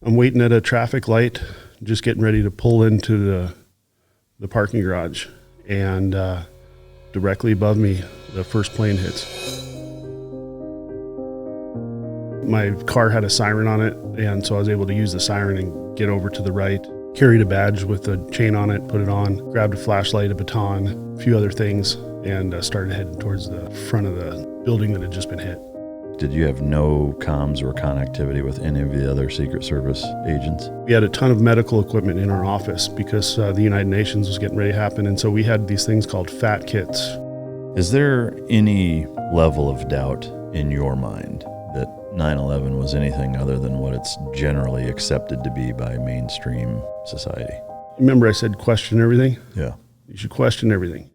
I'm waiting at a traffic light, just getting ready to pull into the parking garage, and directly above me, the first plane hits. My car had a siren on it, and so I was able to use the siren and get over to the right. Carried a badge with a chain on it, put it on, grabbed a flashlight, a baton, a few other things, and started heading towards the front of the building that had just been hit. Did you have no comms or connectivity with any of the other Secret Service agents? We had a ton of medical equipment in our office because the United Nations was getting ready to happen, and so we had these things called FAT kits. Is there any level of doubt in your mind that 9/11 was anything other than what it's generally accepted to be by mainstream society? Remember I said question everything? Yeah. You should question everything.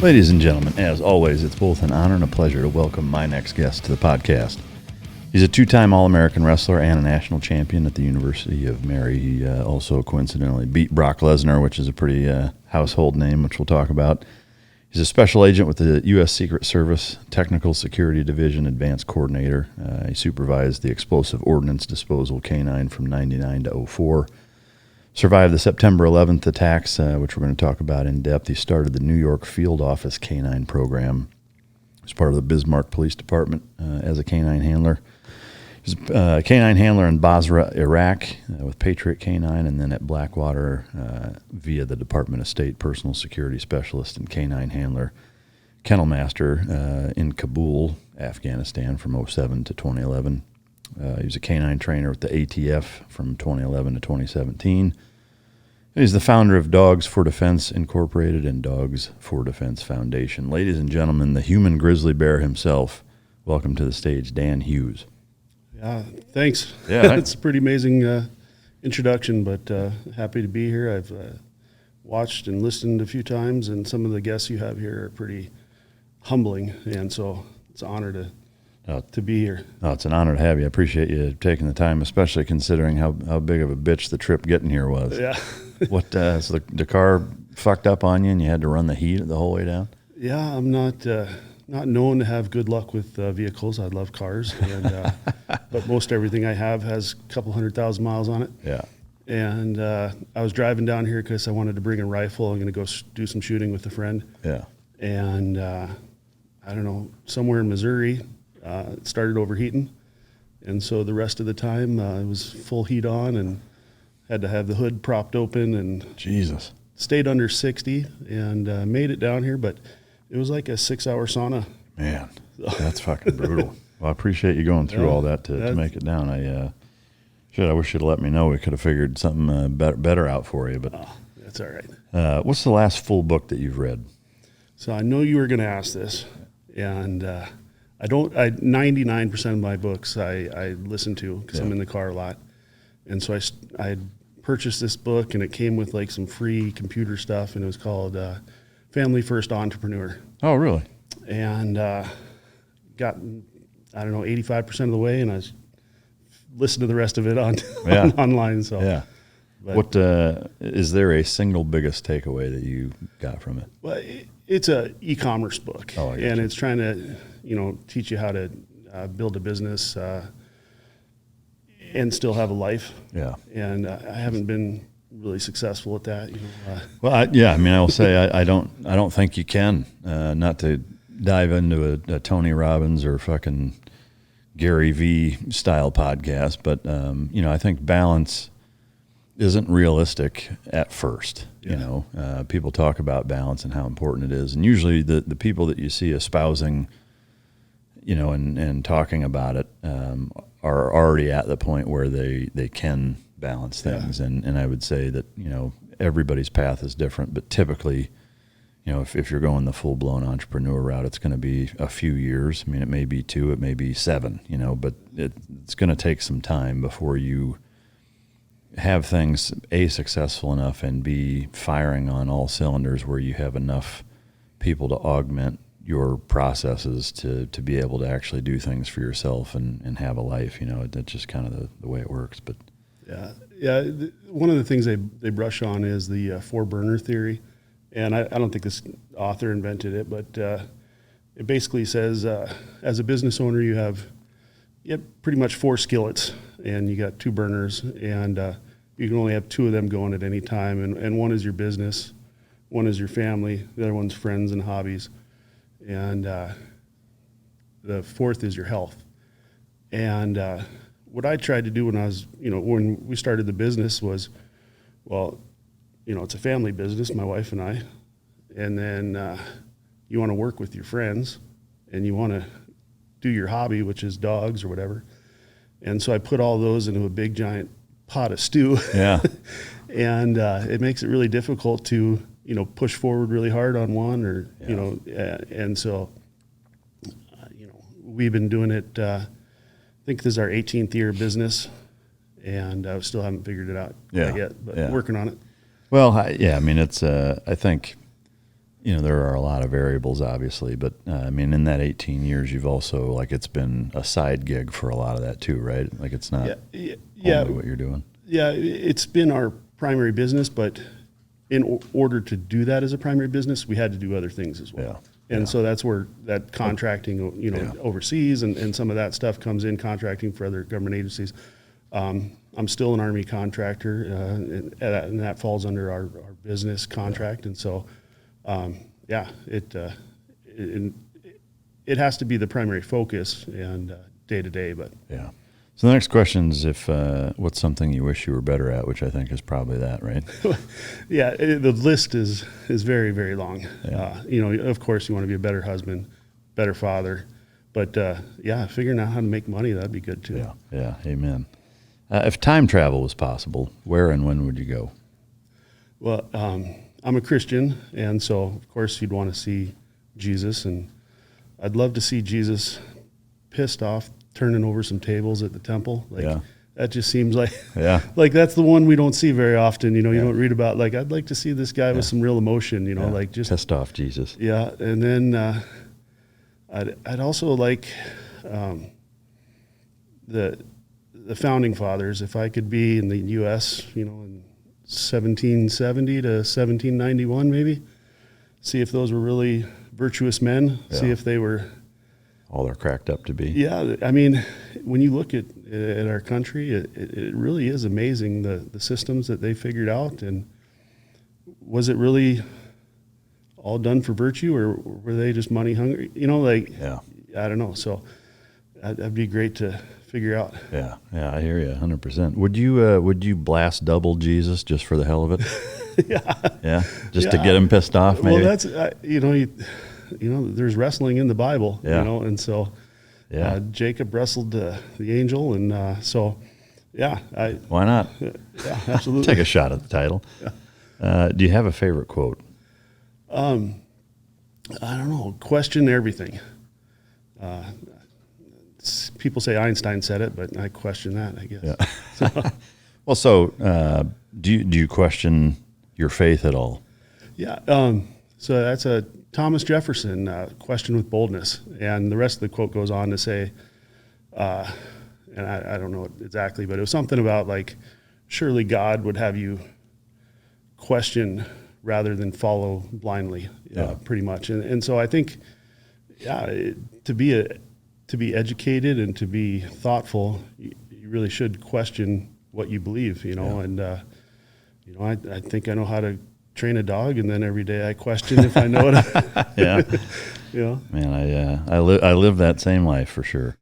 Ladies and gentlemen, as always, it's both an honor and a pleasure to welcome my next guest to the podcast. He's a two-time All-American wrestler and a national champion at the University of Mary. He also coincidentally beat Brock Lesnar, which is a pretty household name, which we'll talk about. He's a special agent with the U.S. Secret Service Technical Security Division Advanced Coordinator. He supervised the explosive ordnance disposal K-9 from 99 to 04. Survived the September 11th attacks, which we're going to talk about in depth. He started the New York Field Office K-9 program. He was part of the Bismarck Police Department as a K-9 handler. He was a K-9 handler in Basra, Iraq with Patriot K-9, and then at Blackwater via the Department of State Personal Security Specialist and K-9 handler, Kennel Master in Kabul, Afghanistan from 07 to 2011. He was a K-9 trainer with the ATF from 2011 to 2017. He's the founder of Dogs for Defense Incorporated and Dogs for Defense Foundation. Ladies and gentlemen, the human grizzly bear himself, welcome to the stage, Dan Hughes. Yeah, thanks. Yeah, that's a pretty amazing introduction, but happy to be here. I've watched and listened a few times, and some of the guests you have here are pretty humbling, and so it's an honor to be here. Oh, it's an honor to have you. I appreciate you taking the time, especially considering how big of a bitch the trip getting here was. Yeah. So the car fucked up on you and you had to run the heat the whole way down? Yeah, I'm not known to have good luck with vehicles. I love cars, and but most everything I have has a couple 100,000 miles on it. Yeah. And I was driving down here because I wanted to bring a rifle. I'm going to go do some shooting with a friend. Yeah. And I don't know, somewhere in Missouri, it started overheating. And so the rest of the time it was full heat on and had to have the hood propped open and Jesus. Stayed under 60 and made it down here, but it was like a 6-hour sauna. Man, that's fucking brutal. Well, I appreciate you going through all that to make it down. I wish you'd have let me know. We could have figured something better out for you, but that's all right. What's the last full book that you've read? So I know you were going to ask this, and 99% of my books I listen to because I'm in the car a lot. And so I purchased this book, and it came with like some free computer stuff, and it was called Family First Entrepreneur. Oh, really? And got, 85% of the way, and I listened to the rest of it online. So yeah. But what is there a single biggest takeaway that you got from it? Well, it's a e-commerce book, and it's trying to teach you how to build a business and still have a life. Yeah. And I haven't been really successful at that. Well, I will say I don't think you can. Not to dive into a Tony Robbins or fucking Gary V style podcast, but I think balance isn't realistic at first. Yeah. People talk about balance and how important it is, and usually the people that you see espousing, and talking about it, are already at the point where they can balance things. Yeah. And I would say that, everybody's path is different, but typically, if you're going the full-blown entrepreneur route, it's going to be a few years. I mean, it may be 2, it may be 7, but it's going to take some time before you have things, A, successful enough, and B, firing on all cylinders where you have enough people to augment your processes to be able to actually do things for yourself and have a life. That's just kind of the way it works. But yeah. One of the things they brush on is the 4-burner theory, and I don't think this author invented it, but it basically says as a business owner you have pretty much 4 skillets, and you got 2 burners, and you can only have 2 of them going at any time, and one is your business, one is your family, the other one's friends and hobbies, and the 4th is your health. And what I tried to do when we started the business was, it's a family business, my wife and I, and then you want to work with your friends, and you want to do your hobby, which is dogs or whatever. And so I put all those into a big giant pot of stew. Yeah. And it makes it really difficult to, push forward really hard on one and so, we've been doing it, I think this is our 18th year of business, and I still haven't figured it out yet, but working on it. Well, it's, I think, there are a lot of variables, obviously, but in that 18 years, you've also, it's been a side gig for a lot of that too, right? It's not only what you're doing. Yeah, it's been our primary business, but in order to do that as a primary business, we had to do other things as well. Yeah. And so that's where that contracting, overseas and some of that stuff comes in, contracting for other government agencies. I'm still an Army contractor, and that falls under our business contract. And so, it has to be the primary focus and day to day. But yeah. So the next question is what's something you wish you were better at, which I think is probably that, right? Yeah, the list is very, very long. Yeah. Of course, you want to be a better husband, better father, but figuring out how to make money, that'd be good too. Yeah, amen. If time travel was possible, where and when would you go? Well, I'm a Christian, and so of course you'd want to see Jesus, and I'd love to see Jesus pissed off, turning over some tables at the temple. That just seems like that's the one we don't see very often. You don't read about, I'd like to see this guy with some real emotion, just pissed off Jesus. Yeah. And then I'd also like the founding fathers, if I could be in the U.S., in 1770 to 1791 maybe, see if those were really virtuous men, see if they were all they're cracked up to be. Yeah, when you look at our country, it really is amazing the systems that they figured out. And was it really all done for virtue, or were they just money hungry? I don't know. So that'd be great to figure out. Yeah, I hear you 100%. Would you blast double Jesus just for the hell of it? Yeah, just to get him pissed off, maybe? Well, that's there's wrestling in the Bible, and so Jacob wrestled the angel, and why not? Yeah, absolutely. Take a shot at the title. Yeah. Do you have a favorite quote? I don't know. Question everything. People say Einstein said it, but I question that, I guess. Yeah. Well, do you question your faith at all? Yeah. So that's a Thomas Jefferson, question with boldness. And the rest of the quote goes on to say, and I don't know exactly, but it was something about surely God would have you question rather than follow blindly, pretty much. And so I think, to be educated and to be thoughtful, you really should question what you believe, and, I think I know how to train a dog, and then every day I question if I know it. Man, I live that same life for sure.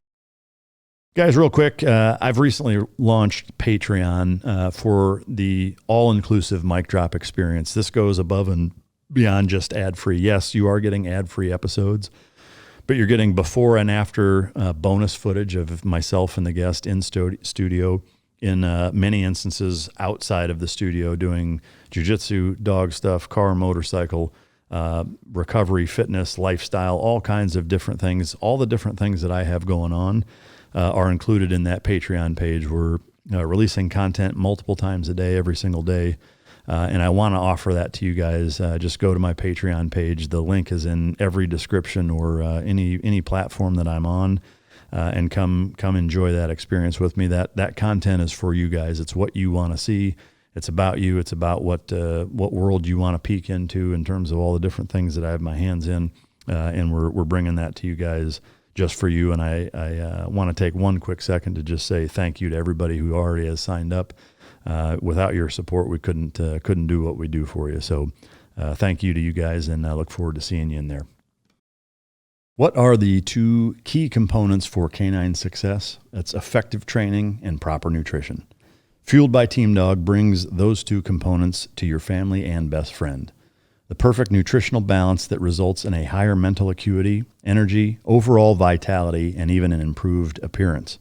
Guys, real quick, I've recently launched Patreon for the all-inclusive mic drop experience. This goes above and beyond just ad-free. Yes, you are getting ad-free episodes, but you're getting before and after bonus footage of myself and the guest in studio, in many instances outside of the studio, doing jiu-jitsu, dog stuff, car, motorcycle, recovery, fitness, lifestyle, all kinds of different things. All the different things that I have going on are included in that Patreon page. We're releasing content multiple times a day, every single day. And I want to offer that to you guys. Just go to my Patreon page. The link is in every description or any platform that I'm on, and come enjoy that experience with me. That content is for you guys. It's what you want to see. It's about you. It's about what world you want to peek into in terms of all the different things that I have my hands in, and we're bringing that to you guys just for you. And I want to take one quick second to just say thank you to everybody who already has signed up. Without your support, we couldn't do what we do for you. So thank you to you guys, and I look forward to seeing you in there. What are the two key components for canine success? That's effective training and proper nutrition. Fueled by Team Dog brings those two components to your family and best friend. The perfect nutritional balance that results in a higher mental acuity, energy, overall vitality, and even an improved appearance.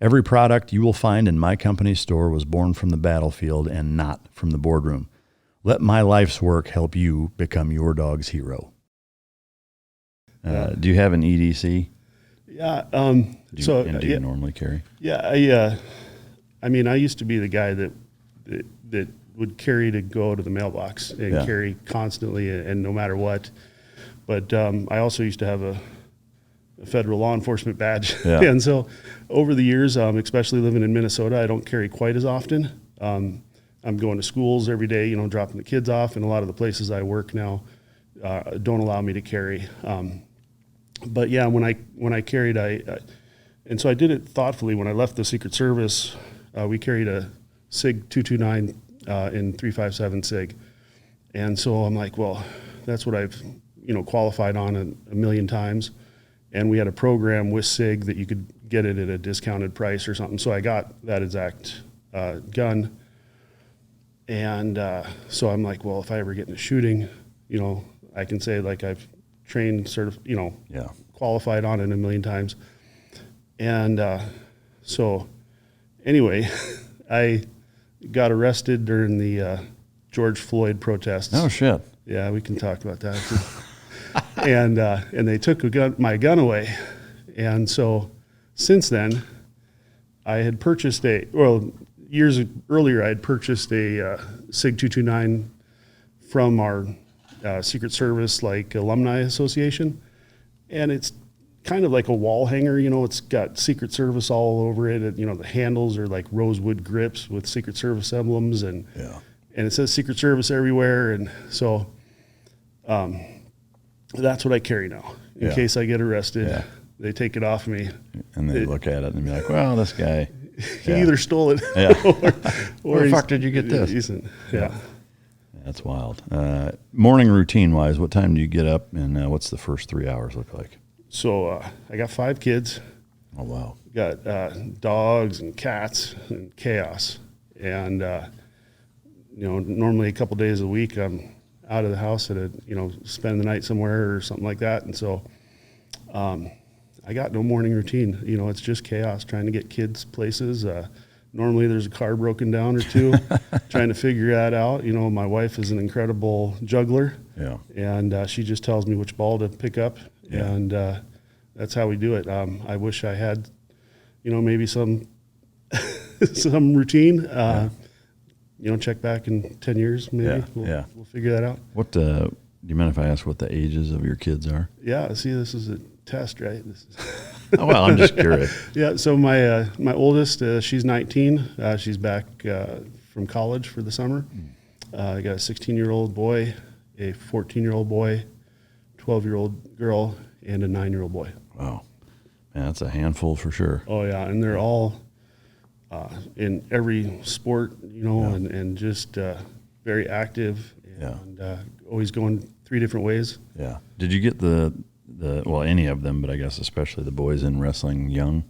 Every product you will find in my company's store was born from the battlefield and not from the boardroom. Let my life's work help you become your dog's hero. Do you have an EDC? Yeah. Do you normally carry? Yeah. I mean, I used to be the guy that would carry to go to the mailbox and carry constantly and no matter what. But I also used to have a federal law enforcement badge. Yeah. And so over the years, especially living in Minnesota, I don't carry quite as often. I'm going to schools every day, dropping the kids off, and a lot of the places I work now don't allow me to carry. But yeah, when I carried, and so I did it thoughtfully. When I left the Secret Service, we carried a SIG 229 in 357 SIG. And so I'm like, well, that's what I've, qualified on a million times. And we had a program with SIG that you could get it at a discounted price or something. So I got that exact gun. And so I'm like, well, if I ever get into shooting, I can say like I've trained qualified on it a million times. And so anyway, I got arrested during the George Floyd protests. Oh shit! Yeah, we can talk about that. And they took my gun away, and so since then, I had purchased years earlier I had purchased a SIG 229 from our Secret Service alumni association, and it's kind of like a wall hanger, it's got Secret Service all over it. The handles are like rosewood grips with Secret Service emblems, and it says Secret Service everywhere. And so that's what I carry now in case I get arrested. Yeah. They take it off me. And they look at it and be like, well, this guy. He either stole it or where the fuck did you get this? Yeah. That's wild. Morning routine-wise, what time do you get up, and what's the first 3 hours look like? So I got 5 kids. Oh, wow. Got dogs and cats and chaos. And, normally a couple days a week I'm out of the house spend the night somewhere or something like that. And so I got no morning routine. It's just chaos trying to get kids places. Normally there's a car broken down or two, trying to figure that out. My wife is an incredible juggler. Yeah. And she just tells me which ball to pick up. Yeah. And that's how we do it. I wish I had, maybe some routine. Check back in 10 years, maybe. We'll figure that out. What do you mind if I ask what the ages of your kids are? Yeah. See, this is a test, right? Oh, well, I'm just curious. Yeah. So my oldest, she's 19. She's back from college for the summer. I got a 16-year-old boy, a 14-year-old boy, 12-year-old girl, and a 9-year-old boy. Wow. Man, that's a handful for sure. Oh, yeah. And they're all in every sport, and just very active and always going 3 different ways. Yeah. Did you get well, any of them, but I guess especially the boys in wrestling young?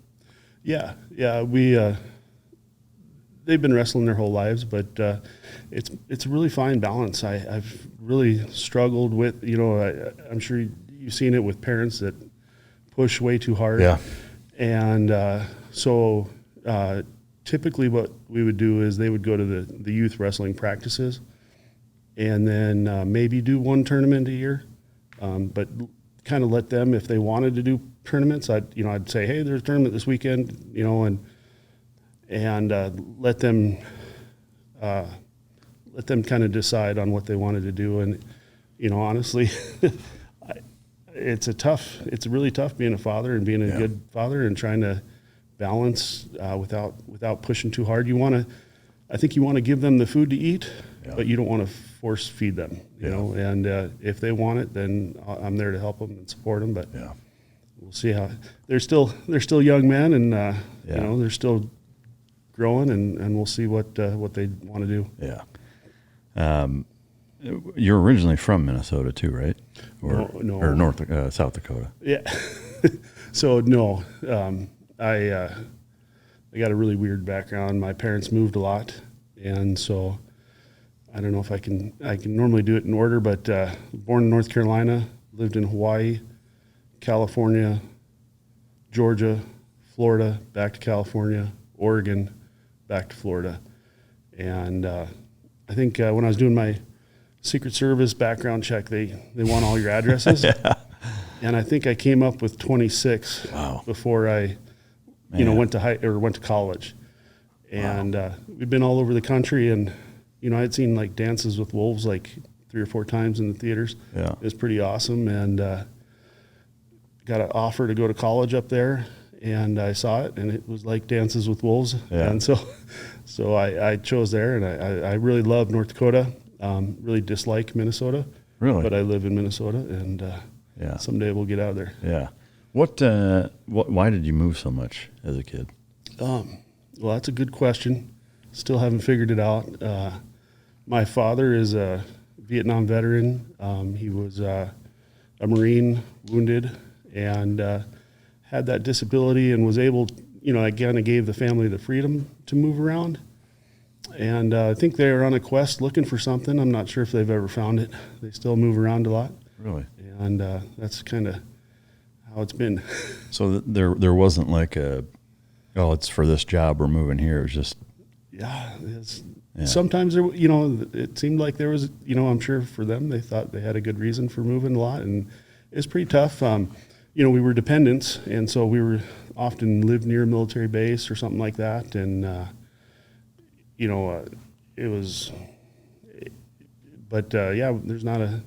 Yeah. We they've been wrestling their whole lives, but it's a really fine balance. I've really struggled with, I'm sure you've seen it with parents that push way too hard. Yeah. And so typically what we would do is they would go to the youth wrestling practices and then maybe do 1 tournament a year, but kind of let them, if they wanted to do tournaments, I'd say, hey, there's a tournament this weekend, and let them let them kind of decide on what they wanted to do. And, honestly, it's really tough being a father and being a good father and trying to balance without pushing too hard. I think you want to give them the food to eat, but you don't want to force feed them, you know, and if they want it, then I'm there to help them and support them. But we'll see how they're still young men, and they're still growing, and we'll see what they want to do. Yeah. You're originally from Minnesota too, right? Or South Dakota? Yeah. So no, I got a really weird background. My parents moved a lot, and so I don't know if I can normally do it in order, but born in North Carolina, lived in Hawaii, California, Georgia, Florida, back to California, Oregon, back to Florida. And I think when I was doing my Secret Service background check, they want all your addresses. And I think I came up with 26 before I went to college. And we've been all over the country, and I'd seen like Dances with Wolves like 3 or 4 times in the theaters. Yeah. It was pretty awesome, and got an offer to go to college up there, and I saw it, and it was like Dances with Wolves. Yeah. And so I chose there, and I really love North Dakota. Really dislike Minnesota. Really? But I live in Minnesota, and someday we'll get out of there. Yeah. Why did you move so much as a kid? Well, that's a good question. Still haven't figured it out. My father is a Vietnam veteran. He was a Marine, wounded, and had that disability, and was able, again, it gave the family the freedom to move around. And I think they're on a quest looking for something. I'm not sure if they've ever found it. They still move around a lot. Really? And that's kind of how it's been. So there wasn't like it's for this job, we're moving here. It was just... Sometimes there, it seemed like there was, I'm sure for them, they thought they had a good reason for moving a lot, and it's pretty tough. We were dependents, and so we were often lived near a military base or something like that, and it was. But there's not a.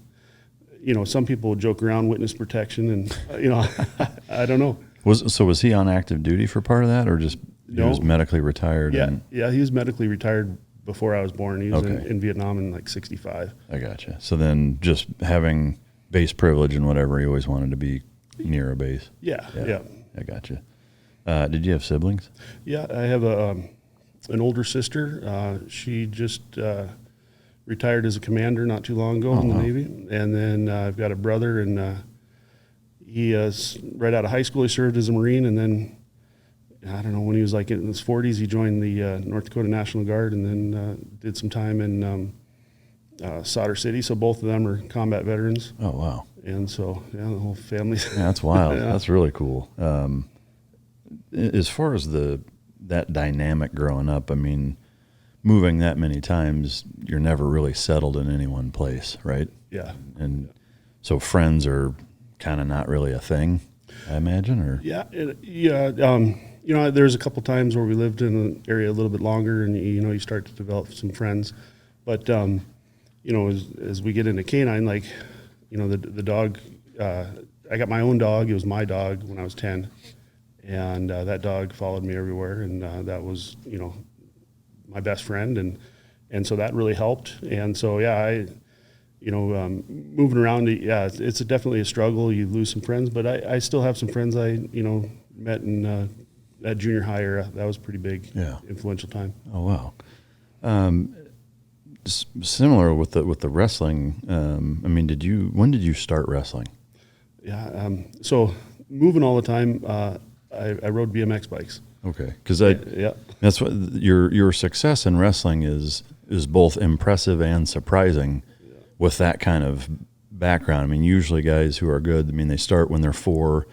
Some people joke around witness protection, and I don't know. Was he on active duty for part of that, or just he was medically retired? Yeah, he was medically retired before I was born. He was in Vietnam in like 65. I gotcha. So then just having base privilege and whatever, he always wanted to be near a base. Yeah. I gotcha. Did you have siblings? Yeah, I have an older sister. She just retired as a commander not too long ago in the Navy. And then I've got a brother, and he right out of high school, he served as a Marine, and then I don't know, when he was like in his 40s, he joined the North Dakota National Guard, and then did some time in Solder City. So both of them are combat veterans. Oh, wow. And so, the whole family. Yeah, that's wild. That's really cool. As far as that dynamic growing up, I mean, moving that many times, you're never really settled in any one place, right? Yeah. And so friends are kind of not really a thing, I imagine, or? There's a couple times where we lived in an area a little bit longer, and you start to develop some friends. But as we get into canine, like the dog, I got my own dog. It was my dog when I was 10, and that dog followed me everywhere, and that was my best friend, and so that really helped. And so moving around, it's definitely a struggle. You lose some friends, but I still have some friends I met in at junior high era. That was pretty big, influential time. Oh wow. Similar with the wrestling. When did you start wrestling? Yeah. So moving all the time, I rode BMX bikes. Okay, because that's what your success in wrestling is both impressive and surprising with that kind of background. I mean, usually guys who are good, they start when they're 4.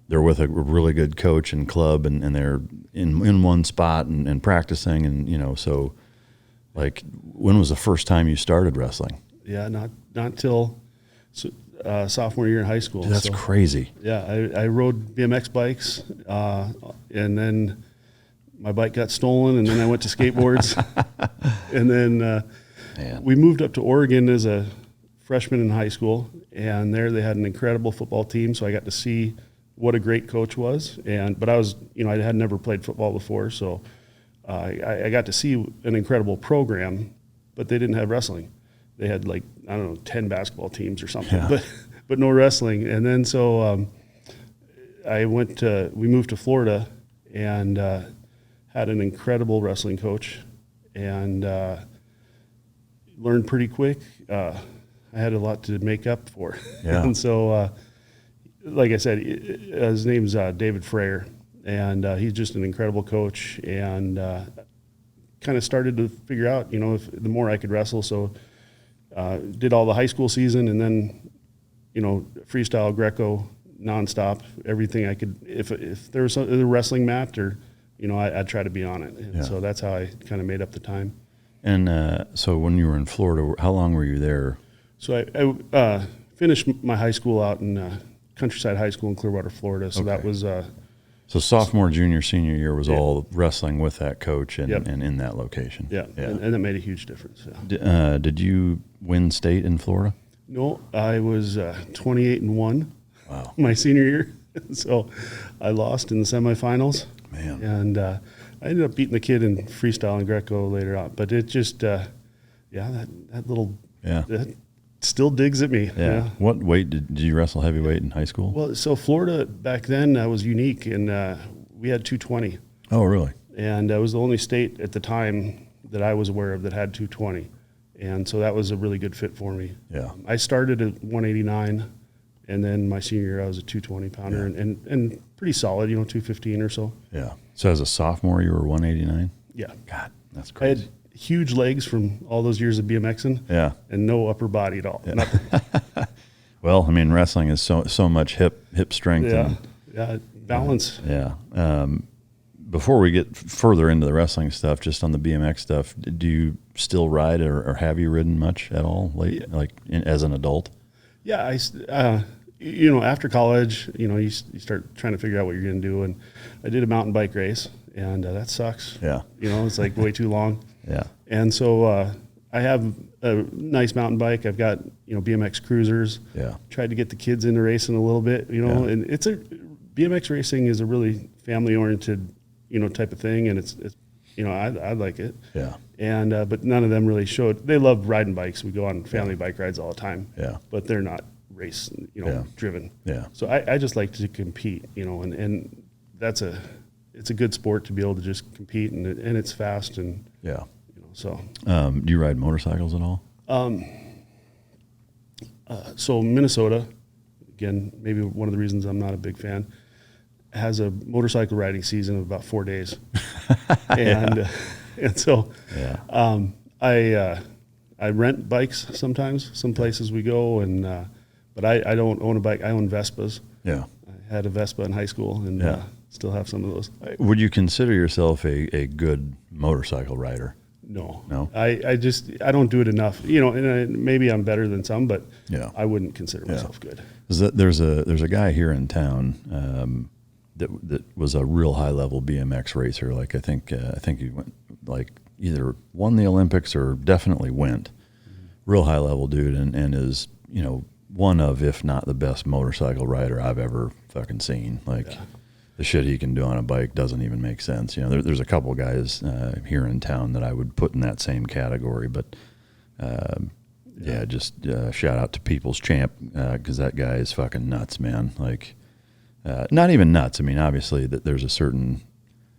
They're with a really good coach and club, and they're in one spot and practicing, and so like, when was the first time you started wrestling? Yeah, not till sophomore year in high school. Dude, that's crazy. Yeah, I rode BMX bikes, and then my bike got stolen, and then I went to skateboards, and then we moved up to Oregon as a freshman in high school, and there they had an incredible football team, so I got to see what a great coach was. But I was, I had never played football before, so I got to see an incredible program, but they didn't have wrestling. They had 10 basketball teams or something, but no wrestling. And then so we moved to Florida and had an incredible wrestling coach, and learned pretty quick. I had a lot to make up for. Yeah. And so, like I said, his name's David Freyer, and he's just an incredible coach, and kind of started to figure out, if the more I could wrestle. So did all the high school season, and then, freestyle, Greco, nonstop, everything I could. If there was a wrestling mat, or, I'd try to be on it. And so that's how I kind of made up the time. And so when you were in Florida, how long were you there? So I finished my high school out in Countryside High School in Clearwater, Florida. So that was so sophomore, junior, senior year was all wrestling with that coach and in that location. Yeah. And that made a huge difference. Did you win state in Florida? No, I was 28-1. Wow. My senior year. So I lost in the semifinals. Man. And I ended up beating the kid in freestyle and Greco later on. But it just, that little, that still digs at me. Yeah. What weight did you wrestle heavyweight in high school? Well, so Florida back then was unique, and we had 220. Oh, really? And it was the only state at the time that I was aware of that had 220. And so that was a really good fit for me. Yeah. I started at 189, and then my senior year I was a 220 pounder, and pretty solid, 215 or so. Yeah. So as a sophomore, you were 189? Yeah. God, that's I crazy. had huge legs from all those years of BMXing. Yeah. And no upper body at all. Yeah. Nothing. Well, I mean, wrestling is so much hip strength. Balance. Before we get further into the wrestling stuff, just on the BMX stuff, do you still ride or have you ridden much at all as an adult? Yeah, after college, you start trying to figure out what you're going to do, and I did a mountain bike race, and that sucks. Yeah. It's like way too long. Yeah. And so I have a nice mountain bike. I've got, BMX cruisers. Yeah. Tried to get the kids into racing a little bit, and BMX racing is a really family-oriented, type of thing, and it's I like it. Yeah. And but none of them really showed. They love riding bikes. We go on family bike rides all the time. Yeah. But they're not race, driven. Yeah. So I just like to compete, and it's a good sport to be able to just compete, and it's fast, and so. Do you ride motorcycles at all? So Minnesota, again, maybe one of the reasons I'm not a big fan, has a motorcycle riding season of about 4 days, and so I rent bikes sometimes. Some places we go, and but I don't own a bike. I own Vespas. Yeah, I had a Vespa in high school, and still have some of those. Would you consider yourself a good motorcycle rider? No. I don't do it enough. And maybe I'm better than some, but I wouldn't consider myself good. There's a guy here in town that was a real high level BMX racer. I think he went either won the Olympics or definitely went. Real high level dude, and is one of, if not the best motorcycle rider I've ever fucking seen. The shit he can do on a bike doesn't even make sense. There's a couple guys here in town that I would put in that same category, but just shout out to People's Champ, because that guy is fucking nuts, man. Not even nuts. I mean, obviously that there's a certain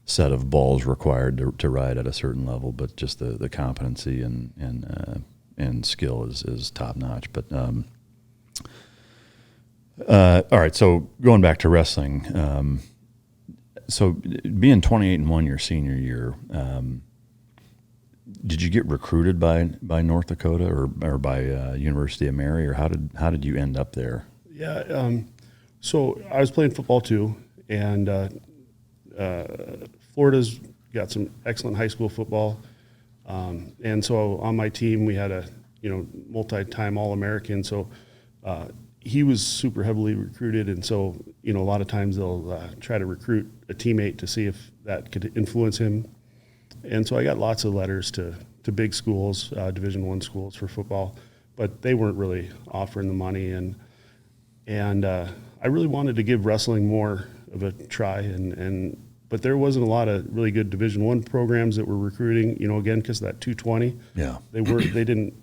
set of balls required to ride at a certain level, but just the competency and skill is top notch. But all right, so going back to wrestling. So being 28-1 your senior year, did you get recruited by North Dakota or by University of Mary, or how did you end up there? Yeah, so I was playing football too, and Florida's got some excellent high school football, and so on my team we had a multi-time All-American. So he was super heavily recruited, and so a lot of times they'll try to recruit a teammate to see if that could influence him. And so I got lots of letters to big schools, Division I schools for football, but they weren't really offering the money. And I really wanted to give wrestling more of a try, but there wasn't a lot of really good Division I programs that were recruiting, again, because of that 220. Yeah. They didn't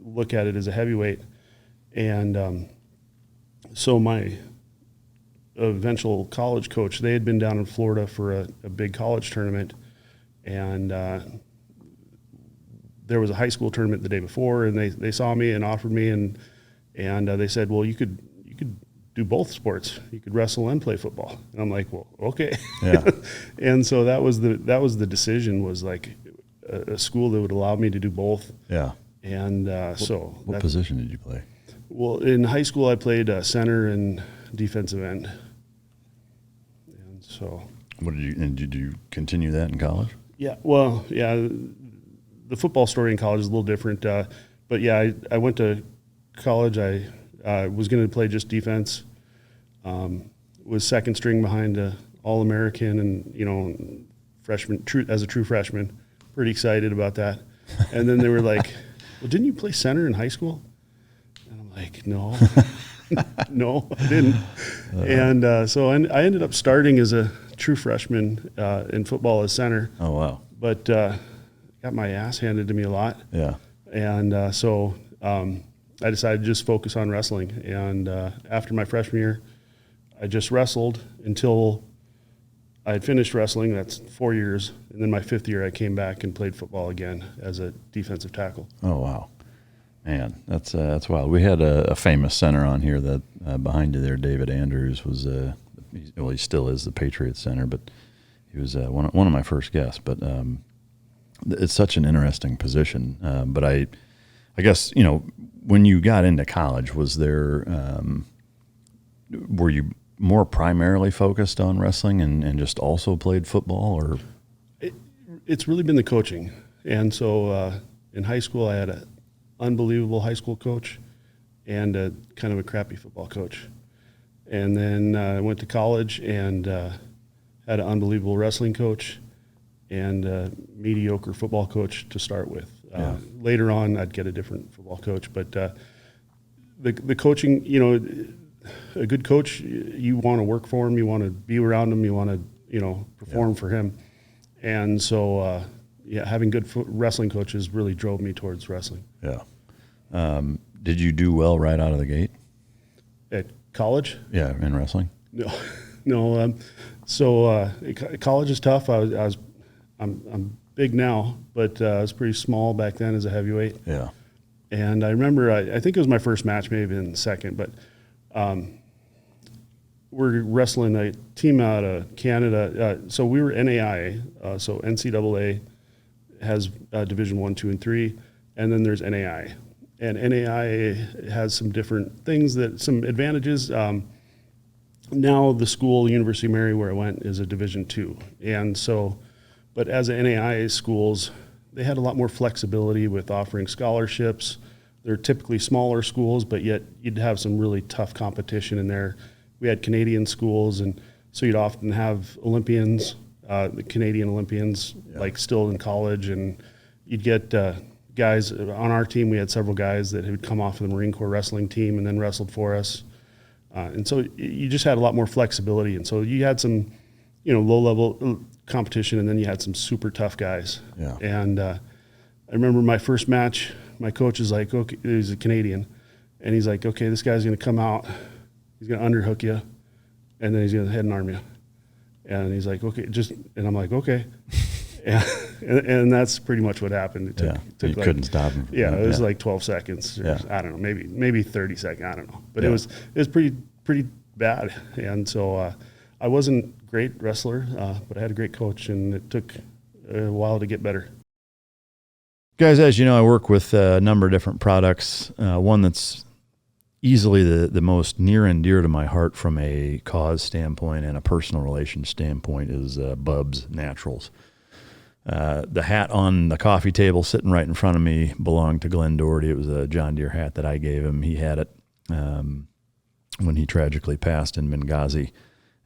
look at it as a heavyweight. And so my eventual college coach, they had been down in Florida for a big college tournament, and there was a high school tournament the day before, and they saw me and offered me, and they said, well, you could do both sports. You could wrestle and play football. And I'm like, well, okay. Yeah. And so that was the decision, was like a school that would allow me to do both. Yeah. And what position did you play? Well, in high school, I played center and defensive end. And so. Did you continue that in college? Yeah. Well, yeah. The football story in college is a little different. But yeah, I went to college. I was going to play just defense. Was second string behind All-American and, freshman, as a true freshman. Pretty excited about that. And then they were like, well, didn't you play center in high school? And I'm like, no. No, I didn't. And so I ended up starting as a true freshman in football as center. Oh, wow. But got my ass handed to me a lot. Yeah. And so I decided to just focus on wrestling. And after my freshman year, I just wrestled until I had finished wrestling. That's 4 years. And then my fifth year, I came back and played football again as a defensive tackle. Oh, wow. Man, that's wild. We had a famous center on here that behind you there, David Andrews, was he still is the Patriots center, but he was one of my first guests. But it's such an interesting position. But I guess, when you got into college, was there were you more primarily focused on wrestling and just also played football, or? It's really been the coaching. And so in high school, I had an unbelievable high school coach and kind of a crappy football coach. And then I went to college and had an unbelievable wrestling coach and a mediocre football coach to start with. Yeah. Later on, I'd get a different football coach. But the coaching, a good coach, you want to work for him, you want to be around him, you want to, perform for him. And so, having good wrestling coaches really drove me towards wrestling. Yeah. Did you do well right out of the gate? At college? Yeah, in wrestling? No. College is tough. I'm big now, but I was pretty small back then as a heavyweight. Yeah. And I remember, I think it was my first match, maybe in the second, but we're wrestling a team out of Canada. So we were NAIA, so NCAA has Division 1, 2, and 3, and then there's NAIA. And NAIA has some different things, some advantages. Now the school, University of Mary, where I went, is a Division 2. And so, but as NAIA schools, they had a lot more flexibility with offering scholarships. They're typically smaller schools, but yet you'd have some really tough competition in there. We had Canadian schools, and so you'd often have Olympians, the Canadian Olympians, like still in college, and you'd get guys on our team. We had several guys that had come off of the Marine Corps wrestling team and then wrestled for us. And so you just had a lot more flexibility. And so you had some, low-level competition, and then you had some super tough guys. Yeah. And I remember my first match, my coach is like, okay, he's a Canadian, and he's like, okay, this guy's going to come out, he's going to underhook you, and then he's going to head and arm you. And he's like, okay, and I'm like, okay. And that's pretty much what happened. It took you couldn't stop him. Yeah, it was like 12 seconds. I don't know, maybe 30 seconds. I don't know. But it was pretty bad. And so I wasn't a great wrestler, but I had a great coach, and it took a while to get better. Guys, as you know, I work with a number of different products. One that's easily the most near and dear to my heart from a cause standpoint and a personal relation standpoint is Bubs Naturals. The hat on the coffee table sitting right in front of me belonged to Glenn Doherty. It was a John Deere hat that I gave him. He had it when he tragically passed in Benghazi.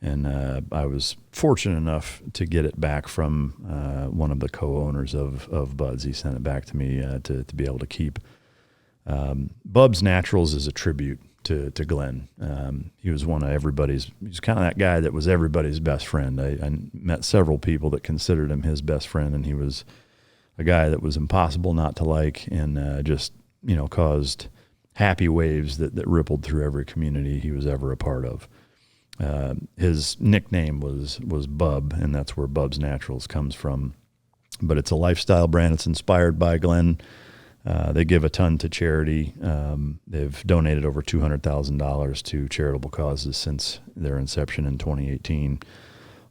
And I was fortunate enough to get it back from one of the co-owners of Bubs. He sent it back to me to be able to keep. Bubs Naturals is a tribute to Glenn. He was one of everybody's, he's kind of that guy that was everybody's best friend. I met several people that considered him his best friend, and he was a guy that was impossible not to like, and just, caused happy waves that rippled through every community he was ever a part of. His nickname was Bub, and that's where Bubs Naturals comes from. But it's a lifestyle brand. It's inspired by Glenn. They give a ton to charity. They've donated over $200,000 to charitable causes since their inception in 2018.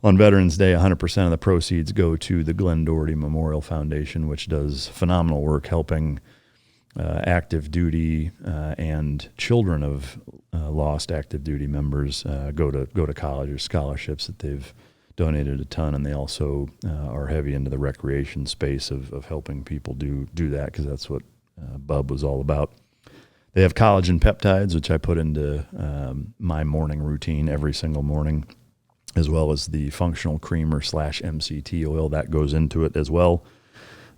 On Veterans Day, 100% of the proceeds go to the Glenn Doherty Memorial Foundation, which does phenomenal work helping active duty and children of lost active duty members go to college or scholarships that they've donated a ton, and they also are heavy into the recreation space of helping people do that, because that's what Bub was all about. They have collagen peptides, which I put into my morning routine every single morning, as well as the functional creamer / MCT oil that goes into it as well.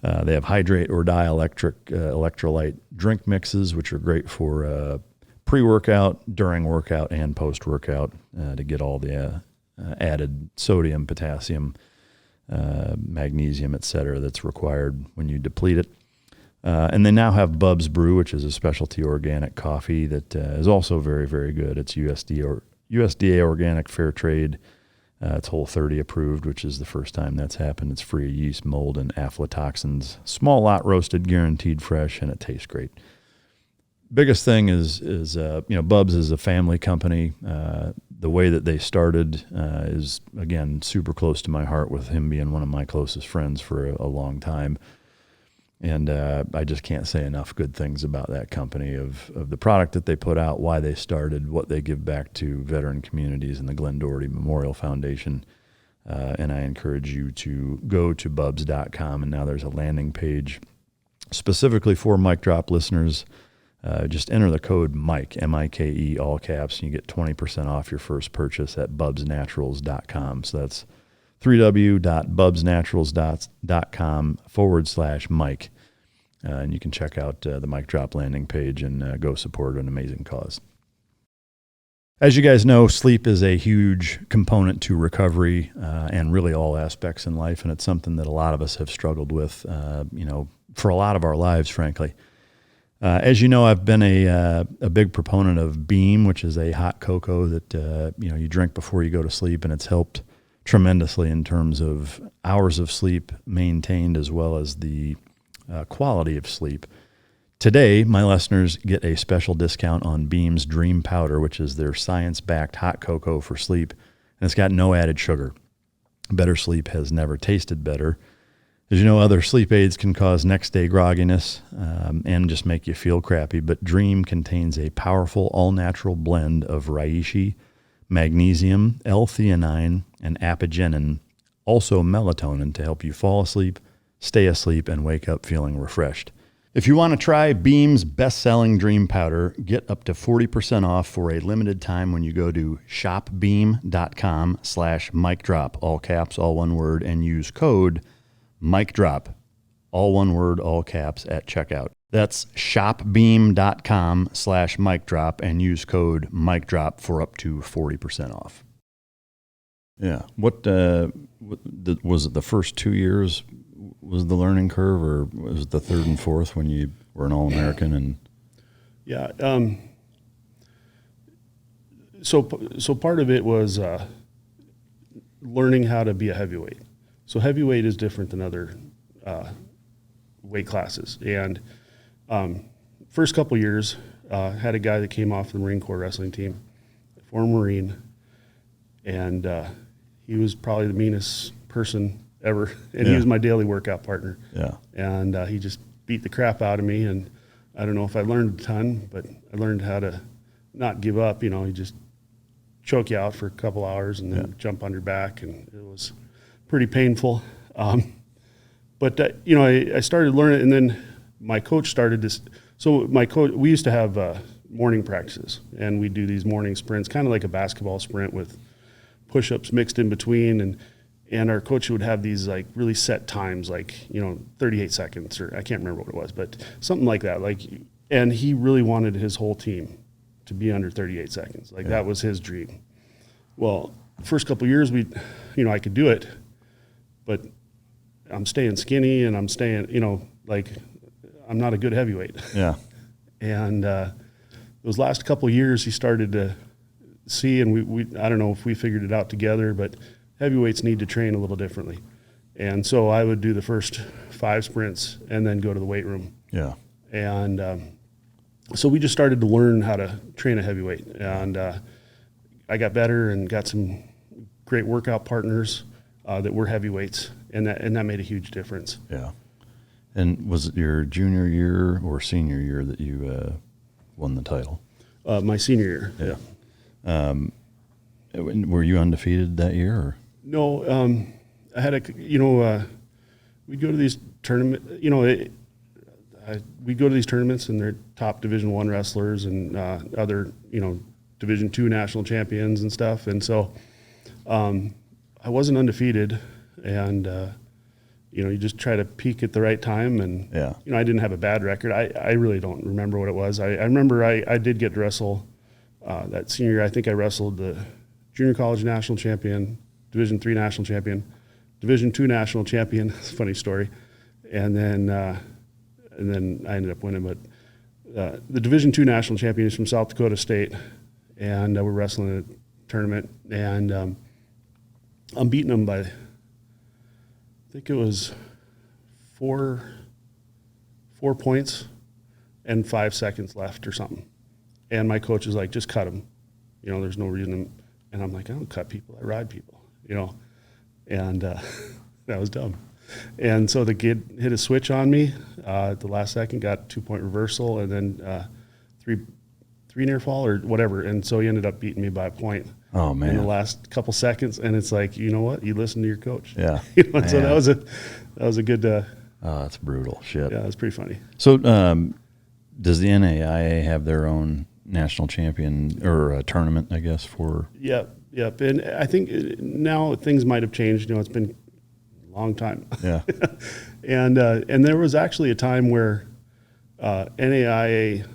They have hydrate or electrolyte drink mixes, which are great for pre-workout, during workout, and post-workout to get all the added sodium, potassium, magnesium, etc. that's required when you deplete it. And they now have Bubs Brew, which is a specialty organic coffee that is also very, very good. It's USDA organic, fair trade. It's Whole30 approved, which is the first time that's happened. It's free of yeast, mold, and aflatoxins. Small lot roasted, guaranteed fresh, and it tastes great. Biggest thing is Bubs is a family company. The way that they started is, again, super close to my heart, with him being one of my closest friends for a long time. And I just can't say enough good things about that company, of the product that they put out, why they started, what they give back to veteran communities and the Glenn Doherty Memorial Foundation. And I encourage you to go to bubs.com, and now there's a landing page specifically for Mic Drop listeners. Just enter the code Mike, M-I-K-E, all caps, and you get 20% off your first purchase at bubsnaturals.com. So that's www.bubsnaturals.com/Mike. And you can check out the Mic Drop landing page and go support an amazing cause. As you guys know, sleep is a huge component to recovery and really all aspects in life, and it's something that a lot of us have struggled with, for a lot of our lives, frankly. As you know, I've been a big proponent of Beam, which is a hot cocoa that you drink before you go to sleep, and it's helped tremendously in terms of hours of sleep maintained, as well as the quality of sleep. Today, my listeners get a special discount on Beam's Dream Powder, which is their science-backed hot cocoa for sleep, and it's got no added sugar. Better sleep has never tasted better. As you know, other sleep aids can cause next-day grogginess and just make you feel crappy, but Dream contains a powerful all-natural blend of reishi, magnesium, L-theanine, and apigenin, also melatonin, to help you fall asleep, stay asleep, and wake up feeling refreshed. If you want to try Beam's best-selling Dream Powder, get up to 40% off for a limited time when you go to shopbeam.com/MicDrop, all caps, all one word, and use code MicDrop, all one word, all caps, at checkout. That's shopbeam.com/MicDrop and use code MicDrop for up to 40% off. Yeah. What was it, the first 2 years was the learning curve, or was it the third and fourth when you were an All-American? And yeah. So part of it was learning how to be a heavyweight. So heavyweight is different than other weight classes. And first couple years, had a guy that came off the Marine Corps wrestling team, a former Marine, and he was probably the meanest person ever. And he was my daily workout partner. Yeah. And he just beat the crap out of me. And I don't know if I learned a ton, but I learned how to not give up. He just choke you out for a couple hours and then jump on your back, and it was pretty painful. But I started learning, and then my coach started this. So we used to have morning practices, and we do these morning sprints, kind of like a basketball sprint with push-ups mixed in between, and our coach would have these like really set times, like 38 seconds, or I can't remember what it was, but something like that. And he really wanted his whole team to be under 38 seconds. That was his dream. Well, the first couple of years I could do it, but I'm staying skinny and I'm staying, I'm not a good heavyweight. Yeah. And those last couple of years, he started to see, and we I don't know if we figured it out together, but heavyweights need to train a little differently. And so I would do the first 5 sprints and then go to the weight room. Yeah. And so we just started to learn how to train a heavyweight. And I got better and got some great workout partners that were heavyweights, and that made a huge difference. Yeah. And was it your junior year or senior year that you won the title? My senior year. Yeah. Were you undefeated that year? Or? No, I had we'd go to these tournaments, we'd go to these tournaments, and they're top Division I wrestlers and other, Division II national champions and stuff. And so I wasn't undefeated, and, you just try to peak at the right time. And, I didn't have a bad record. I really don't remember what it was. I remember I did get to wrestle that senior year. I think I wrestled the junior college national champion, Division III national champion, Division II national champion. It's a funny story. And then I ended up winning. But the Division II national champion is from South Dakota State, and we're wrestling in a tournament, and I'm beating him by, I think it was 4 points and 5 seconds left or something. And my coach is like, just cut him. There's no reason. And I'm like, I don't cut people, I ride people, And that was dumb. And so the kid hit a switch on me at the last second, got 2-point reversal, and then three near fall or whatever. And so he ended up beating me by a point. Oh, man. In the last couple seconds. And it's like, you know what? You listen to your coach. Yeah. So that was a good. Oh, that's brutal. Shit. Yeah, that's pretty funny. So does the NAIA have their own national champion or a tournament, I guess, for? Yep. And I think now things might have changed. It's been a long time. Yeah. And there was actually a time where NAIA,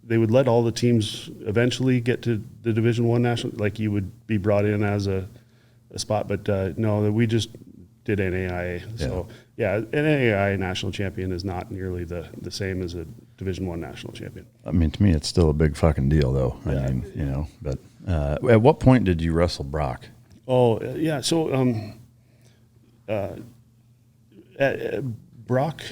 they would let all the teams eventually get to the Division I national, like you would be brought in as a spot, but no, we just did NAIA. So yeah, NAIA national champion is not nearly the same as a Division I national champion. I mean, to me, it's still a big fucking deal, though. Yeah. I mean, but at what point did you wrestle Brock? Oh, yeah. So Brock,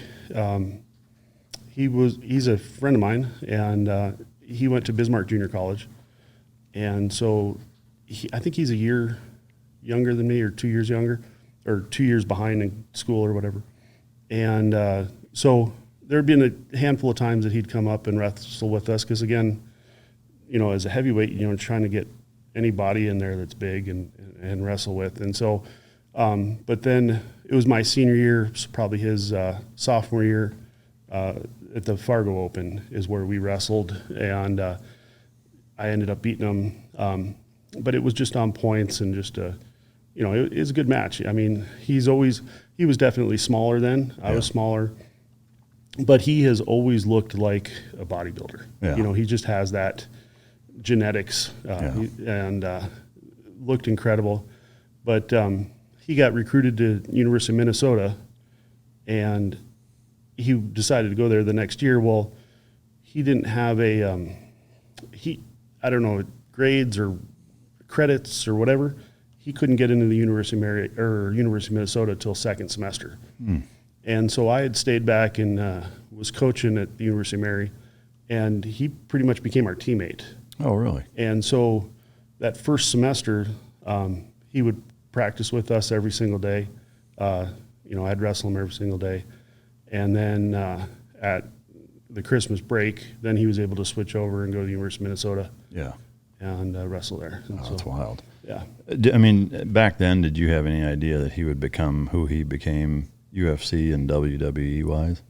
he's a friend of mine, and he went to Bismarck Junior College, and so I think he's a year younger than me, or 2 years younger, or 2 years behind in school or whatever. And so there had been a handful of times that he'd come up and wrestle with us, because again, as a heavyweight, trying to get any body in there that's big and wrestle with. And so, but then it was my senior year, so probably his sophomore year, at the Fargo Open is where we wrestled, and I ended up beating him. But it was just on points, and just it was a good match. I mean, he was definitely smaller then. I was smaller, but he has always looked like a bodybuilder. Yeah. He just has that genetics, and looked incredible. But he got recruited to University of Minnesota, and he decided to go there the next year. Well, he didn't have grades or credits or whatever. He couldn't get into the University of Minnesota till second semester. And so I had stayed back and was coaching at the University of Mary, and he pretty much became our teammate. Oh, really? And so that first semester, he would practice with us every single day. I'd wrestle him every single day. And then at the Christmas break, then he was able to switch over and go to the University of Minnesota. Yeah. And wrestle there. Oh, that's wild. Yeah. I mean, back then, did you have any idea that he would become who he became, UFC and WWE wise?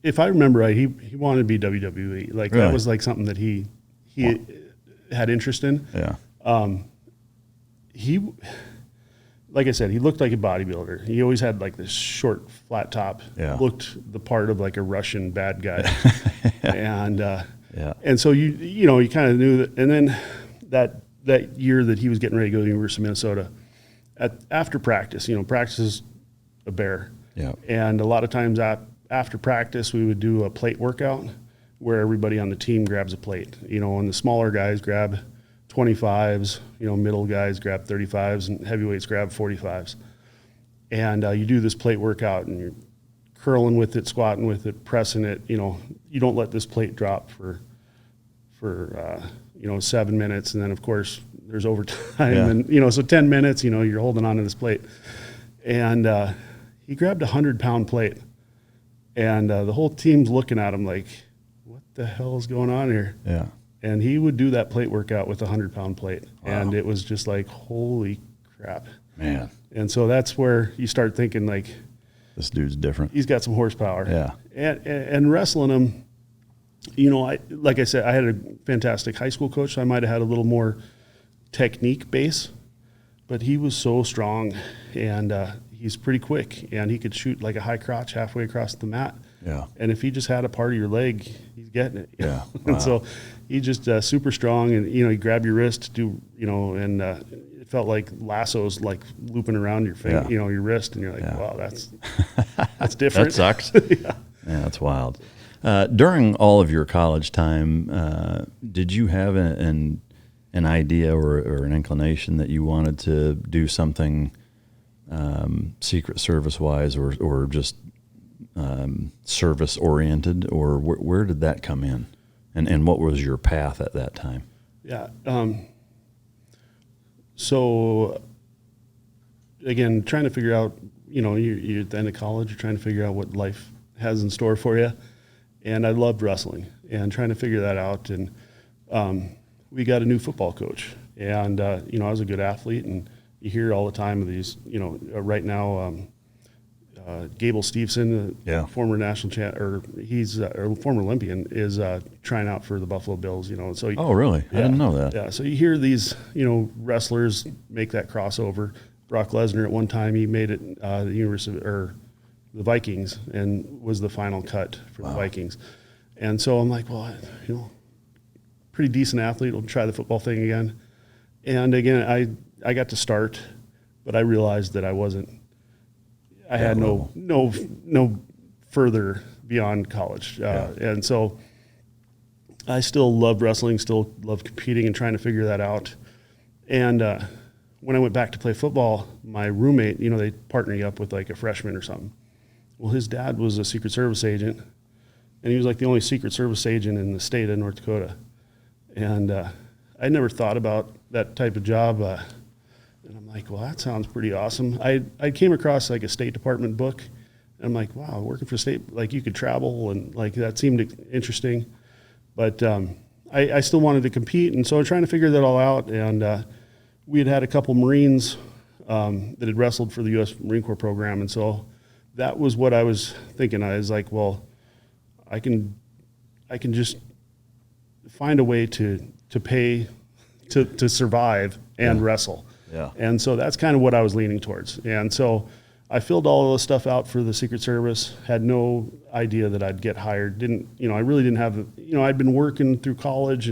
If I remember right, he wanted to be WWE. Like, really? That was like something that he had interest in. Yeah. he, like I said, he looked like a bodybuilder. He always had like this short, flat top. Yeah. Looked the part of like a Russian bad guy. And yeah. and so you kind of knew that. And then that year that he was getting ready to go to the University of Minnesota, after practice, practice is a bear. Yeah. And a lot of times after practice, we would do a plate workout where everybody on the team grabs a plate. And the smaller guys grab 25s, middle guys grab 35s, and heavyweights grab 45s. And you do this plate workout, and you're curling with it, squatting with it, pressing it. You don't let this plate drop for 7 minutes, and then of course there's overtime, and so 10 minutes, you're holding on to this plate. And he grabbed a 100-pound plate, and the whole team's looking at him like, what the hell is going on here? Yeah. And he would do that plate workout with a 100-pound plate. Wow. And it was just like, holy crap. Man. And so that's where you start thinking, like, this dude's different. He's got some horsepower. Yeah. And wrestling him, like I said, I had a fantastic high school coach. So I might have had a little more technique base, but he was so strong, and he's pretty quick, and he could shoot like a high crotch halfway across the mat. Yeah. And if he just had a part of your leg, he's getting it. Yeah. Wow. And so he's just super strong, and he'd grab your wrist, and it felt like lassos like looping around your finger, your wrist, and you're like, wow, that's different. That sucks. Yeah, that's wild. During all of your college time, did you have an idea or an inclination that you wanted to do something Secret Service wise, or just service oriented, or where did that come in, and what was your path at that time? Yeah. So again, trying to figure out, you're at the end of college, you're trying to figure out what life has in store for you. And I loved wrestling and trying to figure that out. And we got a new football coach, and I was a good athlete, and you hear all the time of these, right now, Gable Steveson, former national champ, or he's or former Olympian, is trying out for the Buffalo Bills. So oh, really? I didn't know that. Yeah. So you hear these, wrestlers make that crossover. Brock Lesnar at one time, he made it the University or the Vikings and was the final cut for the Vikings. And so I'm like, well, pretty decent athlete. We'll try the football thing again. And again, I got to start, but I realized that I had no further beyond college. And so I still loved wrestling, still loved competing and trying to figure that out. And when I went back to play football, my roommate, they partner you up with like a freshman or something. Well, his dad was a Secret Service agent, and he was like the only Secret Service agent in the state of North Dakota. And I never thought about that type of job. And I'm like, well, that sounds pretty awesome. I came across like a State Department book, and I'm like, wow, working for state, like you could travel, and like that seemed interesting. But I still wanted to compete, and so I'm trying to figure that all out. And we had a couple Marines that had wrestled for the U.S. Marine Corps program, and so that was what I was thinking. I was like, well, I can just find a way to pay to survive and wrestle. Yeah. And so that's kind of what I was leaning towards. And so I filled all of this stuff out for the Secret Service, had no idea that I'd get hired. I really didn't have, I'd been working through college,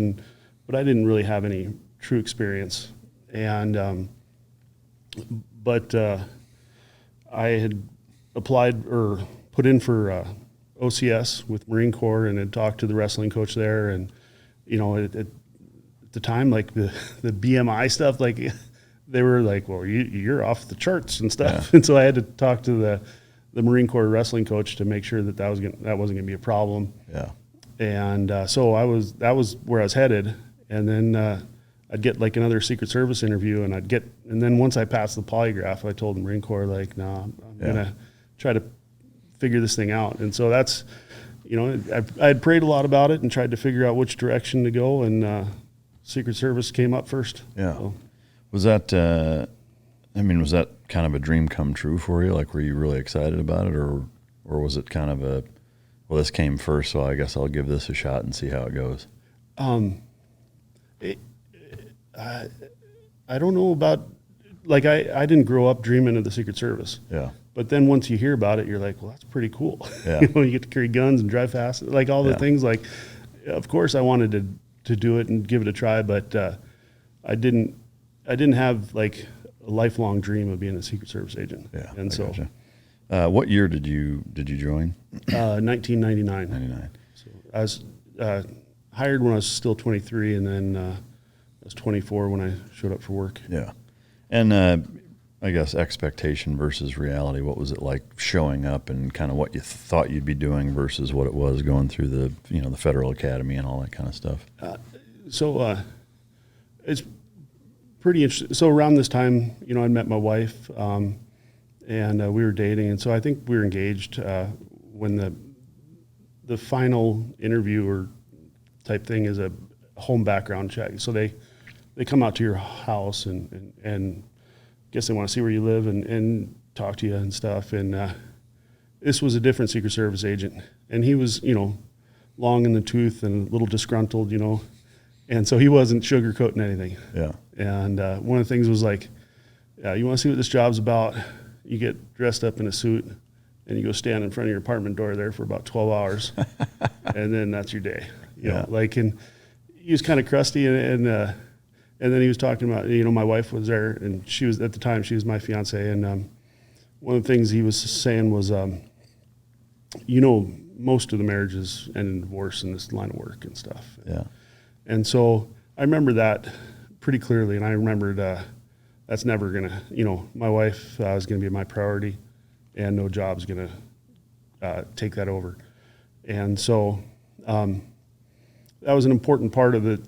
but I didn't really have any true experience. And, but I had applied or put in for OCS with Marine Corps, and had talked to the wrestling coach there. And, at the time, like the BMI stuff, like they were like, well, you're off the charts and stuff. Yeah. And so I had to talk to the Marine Corps wrestling coach to make sure that wasn't going to be a problem. Yeah. And so that was where I was headed. And then I'd get like another Secret Service interview, and then once I passed the polygraph, I told the Marine Corps, like, no, I'm going to try to figure this thing out. And so that's, I had prayed a lot about it and tried to figure out which direction to go, and Secret Service came up first. Yeah. So. Was that, was that kind of a dream come true for you? Like, were you really excited about it, or was it kind of well, this came first, so I guess I'll give this a shot and see how it goes? I don't know about like I didn't grow up dreaming of the Secret Service. Yeah. But then once you hear about it, you're like, well, that's pretty cool. Yeah. You get to carry guns and drive fast, like all the things. Like, of course, I wanted to do it and give it a try, but I didn't have like a lifelong dream of being a Secret Service agent. Yeah. And so, gotcha. What year did you join? 1999. 99. So I was hired when I was still 23, and then I was 24 when I showed up for work. Yeah. And I guess expectation versus reality. What was it like showing up and kind of what you thought you'd be doing versus what it was going through the the Federal Academy and all that kind of stuff? So it's pretty interesting. So around this time, I met my wife, and we were dating, and so I think we were engaged when the final interview or type thing is a home background check. So they come out to your house and guess they want to see where you live and talk to you and stuff. And this was a different Secret Service agent, and he was long in the tooth and a little disgruntled, and so he wasn't sugarcoating anything. Yeah. And one of the things was like, you want to see what this job's about? You get dressed up in a suit and you go stand in front of your apartment door there for about 12 hours, and then that's your day. You know, and he was kind of crusty, and then he was talking about, my wife was there, and she was, at the time, she was my fiance, and one of the things he was saying was, most of the marriages end in divorce in this line of work and stuff. Yeah. And so I remember that pretty clearly, and I remembered that's never going to, my wife is going to be my priority, and no job's going to take that over. And so that was an important part of the,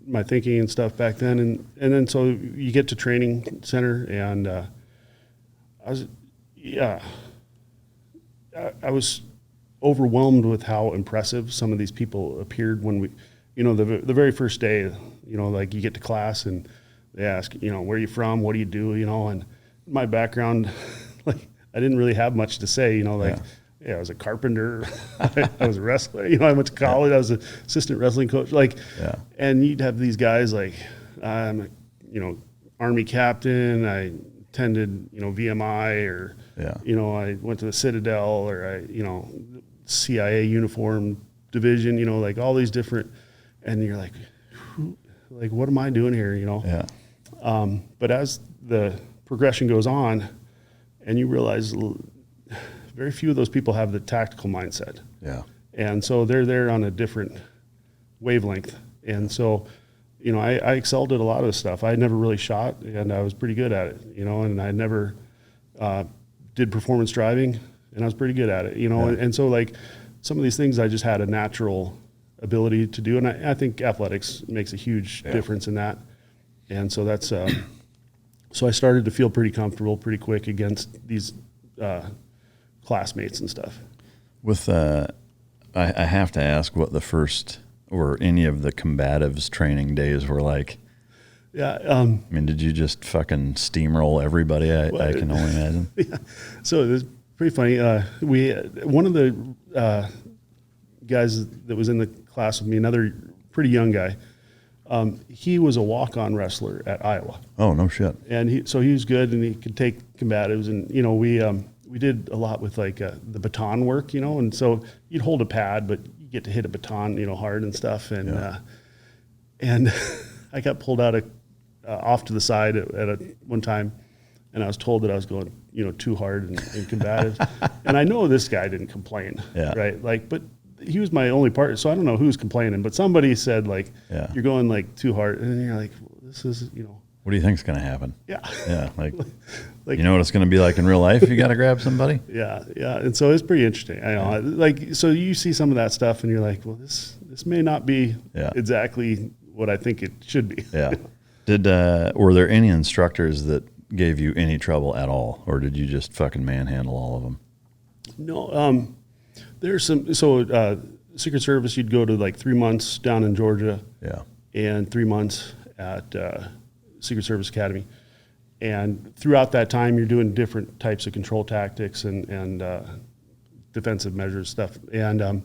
my thinking and stuff back then. And then so you get to training center, and I was overwhelmed with how impressive some of these people appeared when we, the very first day, like you get to class and they ask, where are you from? What do you do? And my background, like I didn't really have much to say, I was a carpenter. I was a wrestler. I went to college. I was an assistant wrestling coach. And you'd have these guys like, I'm a, Army captain. I attended, VMI, or, I went to the Citadel, or CIA uniform division. Like all these different, and you're like, what am I doing here? But as the progression goes on, and you realize very few of those people have the tactical mindset. Yeah. And so they're there on a different wavelength. And so, I excelled at a lot of this stuff. I had never really shot, and I was pretty good at it, and I never did performance driving, and I was pretty good at it, and so like some of these things I just had a natural ability to do. And I think athletics makes a huge difference in that. And so that's, so I started to feel pretty comfortable pretty quick against these classmates and stuff. With, I have to ask what the first or any of the combatives training days were like. Yeah. I mean, did you just fucking steamroll everybody? I can only imagine. Yeah. So it was pretty funny. One of the guys that was in the class with me, another pretty young guy, he was a walk-on wrestler at Iowa. Oh, no shit. And he was good, and he could take combatives, and we did a lot with like the baton work, and so you'd hold a pad, but you get to hit a baton, hard and stuff, and and I got pulled out off to the side at one time, and I was told that I was going too hard in combative, and I know this guy didn't complain, right? Like, but he was my only partner, so I don't know who's complaining, but somebody said like, you're going like too hard, and you're like, well, this is, what do you think's going to happen? Yeah. Yeah. Like you know what it's going to be like in real life? You got to grab somebody. Yeah. Yeah. And so it's pretty interesting. I know, like, so you see some of that stuff and you're like, well, this may not be exactly what I think it should be. Yeah. Were there any instructors that gave you any trouble at all, or did you just fucking manhandle all of them? No. There's some, Secret Service, you'd go to like 3 months down in Georgia. Yeah. And 3 months at Secret Service Academy. And throughout that time, you're doing different types of control tactics and defensive measures stuff. And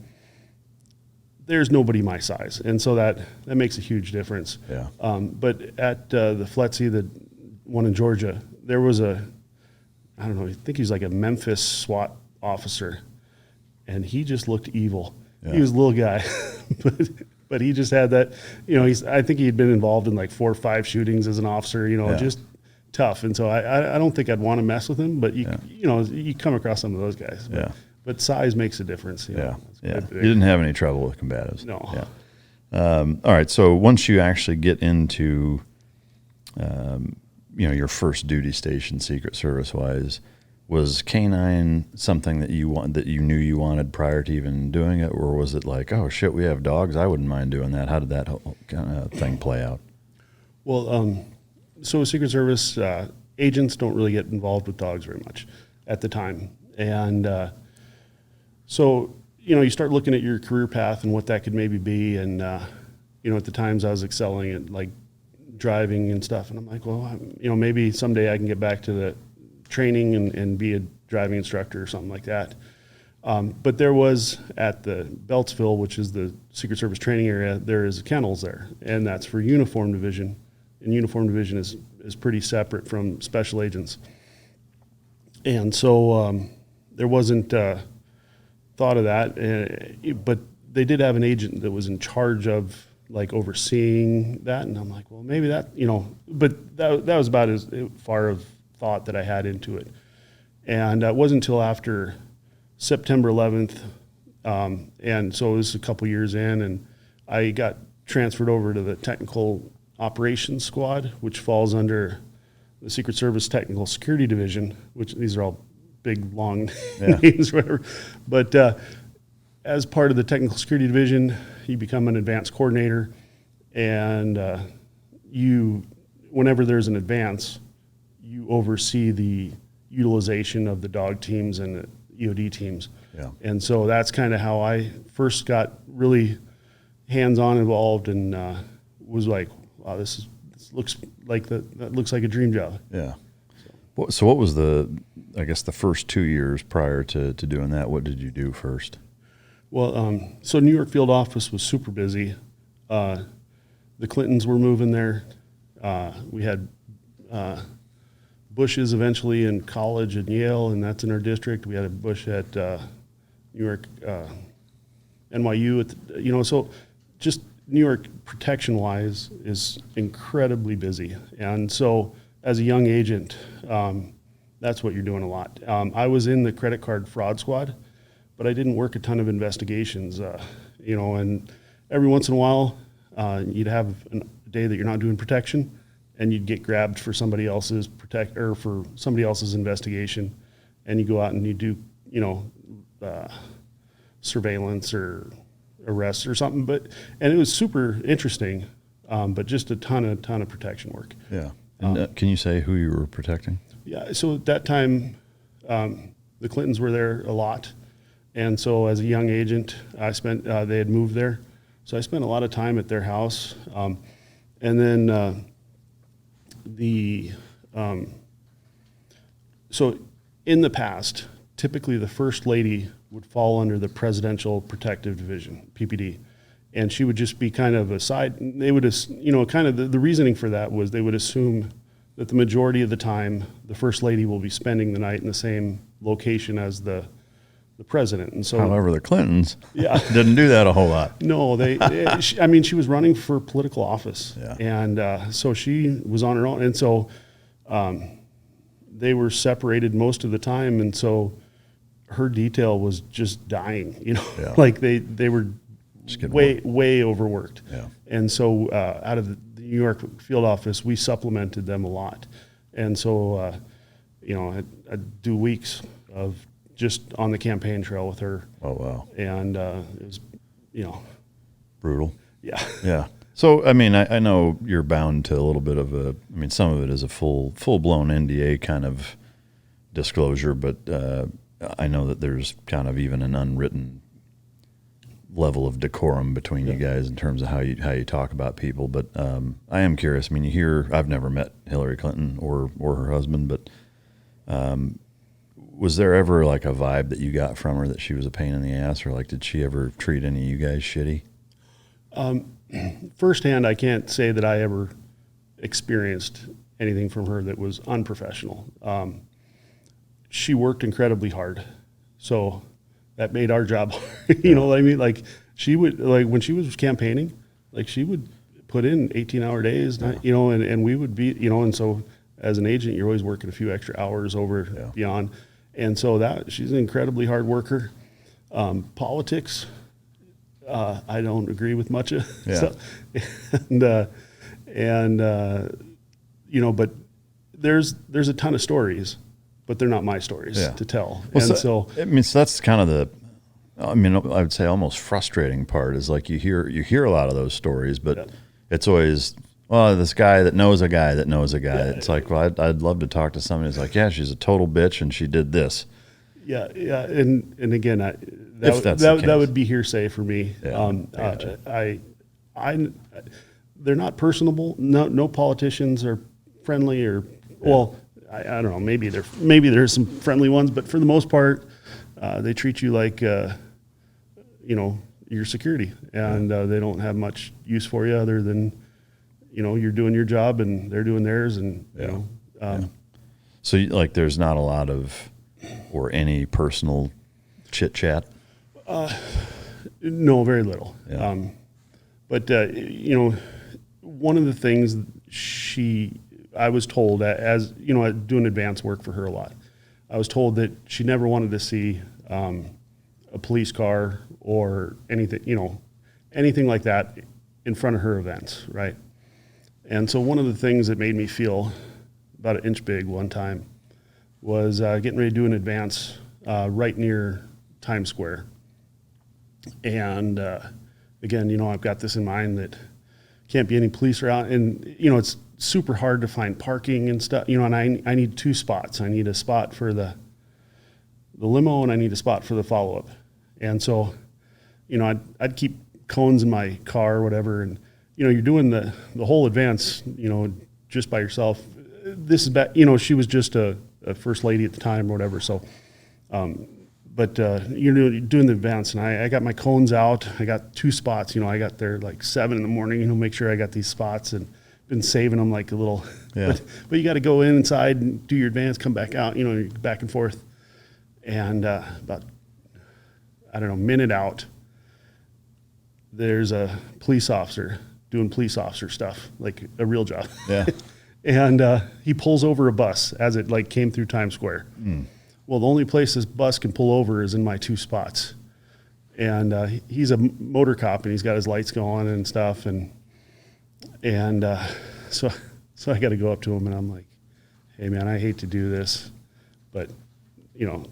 there's nobody my size. And so that makes a huge difference. Yeah. But at the FLETC, the one in Georgia. There was I don't know, I think he was like a Memphis SWAT officer, and he just looked evil. Yeah. He was a little guy, but he just had that, I think he had been involved in like 4 or 5 shootings as an officer, just tough. And so I don't think I'd want to mess with him, but you come across some of those guys. But size makes a difference. You didn't have any trouble with combatives. No. Yeah. All right. So once you actually get into, your first duty station, Secret Service wise, was K-9 something that you knew you wanted prior to even doing it, or was it like, oh shit, we have dogs, I wouldn't mind doing that? How did that whole kind of thing play out? Well, so Secret Service agents don't really get involved with dogs very much at the time, and so you start looking at your career path and what that could maybe be, and at the times I was excelling at like driving and stuff, and I'm like, well, maybe someday I can get back to the training and be a driving instructor or something like that. But there was at the Beltsville, which is the Secret Service training area, there is kennels there, and that's for uniform division. And uniform division is pretty separate from special agents. And so there wasn't thought of that, but they did have an agent that was in charge of like overseeing that, and I'm like, well, maybe that, but that was about as far of thought that I had into it. And it wasn't until after September 11th, and so it was a couple years in, and I got transferred over to the technical operations squad, which falls under the Secret Service Technical Security Division, which these are all big, long names, whatever. But as part of the Technical Security Division, you become an advanced coordinator, and whenever there's an advance, you oversee the utilization of the dog teams and the EOD teams. Yeah. And so that's kind of how I first got really hands-on involved, and was like, wow, this looks like that looks like a dream job. Yeah. So what was the first 2 years prior to doing that? What did you do first? Well, so New York field office was super busy. The Clintons were moving there. We had Bushes eventually in college at Yale, and that's in our district. We had a Bush at New York, NYU. So just New York protection-wise is incredibly busy. And so as a young agent, that's what you're doing a lot. I was in the credit card fraud squad, but I didn't work a ton of investigations, and every once in a while you'd have a day that you're not doing protection, and you'd get grabbed for somebody else's for somebody else's investigation, and you go out and you do, surveillance or arrests or something. And it was super interesting, but just a ton of protection work. Yeah. And can you say who you were protecting? Yeah. So at that time, the Clintons were there a lot, and so as a young agent, I spent. They had moved there, so I spent a lot of time at their house, and then. So in the past, typically the first lady would fall under the Presidential Protective Division, PPD, and she would just be kind of a side. They would, kind of the reasoning for that was they would assume that the majority of the time the first lady will be spending the night in the same location as the president. And so, however, the Clintons didn't do that a whole lot. No, she was running for political office, and so she was on her own, and so they were separated most of the time, and so her detail was just dying. Like they were way overworked. Yeah. And so out of the New York field office, we supplemented them a lot, and so I'd do weeks of just on the campaign trail with her. Oh, wow. And it was, brutal. Yeah. Yeah. So, I mean, I know you're bound to a little bit of some of it is a full-blown NDA kind of disclosure, but I know that there's kind of even an unwritten level of decorum between you guys in terms of how you talk about people. But I am curious. I mean, I've never met Hillary Clinton or her husband, but was there ever like a vibe that you got from her that she was a pain in the ass, or like did she ever treat any of you guys shitty? Firsthand, I can't say that I ever experienced anything from her that was unprofessional. She worked incredibly hard, so that made our job hard. You know what I mean? Like she would, like when she was campaigning, like she would put in 18-hour days, you know, and we would be, you know, and so as an agent, you're always working a few extra hours over beyond. And so that she's an incredibly hard worker. Politics, I don't agree with much of. Yeah. So, you know, but there's a ton of stories, but they're not my stories to tell. Well, and so that's kind of the, I would say almost frustrating part is like you hear a lot of those stories, but it's always, well, this guy that knows a guy that knows a guy. It's like, well, I'd love to talk to somebody who's like, yeah, she's a total bitch and she did this. Yeah. And again, that would be hearsay for me. Yeah, they're not personable. No politicians are friendly or, well, I don't know, maybe there's some friendly ones, but for the most part, they treat you like, you know, your security, and they don't have much use for you other than, you know, you're doing your job and they're doing theirs, and you know. So like, there's not a lot of or any personal chit chat. No, very little. Yeah. But you know, one of the things I was told, as you know, doing advance work for her a lot, I was told that she never wanted to see a police car or anything, you know, anything like that in front of her events, right? And so one of the things that made me feel about an inch big one time was getting ready to do an advance right near Times Square. And again, you know, I've got this in mind that can't be any police around, and you know, it's super hard to find parking and stuff, you know, and I need two spots. I need a spot for the limo, and I need a spot for the follow-up. And so, you know, I'd keep cones in my car or whatever, and you know, you're doing the whole advance, you know, just by yourself. This is back, you know, she was just a first lady at the time or whatever. So, but you're doing the advance, and I got my cones out. I got two spots, you know, I got there like 7 a.m, you know, make sure I got these spots, and been saving them like a little, but you got to go inside and do your advance, come back out, you know, you're back and forth. And about, I don't know, minute out, there's a police officer doing police officer stuff, like a real job. Yeah. And he pulls over a bus as it like came through Times Square. Well, the only place this bus can pull over is in my two spots. And he's a motor cop, and he's got his lights going and stuff. And so I got to go up to him, and I'm like, hey man, I hate to do this, but you know,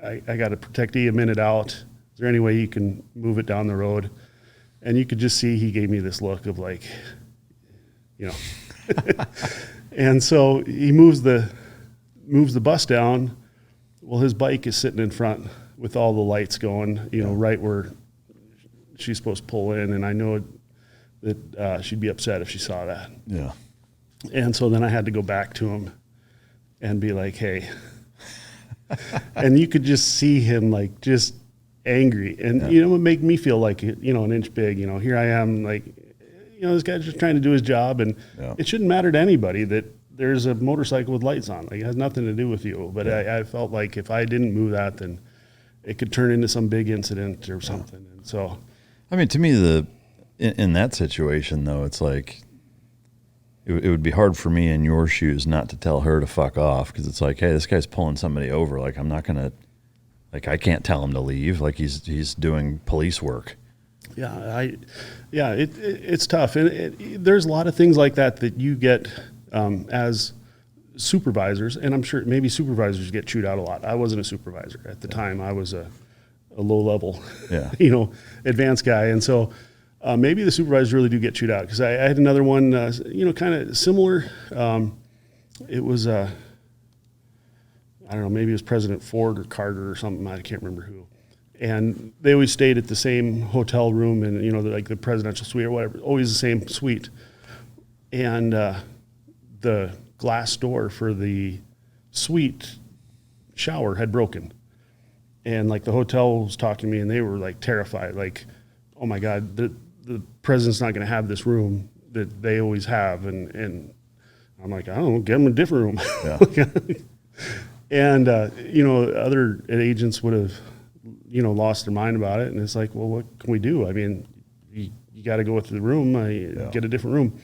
I got to protect you a minute out. Is there any way you can move it down the road? And you could just see he gave me this look of like, you know. And so he moves the bus down. Well, his bike is sitting in front with all the lights going, you know, right where she's supposed to pull in. And I know that she'd be upset if she saw that. Yeah. And so then I had to go back to him and be like, hey. And you could just see him like just angry. And, you know, it would make me feel like, you know, an inch big. You know, here I am, like, you know, this guy's just trying to do his job. And it shouldn't matter to anybody that there's a motorcycle with lights on. Like, it has nothing to do with you. But I felt like if I didn't move that, then it could turn into some big incident or something. And so, I mean, to me, in that situation, though, it's like it would be hard for me in your shoes not to tell her to fuck off, because it's like, hey, this guy's pulling somebody over. Like, I'm not going to, like, I can't tell him to leave. Like, he's doing police work. Yeah, it's tough. And there's a lot of things like that you get as supervisors, and I'm sure maybe supervisors get chewed out a lot. I wasn't a supervisor at the time. I was a low-level, you know, advanced guy. And so maybe the supervisors really do get chewed out, because I had another one, you know, kind of similar. It was, I don't know, maybe it was President Ford or Carter or something. I can't remember who. And they always stayed at the same hotel room, and, you know, like the presidential suite or whatever, always the same suite. And the glass door for the suite shower had broken. And like the hotel was talking to me, and they were like terrified, like, oh my God, the president's not going to have this room that they always have. And I I'm like, I don't know, get him a different room. Yeah. And, other agents would have, lost their mind about it. And it's like, well, what can we do? I mean, you got to go with the room, get a different room.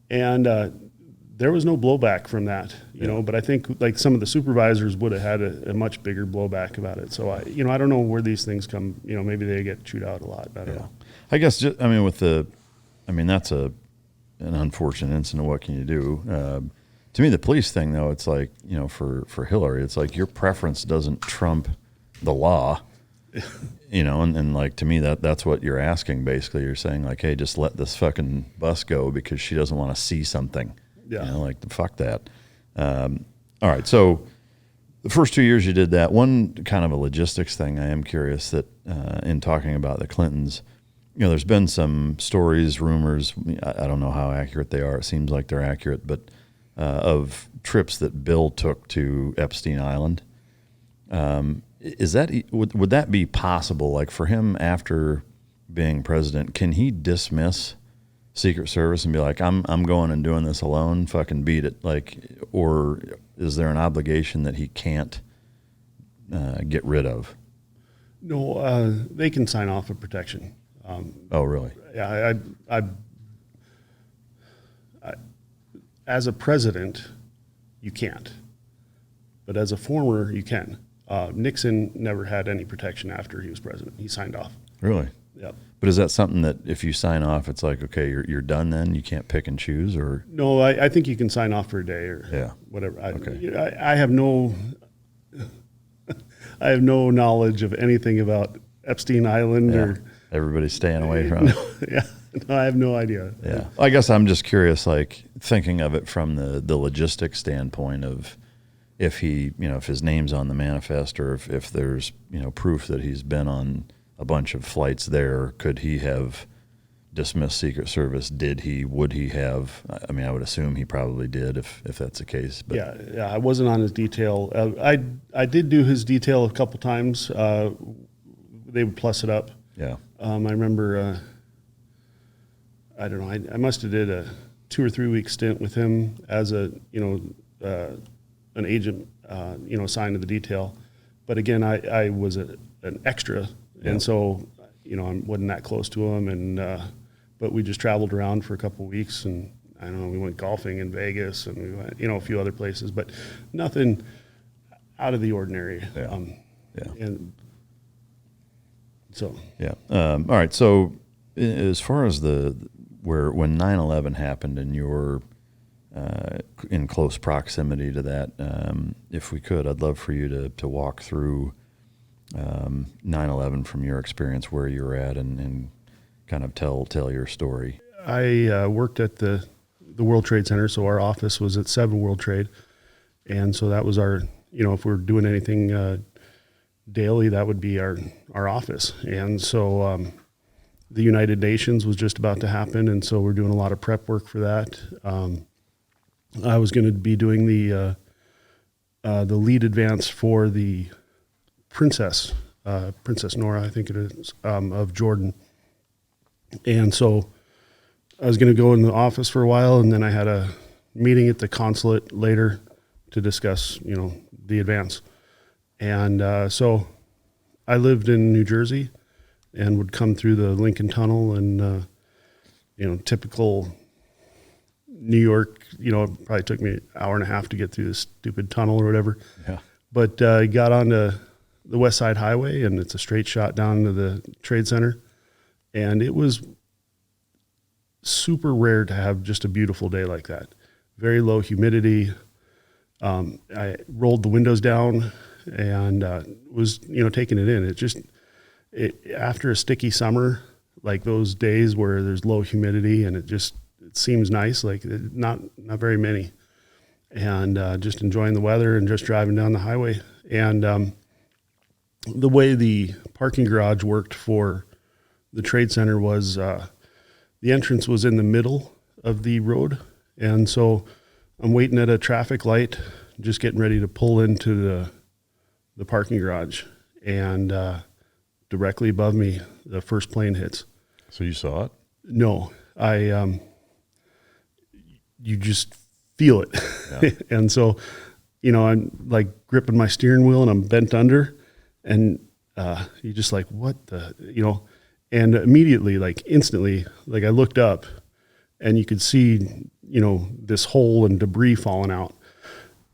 And there was no blowback from that, but I think like some of the supervisors would have had a much bigger blowback about it. So I don't know where these things come, maybe they get chewed out a lot. I don't know. I guess, that's an unfortunate incident. What can you do? To me, the police thing, though, it's like, for Hillary, it's like your preference doesn't trump the law, and like, to me, that's what you're asking. Basically, you're saying like, hey, just let this fucking bus go because she doesn't want to see something. Yeah. Fuck that. All right. So the first 2 years you did that. One kind of a logistics thing, I am curious that in talking about the Clintons, there's been some stories, rumors, I don't know how accurate they are. It seems like they're accurate, but of trips that Bill took to Epstein Island. Would that be possible? Like for him after being president, can he dismiss Secret Service and be like, I'm going and doing this alone, fucking beat it? Like, or is there an obligation that he can't get rid of? No, they can sign off a protection. Oh, really? Yeah, I as a president, you can't, but as a former, you can. Nixon never had any protection after he was president. He signed off. Really? Yeah. But is that something that if you sign off, it's like, okay, you're done then? You can't pick and choose? Or no, I think you can sign off for a day or whatever. I have no knowledge of anything about Epstein Island or everybody's staying away from it. No, I have no idea. Yeah. I guess I'm just curious, like thinking of it from the logistics standpoint of if he, if his name's on the manifest or if there's, proof that he's been on a bunch of flights there, could he have dismissed Secret Service? Would he have? I mean, I would assume he probably did if that's the case. But yeah, I wasn't on his detail. I did do his detail a couple times. They would plus it up. Yeah. I remember, I don't know, I must have did a 2 or 3 week stint with him as an agent, assigned to the detail. But again, I was an extra. And so, I wasn't that close to him. But we just traveled around for a couple of weeks, and I don't know, we went golfing in Vegas and we went, a few other places, but nothing out of the ordinary. Yeah. And so. Yeah. All right. So as far as when 9/11 happened and you were in close proximity to that, if we could, I'd love for you to walk through 9/11 from your experience, where you were at, and kind of tell your story. I worked at the World Trade Center, so our office was at 7 World Trade, and so that was our, if we were doing anything daily, that would be our office. And so the United Nations was just about to happen, and so we're doing a lot of prep work for that. I was going to be doing the lead advance for the Princess Nora, I think it is, of Jordan. And so I was going to go in the office for a while, and then I had a meeting at the consulate later to discuss, the advance. And so I lived in New Jersey and would come through the Lincoln Tunnel and, typical New York, it probably took me an hour and a half to get through this stupid tunnel or whatever. Yeah. But I got onto the West Side Highway, and it's a straight shot down to the Trade Center. And it was super rare to have just a beautiful day like that. Very low humidity. I rolled the windows down and was, taking it in. After a sticky summer, like those days where there's low humidity and it seems nice, like not very many. And just enjoying the weather and just driving down the highway. And the way the parking garage worked for the Trade Center was the entrance was in the middle of the road. And so I'm waiting at a traffic light, just getting ready to pull into the parking garage. And directly above me, the first plane hits. So you saw it? No. You just feel it. Yeah. And so, I'm like gripping my steering wheel and I'm bent under, and you're just like, what and immediately, like instantly, like I looked up and you could see, this hole and debris falling out.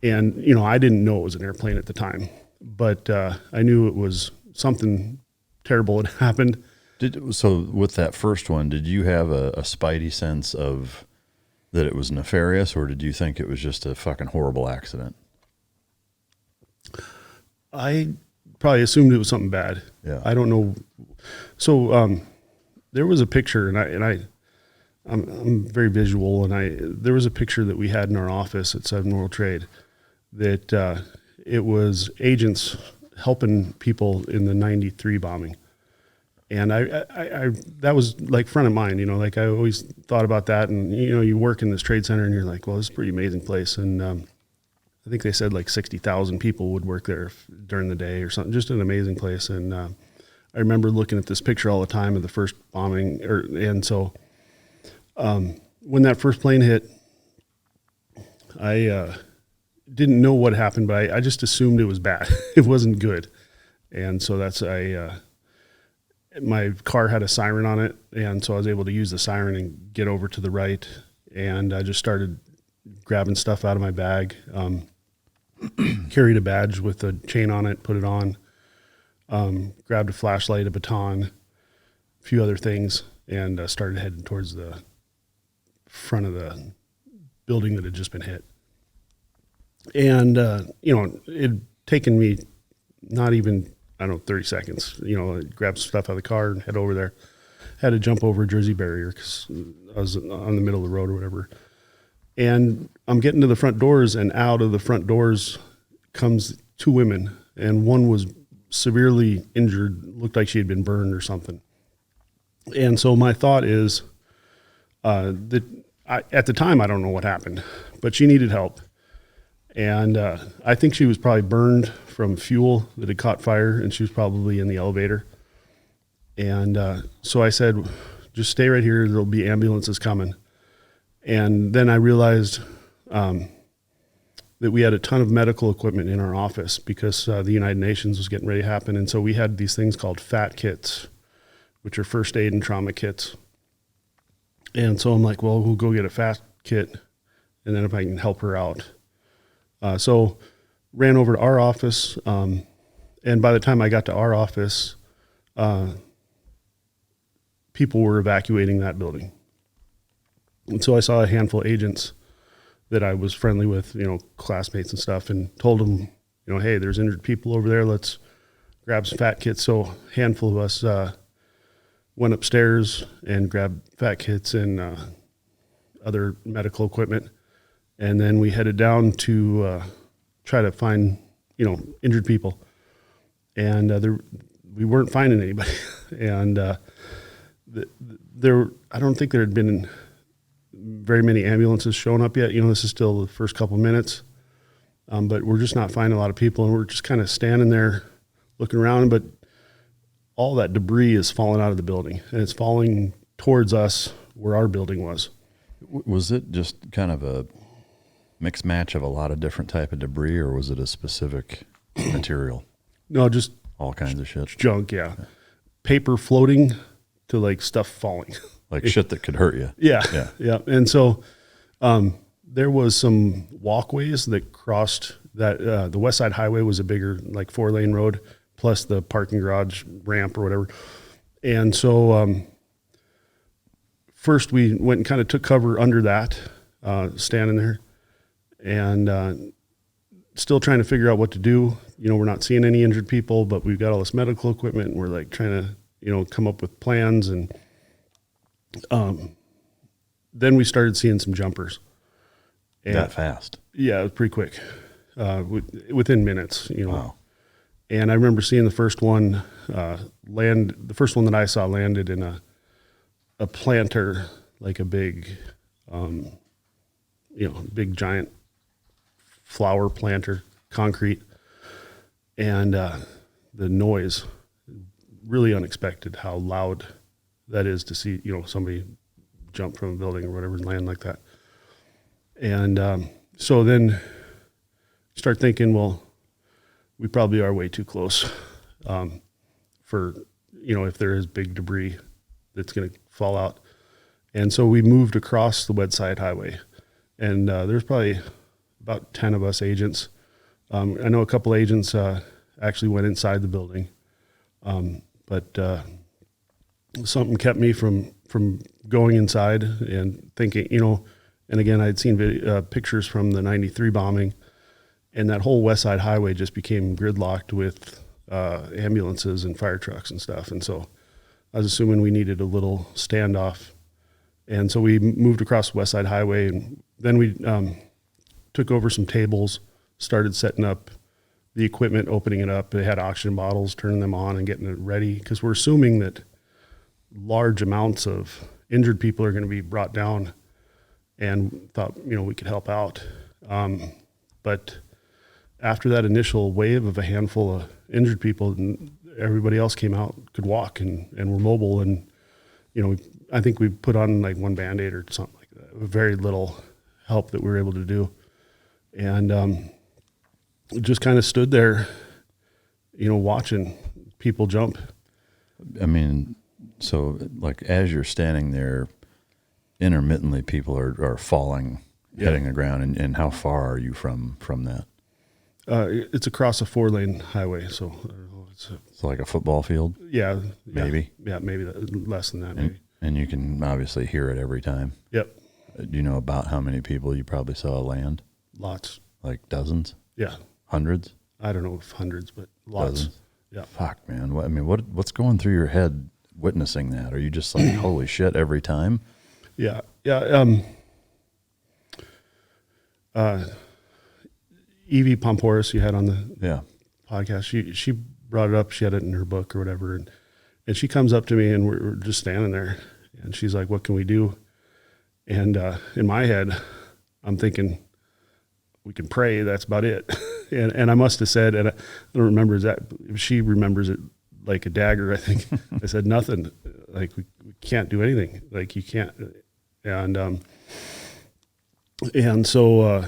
And, I didn't know it was an airplane at the time, but I knew it was something terrible had happened. So with that first one, did you have a spidey sense of that it was nefarious, or did you think it was just a fucking horrible accident? I probably assumed it was something bad. Yeah. I don't know. So there was a picture, and I'm very visual, and there was a picture that we had in our office at 7 World Trade that it was agents helping people in the 93 bombing. And I that was like front of mind, like I always thought about that. And, you work in this trade center and you're like, well, this is a pretty amazing place. And I think they said like 60,000 people would work there during the day or something, just an amazing place. And I remember looking at this picture all the time of the first bombing. And so when that first plane hit, I didn't know what happened, but I just assumed it was bad. It wasn't good. And so my car had a siren on it, and so I was able to use the siren and get over to the right, and I just started grabbing stuff out of my bag, carried a badge with a chain on it, put it on, grabbed a flashlight, a baton, a few other things, and started heading towards the front of the building that had just been hit. And, it had taken me not even, 30 seconds, grab stuff out of the car and head over there. Had to jump over a Jersey barrier because I was on the middle of the road or whatever. And I'm getting to the front doors, and out of the front doors comes 2 women, and one was severely injured, looked like she had been burned or something. And so my thought is that at the time, I don't know what happened, but she needed help. And I think she was probably burned from fuel that had caught fire, and she was probably in the elevator. And so I said, just stay right here. There'll be ambulances coming. And then I realized that we had a ton of medical equipment in our office because the United Nations was getting ready to happen. And so we had these things called FAT kits, which are first aid and trauma kits. And so I'm like, well, we'll go get a FAT kit, and then if I can help her out. So ran over to our office, and by the time I got to our office, people were evacuating that building. And so I saw a handful of agents that I was friendly with, classmates and stuff, and told them, hey, there's injured people over there. Let's grab some FAT kits. So a handful of us went upstairs and grabbed FAT kits and other medical equipment. And then we headed down to try to find, injured people. And we weren't finding anybody. And I don't think there had been very many ambulances showing up yet. This is still the first couple of minutes. But we're just not finding a lot of people. And we're just kind of standing there looking around. But all that debris is falling out of the building. And it's falling towards us where our building was. Was it just kind of a mixed match of a lot of different type of debris, or was it a specific material? No, just all kinds of shit. Junk, yeah. Paper floating to like stuff falling. Like shit that could hurt you. Yeah. And so there was some walkways that crossed that. The West Side Highway was a bigger, like 4-lane road, plus the parking garage ramp or whatever. And so first we went and kind of took cover under that, standing there. And still trying to figure out what to do. We're not seeing any injured people, but we've got all this medical equipment, and we're like trying to, come up with plans. And then we started seeing some jumpers. And, that fast? Yeah, it was pretty quick, within minutes. Wow. And I remember seeing the first one land. The first one that I saw landed in a planter, like a big, big giant flower planter, concrete, and the noise, really unexpected how loud that is to see, somebody jump from a building or whatever and land like that. And so then start thinking, well, we probably are way too close for, if there is big debris that's going to fall out. And so we moved across the Westside Highway. And there's probably about 10 of us agents. I know a couple agents actually went inside the building. But something kept me from going inside and thinking, and again, I'd seen pictures from the 93 bombing, and that whole West Side Highway just became gridlocked with ambulances and fire trucks and stuff. And so I was assuming we needed a little standoff. And so we moved across the West Side Highway, and then we took over some tables, started setting up the equipment, opening it up. They had oxygen bottles, turning them on and getting it ready, because we're assuming that large amounts of injured people are going to be brought down, and thought, we could help out. But after that initial wave of a handful of injured people, everybody else came out, could walk and were mobile. And, I think we put on like one Band-Aid or something like that. Very little help that we were able to do. And just kind of stood there, watching people jump. I mean, so like as you're standing there, intermittently people are falling, hitting the ground. And how far are you from that? It's across a 4-lane highway, so I don't know. It's like a football field? Yeah. Maybe? Yeah, maybe less than that, maybe. And you can obviously hear it every time. Yep. Do you know about how many people you probably saw land? Lots. Like dozens? Yeah. Hundreds? I don't know if hundreds, but lots. Dozens? Yeah. Fuck, man. What's going through your head witnessing that? Are you just like, holy shit, every time? Yeah. Yeah. Evie Pomporis, you had on the podcast, she brought it up. She had it in her book or whatever. And she comes up to me, and we're just standing there, and she's like, what can we do? And in my head, I'm thinking, we can pray. That's about it. and I must have said, and I don't remember if she remembers it like a dagger, I think. I said, nothing. Like, we can't do anything. Like, you can't. And so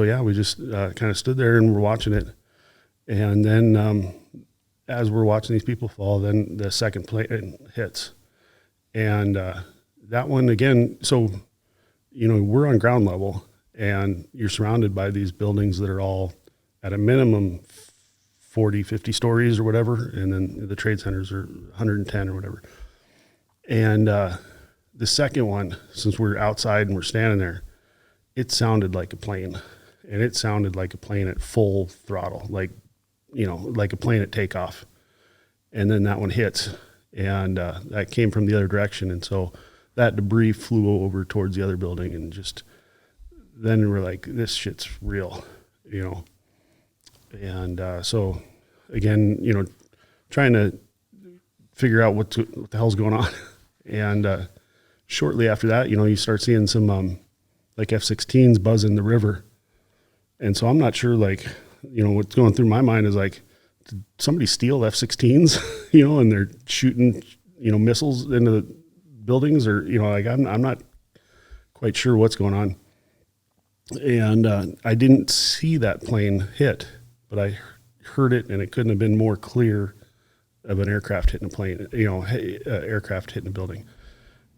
yeah, we just kind of stood there and we're watching it. And then as we're watching these people fall, then the second plane hits. And that one, again, so, we're on ground level, and you're surrounded by these buildings that are all at a minimum 40, 50 stories or whatever. And then the trade centers are 110 or whatever. And the second one, since we're outside and we're standing there, it sounded like a plane. And it sounded like a plane at full throttle, like a plane at takeoff. And then that one hits, and that came from the other direction. And so that debris flew over towards the other building, and just then we're like, this shit's real, And so again, trying to figure out what the hell's going on. And shortly after that, you start seeing some like F-16s buzz in the river. And so I'm not sure, like, what's going through my mind is like, did somebody steal F-16s, and they're shooting, missiles into the buildings, or, like, I'm not quite sure what's going on. And I didn't see that plane hit, but I heard it, and it couldn't have been more clear of an aircraft hitting a plane, aircraft hitting a building.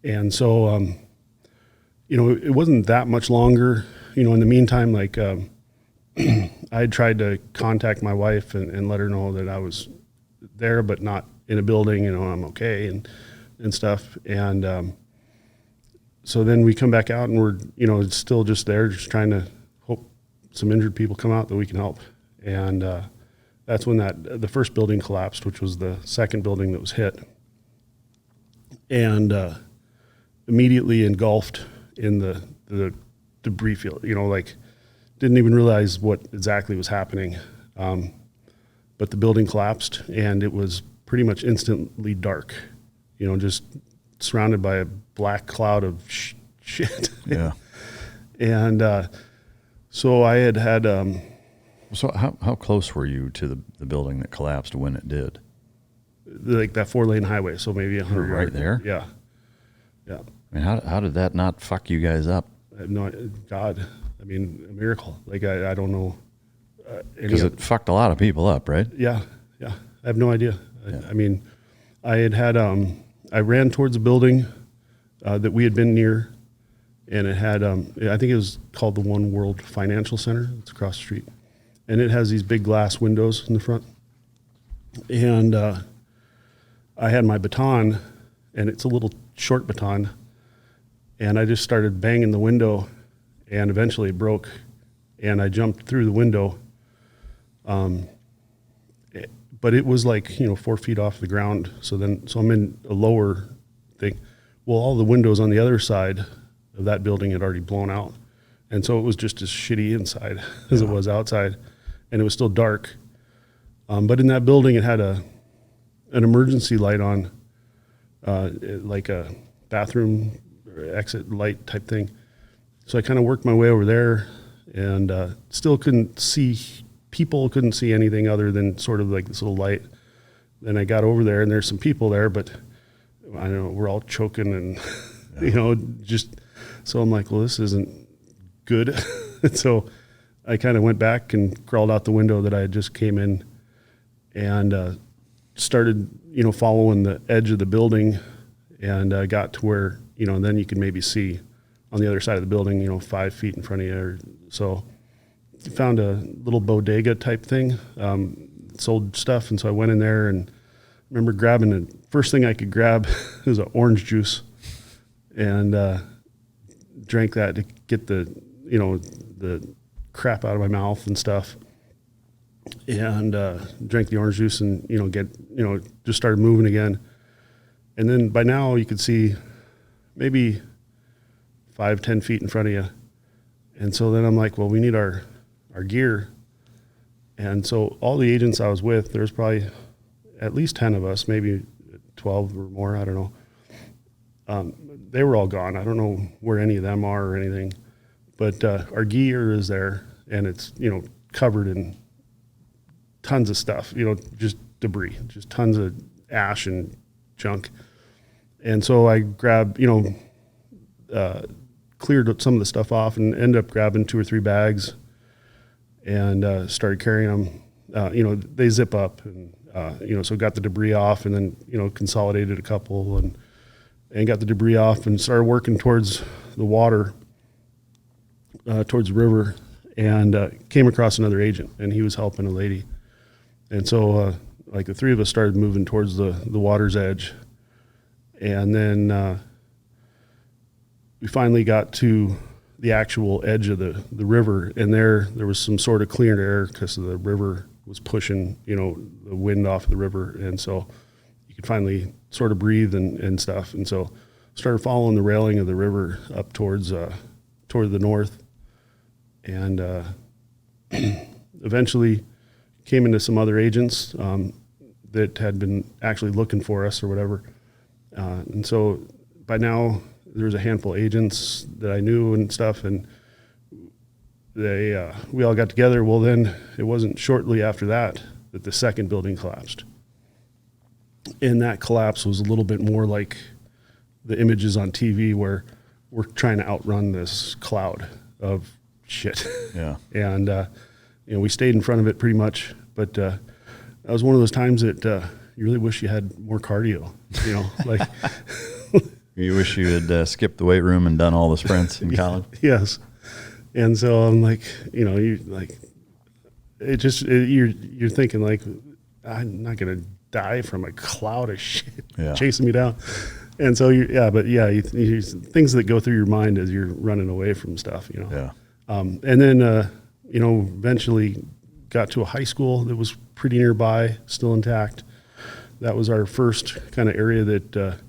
And so, it wasn't that much longer, in the meantime, like, I had tried to contact my wife and let her know that I was there, but not in a building, I'm okay and stuff. And so then we come back out, and we're, it's still just there, just trying to hope some injured people come out that we can help. And that's when the first building collapsed, which was the second building that was hit. And immediately engulfed in the debris field, didn't even realize what exactly was happening. But the building collapsed, and it was pretty much instantly dark, just surrounded by a black cloud of shit. Yeah. And so I had so how close were you to the building that collapsed when it did? Like that 4-lane highway, so maybe 100 right yards. there? Yeah. Yeah. I mean, how did that not fuck you guys up? I have no, God, I mean, a miracle. Like, I don't know. Because it fucked a lot of people up, right? Yeah. I have no idea. Yeah. I mean, I ran towards a building that we had been near, and it had, I think it was called the One World Financial Center. It's across the street. And it has these big glass windows in the front. And I had my baton, and it's a little short baton, and I just started banging the window, and eventually it broke, and I jumped through the window. But it was like, 4 feet off the ground. So I'm in a lower thing. Well, all the windows on the other side of that building had already blown out. And so it was just as shitty inside as it was outside. And it was still dark. But in that building, it had an emergency light on, like a bathroom exit light type thing. So I kind of worked my way over there, and still couldn't see people, couldn't see anything other than sort of like this little light. Then I got over there, and there's some people there, but I don't know, we're all choking and, just, so I'm like, well, this isn't good. So I kind of went back and crawled out the window that I had just came in, and started, following the edge of the building, and got to where, then you could maybe see on the other side of the building, 5 feet in front of you or so. Found a little bodega type thing, sold stuff, and so I went in there and remember grabbing the first thing I could grab was an orange juice, and drank that to get the crap out of my mouth and stuff, and drank the orange juice and just started moving again. And then by now you could see maybe 5-10 feet in front of you, and so then I'm like, well, we need our gear. And so all the agents I was with, there's probably at least 10 of us, maybe 12 or more, I don't know. They were all gone. I don't know where any of them are or anything, but our gear is there, and it's, covered in tons of stuff, just debris, just tons of ash and junk. And so I grabbed, cleared some of the stuff off and ended up grabbing 2 or 3 bags, and started carrying them. They zip up, and so got the debris off, and then consolidated a couple, and got the debris off, and started working towards the water, towards the river, and came across another agent, and he was helping a lady. And so like the 3 of us started moving towards the water's edge, and then we finally got to the actual edge of the river, and there was some sort of clear air because the river was pushing, the wind off the river. And so you could finally sort of breathe and stuff. And so started following the railing of the river up toward the north, and eventually came into some other agents that had been actually looking for us or whatever. And so by now, there was a handful of agents that I knew and stuff, and we all got together. Well, then it wasn't shortly after that the second building collapsed. And that collapse was a little bit more like the images on TV where we're trying to outrun this cloud of shit. Yeah. And, we stayed in front of it pretty much, but that was one of those times that you really wish you had more cardio, like... You wish you had skipped the weight room and done all the sprints in college? Yes. And so I'm like, you're thinking like, I'm not going to die from a cloud of shit chasing me down. And so you things that go through your mind as you're running away from stuff, Yeah. And then, eventually got to a high school that was pretty nearby, still intact. That was our first kind of area that,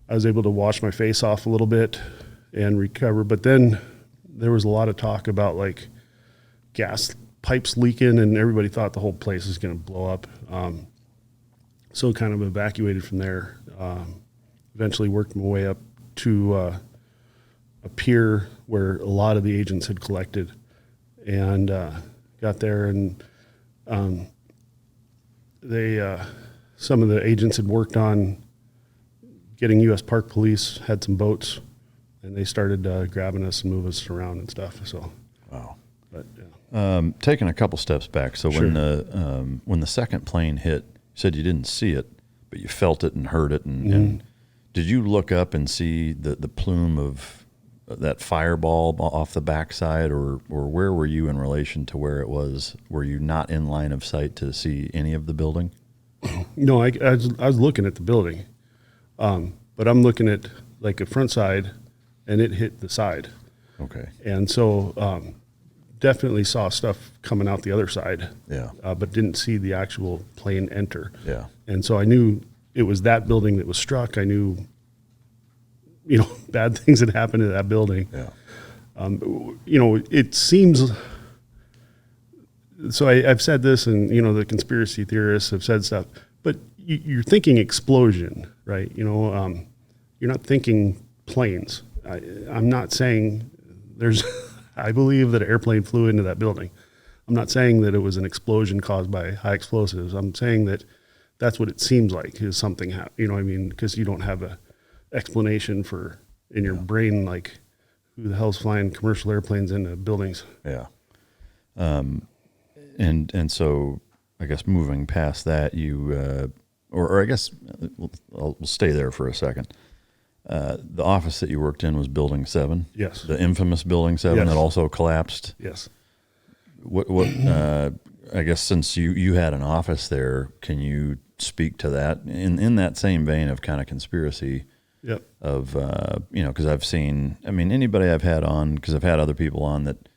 I was able to wash my face off a little bit and recover. But then there was a lot of talk about like gas pipes leaking, and everybody thought the whole place was going to blow up. So kind of evacuated from there. Eventually worked my way up to a pier where a lot of the agents had collected, and got there, and some of the agents had worked on getting U.S. Park Police, had some boats, and they started grabbing us and moving us around and stuff. So, wow. But yeah. Taking a couple steps back. So Sure. when the second plane hit, you said you didn't see it, but you felt it and heard it. And did you look up and see the plume of that fireball off the backside, or where were you in relation to where it was? Were you not in line of sight to see any of the building? No, I was looking at the building, but I'm looking at like a front side, and it hit the side. Okay. And so definitely saw stuff coming out the other side. Yeah. But didn't see the actual plane enter. Yeah. And so I knew it was that building that was struck. I knew, bad things had happened to that building. Yeah. It seems. So I've said this, and the conspiracy theorists have said stuff, but you're thinking explosion, right? You're not thinking planes. I'm not saying there's. I believe that an airplane flew into that building. I'm not saying that it was an explosion caused by high explosives. I'm saying that that's what it seems like is something happened. Because you don't have a explanation for in your brain, like who the hell's flying commercial airplanes into buildings. Yeah. And so I guess moving past that, you, or I guess we'll stay there for a second. The office that you worked in was Building 7. Yes. The infamous Building 7 Yes. that also collapsed. Yes. What I guess since you had an office there, can you speak to that in that same vein of kind of conspiracy? Yep. Of, because I've seen, anybody I've had on, because I've had other people on that,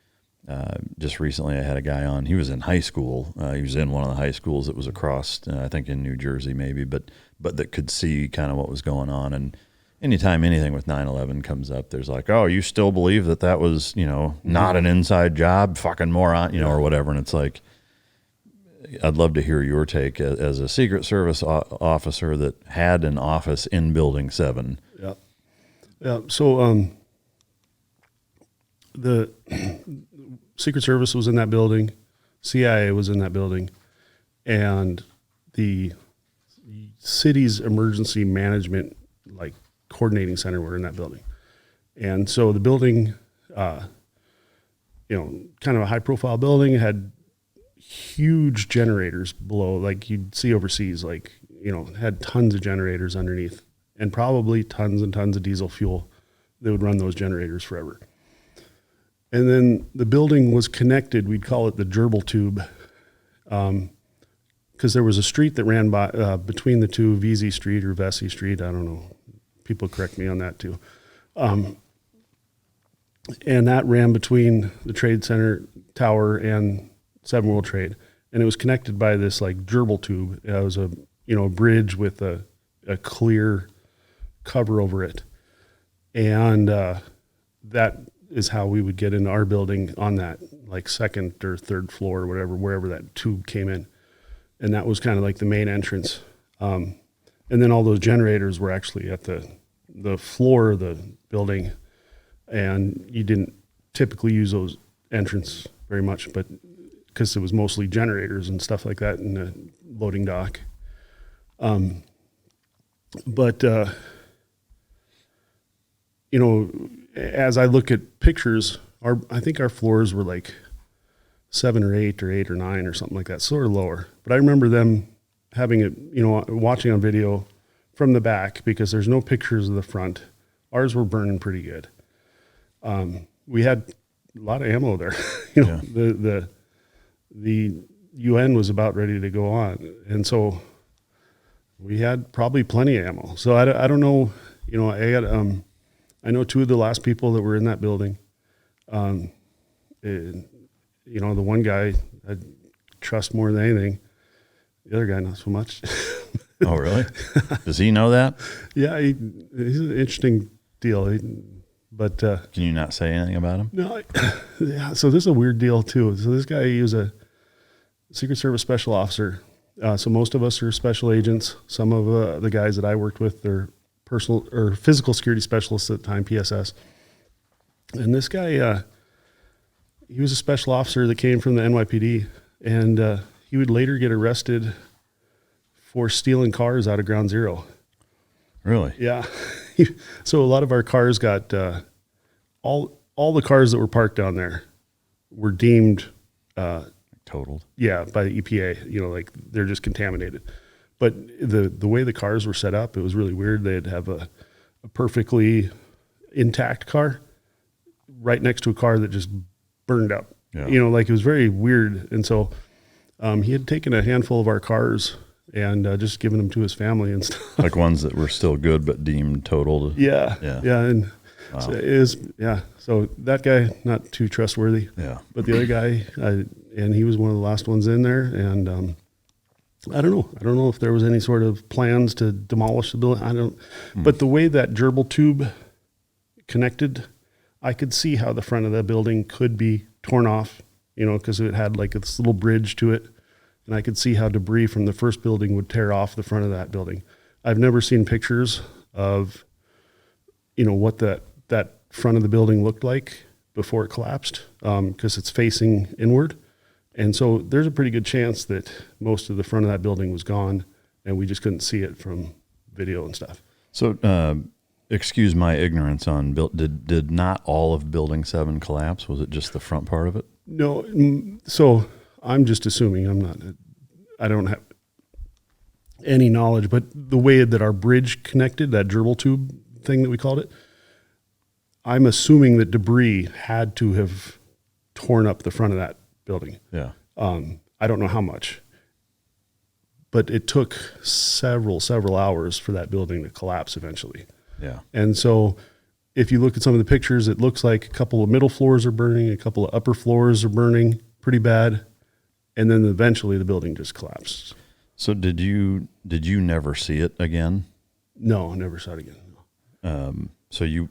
just recently I had a guy on, he was in high school. He was in one of the high schools that was across, I think in New Jersey maybe, but that could see kind of what was going on. And anytime anything with 9/11 comes up, there's like, oh, you still believe that was, not an inside job, fucking moron, or whatever. And it's like, I'd love to hear your take as a Secret Service officer that had an office in Building 7. Yeah. Yeah. So the Secret Service was in that building, CIA was in that building, and the city's emergency management coordinating center were in that building. And so the building, kind of a high profile building, had huge generators below, like you'd see overseas, had tons of generators underneath and probably tons and tons of diesel fuel that would run those generators forever. And then the building was connected, we'd call it the gerbil tube, because there was a street that ran by between the two, Vesey Street or Vesey Street, I don't know. People correct me on that too. And that ran between the Trade Center Tower and 7 World Trade. And it was connected by this gerbil tube. It was a bridge with a clear cover over it. And that is how we would get into our building on that second or third floor or whatever, wherever that tube came in. And that was kind of the main entrance. And then all those generators were actually at the floor of the building, and you didn't typically use those entrance very much, but because it was mostly generators and stuff like that in the loading dock. As I look at pictures, I think our floors were 7 or 8 or 8 or 9 or something like that, sort of lower. But I remember them having it, watching on video from the back, because there's no pictures of the front. Ours were burning pretty good. We had a lot of ammo there. The UN was about ready to go on, and so we had probably plenty of ammo. So I don't know. I know 2 of the last people that were in that building. The one guy I trust more than anything. The other guy, not so much. Oh, really? Does he know that? Yeah, he's an interesting deal. Can you not say anything about him? No. Yeah. So this is a weird deal too. So this guy, he was a Secret Service special officer. So most of us are special agents. Some of the guys that I worked with, they're personal or physical security specialists at the time, PSS. And this guy, he was a special officer that came from the NYPD, and he would later get arrested for stealing cars out of Ground Zero. Really? Yeah. So a lot of our cars got all the cars that were parked down there were deemed totaled. Yeah, by the EPA. Like they're just contaminated. But the way the cars were set up, it was really weird. They'd have a perfectly intact car right next to a car that just burned up. Yeah. Like it was very weird. And so he had taken a handful of our cars and just given them to his family and stuff. Like ones that were still good but deemed totaled. Yeah. And wow. so it is, so that guy, not too trustworthy. Yeah. But the other guy, and he was one of the last ones in there. And I don't know if there was any sort of plans to demolish the building. But the way that gerbil tube connected, I could see how the front of that building could be torn off, because it had like this little bridge to it. And I could see how debris from the first building would tear off the front of that building. I've never seen pictures of, what that front of the building looked like before it collapsed, because it's facing inward. And so there's a pretty good chance that most of the front of that building was gone, and we just couldn't see it from video and stuff. So, excuse my ignorance on did not all of Building 7 collapse? Was it just the front part of it? No. So I'm just assuming. I don't have any knowledge, but the way that our bridge connected, that gerbil tube thing that we called it, I'm assuming that debris had to have torn up the front of that building. Yeah. I don't know how much, but it took several hours for that building to collapse eventually. Yeah. And so if you look at some of the pictures, it looks like a couple of middle floors are burning, a couple of upper floors are burning pretty bad. And then eventually the building just collapsed. So did you never see it again? No, I never saw it again. So you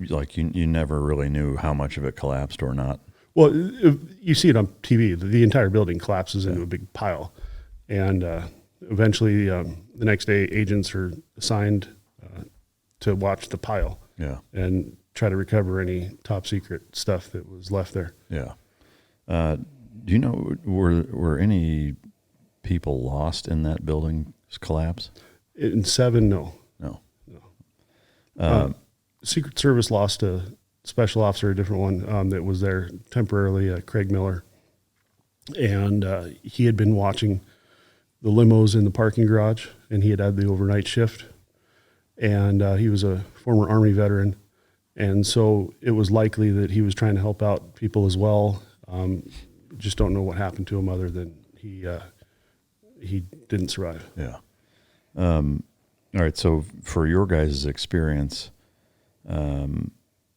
never really knew how much of it collapsed or not? Well, you see it on TV. The entire building collapses into a big pile. And eventually the next day agents are assigned to watch the pile. Yeah. And try to recover any top secret stuff that was left there. Yeah. Do you know, were any people lost in that building's collapse? In 7, no. Secret Service lost a special officer, a different one that was there temporarily, Craig Miller. And he had been watching the limos in the parking garage, and he had the overnight shift. And he was a former Army veteran. And so it was likely that he was trying to help out people as well. Just don't know what happened to him other than he didn't survive. Yeah. All right. So for your guys' experience,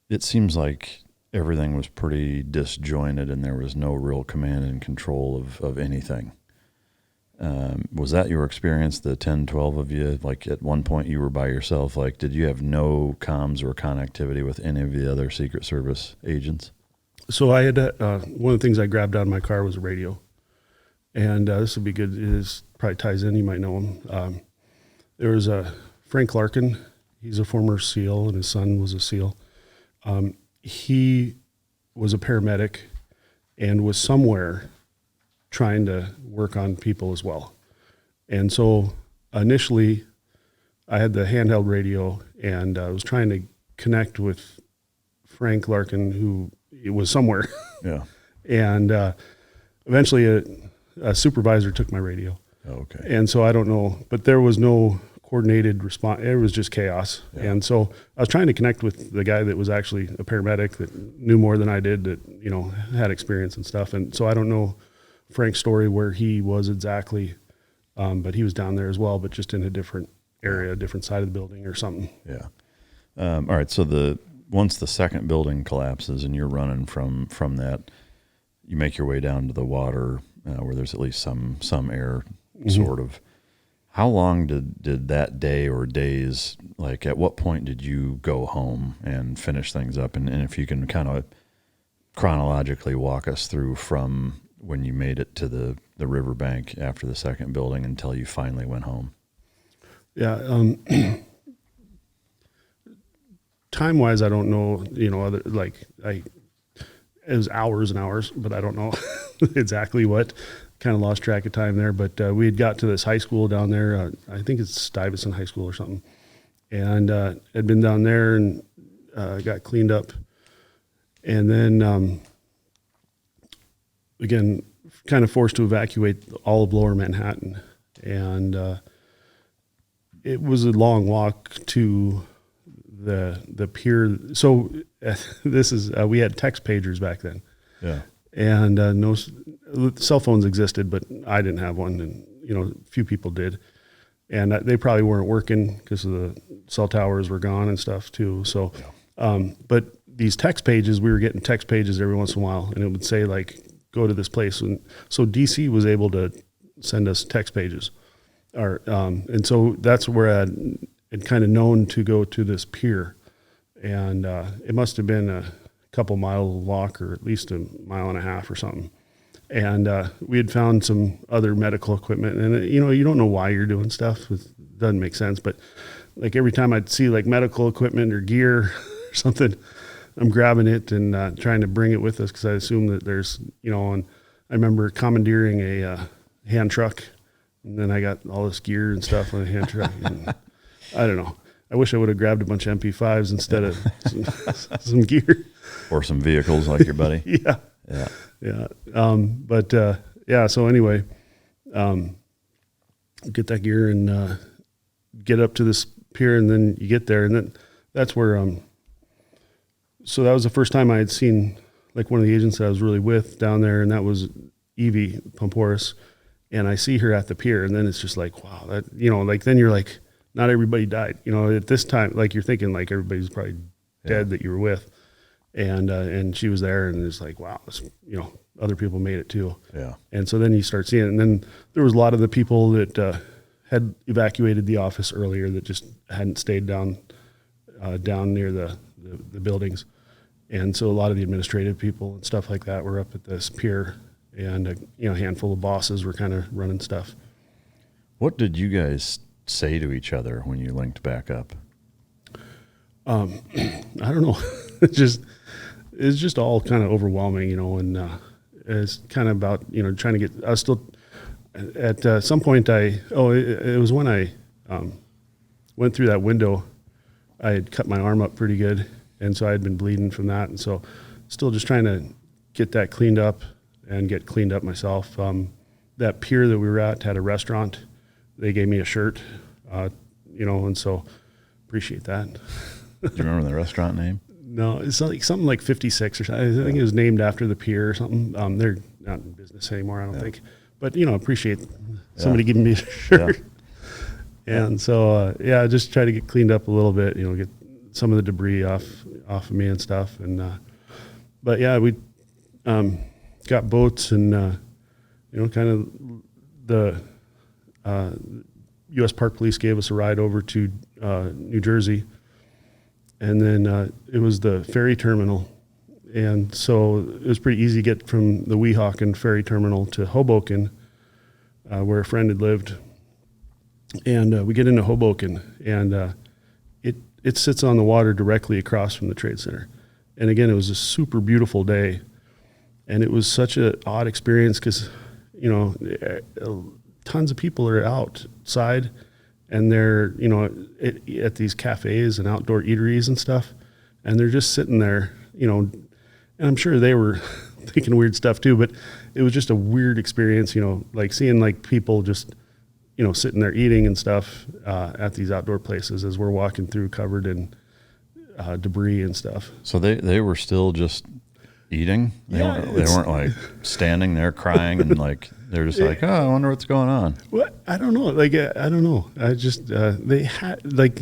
it seems like everything was pretty disjointed and there was no real command and control of anything. Was that your experience, the 10, 12 of you? Like at one point you were by yourself. Like, did you have no comms or connectivity with any of the other Secret Service agents? So I had one of the things I grabbed out of my car was a radio. And this would be good. It probably ties in. You might know him. There was Frank Larkin. He's a former SEAL, and his son was a SEAL. He was a paramedic and was somewhere trying to work on people as well. And so initially I had the handheld radio, and I was trying to connect with Frank Larkin, who was somewhere. Yeah. And eventually a supervisor took my radio. Oh, okay. And so I don't know, but there was no coordinated response. It was just chaos. Yeah. And so I was trying to connect with the guy that was actually a paramedic that knew more than I did, that, had experience and stuff. And so I don't know Frank's story where he was exactly, but he was down there as well, but just in a different area, a different side of the building or something. Yeah. All right. So once the second building collapses and you're running from that, you make your way down to the water where there's at least some air, sort of. How long did that day or days, like at what point did you go home and finish things up? And if you can kind of chronologically walk us through from when you made it to the riverbank after the second building until you finally went home. Yeah. Time-wise, I don't know, it was hours and hours, but I don't know exactly what. Kind of lost track of time there, but we had got to this high school down there. I think it's Stuyvesant High School or something. And had been down there and got cleaned up. And then, again, kind of forced to evacuate all of lower Manhattan. And it was a long walk to the pier. So this is, we had text pagers back then. Yeah. And no cell phones existed, but I didn't have one. And, a few people did. And they probably weren't working because the cell towers were gone and stuff too. So, but these text pages, we were getting text pages every once in a while, and it would say like, go to this place. And so DC was able to send us text pages. And so that's where I'd kind of known to go to this pier. And it must have been a couple mile walk, or at least a mile and a half or something. And we had found some other medical equipment, and you don't know why you're doing stuff. It doesn't make sense, but like every time I'd see like medical equipment or gear or something, I'm grabbing it and trying to bring it with us, because I assume that there's, and I remember commandeering a hand truck, and then I got all this gear and stuff on a hand truck. And I don't know. I wish I would have grabbed a bunch of MP5s instead of some gear. Or some vehicles like your buddy. Yeah. Yeah. Yeah. So anyway, get that gear and get up to this pier, and then you get there, and then that's where, so that was the first time I had seen like one of the agents that I was really with down there, and that was Evie Pomporis. And I see her at the pier, and then it's just like, wow, that, like, then you're like, not everybody died, at this time, like you're thinking like everybody's probably dead that you were with. And she was there, and it's like, wow, this, other people made it too. Yeah. And so then you start seeing it. And then there was a lot of the people that had evacuated the office earlier that just hadn't stayed down near the buildings. And so a lot of the administrative people and stuff like that were up at this pier, and a handful of bosses were kind of running stuff. What did you guys say to each other when you linked back up? I don't know. It's just all kind of overwhelming, and it's kind of about, trying to get, I was still at some point it was when I went through that window. I had cut my arm up pretty good, and so I had been bleeding from that, and so still just trying to get that cleaned up and get cleaned up myself. That pier that we were at had a restaurant. They gave me a shirt, and so appreciate that. Do you remember the restaurant name? No, it's like something like 56 or something. I think it was named after the pier or something. They're not in business anymore, I don't think. But, appreciate somebody giving me a shirt. Yeah. And so, just try to get cleaned up a little bit, get some of the debris off of me and stuff. And, but yeah, we got boats, and, kind of the U.S. Park Police gave us a ride over to New Jersey. And then it was the ferry terminal. And so it was pretty easy to get from the Weehawken ferry terminal to Hoboken, where a friend had lived. And we get into Hoboken, and it sits on the water directly across from the Trade Center. And again, it was a super beautiful day. And it was such an odd experience because, tons of people are outside, and they're, at these cafes and outdoor eateries and stuff, and they're just sitting there, and I'm sure they were thinking weird stuff too, but it was just a weird experience, like seeing like people just, sitting there eating and stuff at these outdoor places as we're walking through covered in debris and stuff. So they were still just eating? They weren't like standing there crying and like, they're just like, oh, I wonder what's going on. Well, I don't know. Like, I don't know. I just, they had, like,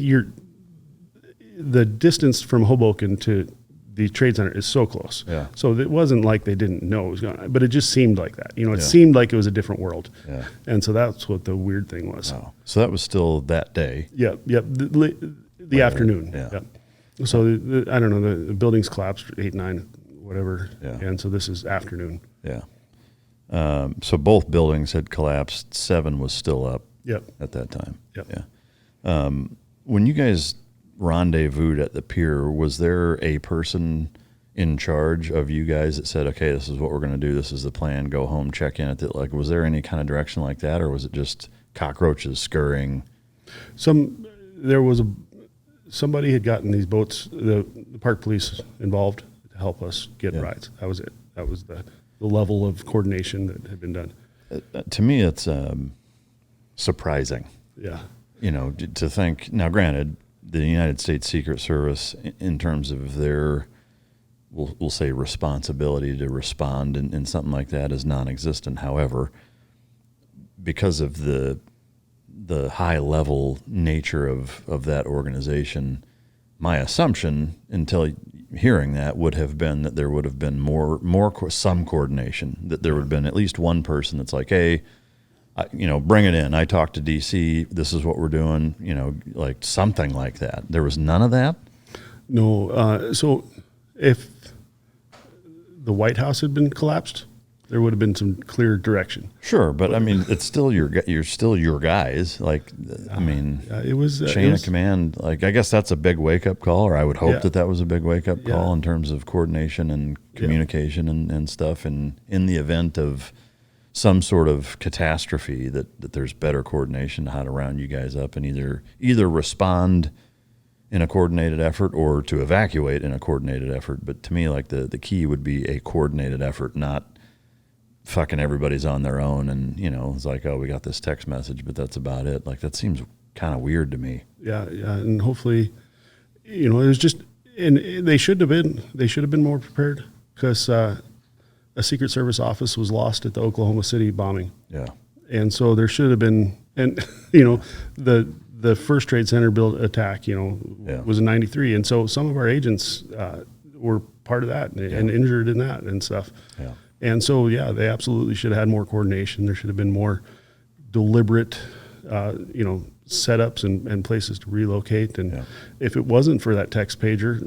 the distance from Hoboken to the Trade Center is so close. Yeah. So it wasn't like they didn't know it was going on, but it just seemed like that. It seemed like it was a different world. Yeah. And so that's what the weird thing was. Wow. So that was still that day. Yep. The afternoon. Yeah. Yep. So I don't know, the buildings collapsed 8, 9, whatever. Yeah. And so this is afternoon. Yeah. So both buildings had collapsed. 7 was still up at that time. Yep. Yeah. When you guys rendezvoused at the pier, was there a person in charge of you guys that said, okay, this is what we're going to do, this is the plan, go home, check in at the, like, was there any kind of direction like that, or was it just cockroaches scurrying? Somebody had gotten these boats, the park police involved, help us get Yeah. rides. That was it. That was the level of coordination that had been done. To me, it's surprising. Yeah. You know, to think, now granted, the United States Secret Service, in terms of their, we'll say, responsibility to respond in something like that, is non-existent. However, because of the high-level nature of that organization, my assumption, until hearing that, would have been that there would have been some coordination, that there would have been at least one person that's like, hey, bring it in. I talked to DC. This is what we're doing. Like something like that. There was none of that. No. So if the White House had been collapsed, there would have been some clear direction. Sure, but I mean, it's still you're still your guys. Like, I mean, it was chain of command. Like, I guess that's a big wake up call, or I would hope that was a big wake up call in terms of coordination and communication and stuff. And in the event of some sort of catastrophe, that there's better coordination to how to round you guys up and either respond in a coordinated effort or to evacuate in a coordinated effort. But to me, like the key would be a coordinated effort, not fucking everybody's on their own and it's like, oh, we got this text message, but that's about it. Like, that seems kind of weird to me. Yeah, and hopefully, it was just, and they should have been more prepared, because a Secret Service office was lost at the Oklahoma City bombing. Yeah. And so there should have been, and the first Trade Center attack, was in '93. And so some of our agents were part of that and injured in that and stuff. Yeah. And so, they absolutely should have had more coordination. There should have been more deliberate, setups and places to relocate. And if it wasn't for that text pager,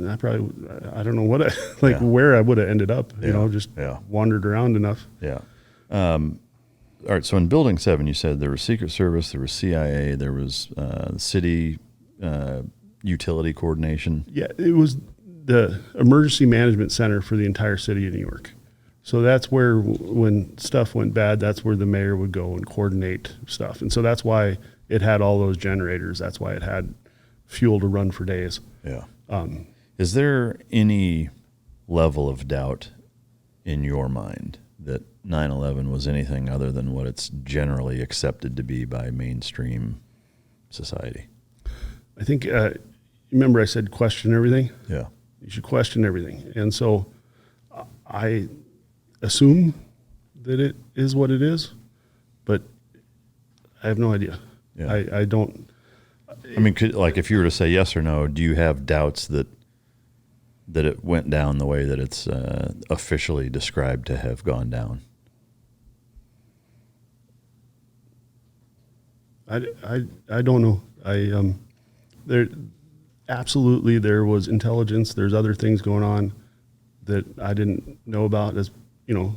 I don't know what where I would have ended up, just wandered around enough. Yeah. All right. So in Building 7, you said there was Secret Service, there was CIA, there was city utility coordination. Yeah, it was the emergency management center for the entire city of New York. So that's where, when stuff went bad, that's where the mayor would go and coordinate stuff. And so that's why it had all those generators. That's why it had fuel to run for days. Yeah. Is there any level of doubt in your mind that 9/11 was anything other than what it's generally accepted to be by mainstream society? I think, remember I said question everything? Yeah. You should question everything. And so I assume that it is what it is, but I have no idea. Yeah. I don't. I mean, if you were to say yes or no, do you have doubts that it went down the way that it's officially described to have gone down? I don't know. There absolutely there was intelligence. There's other things going on that I didn't know about as low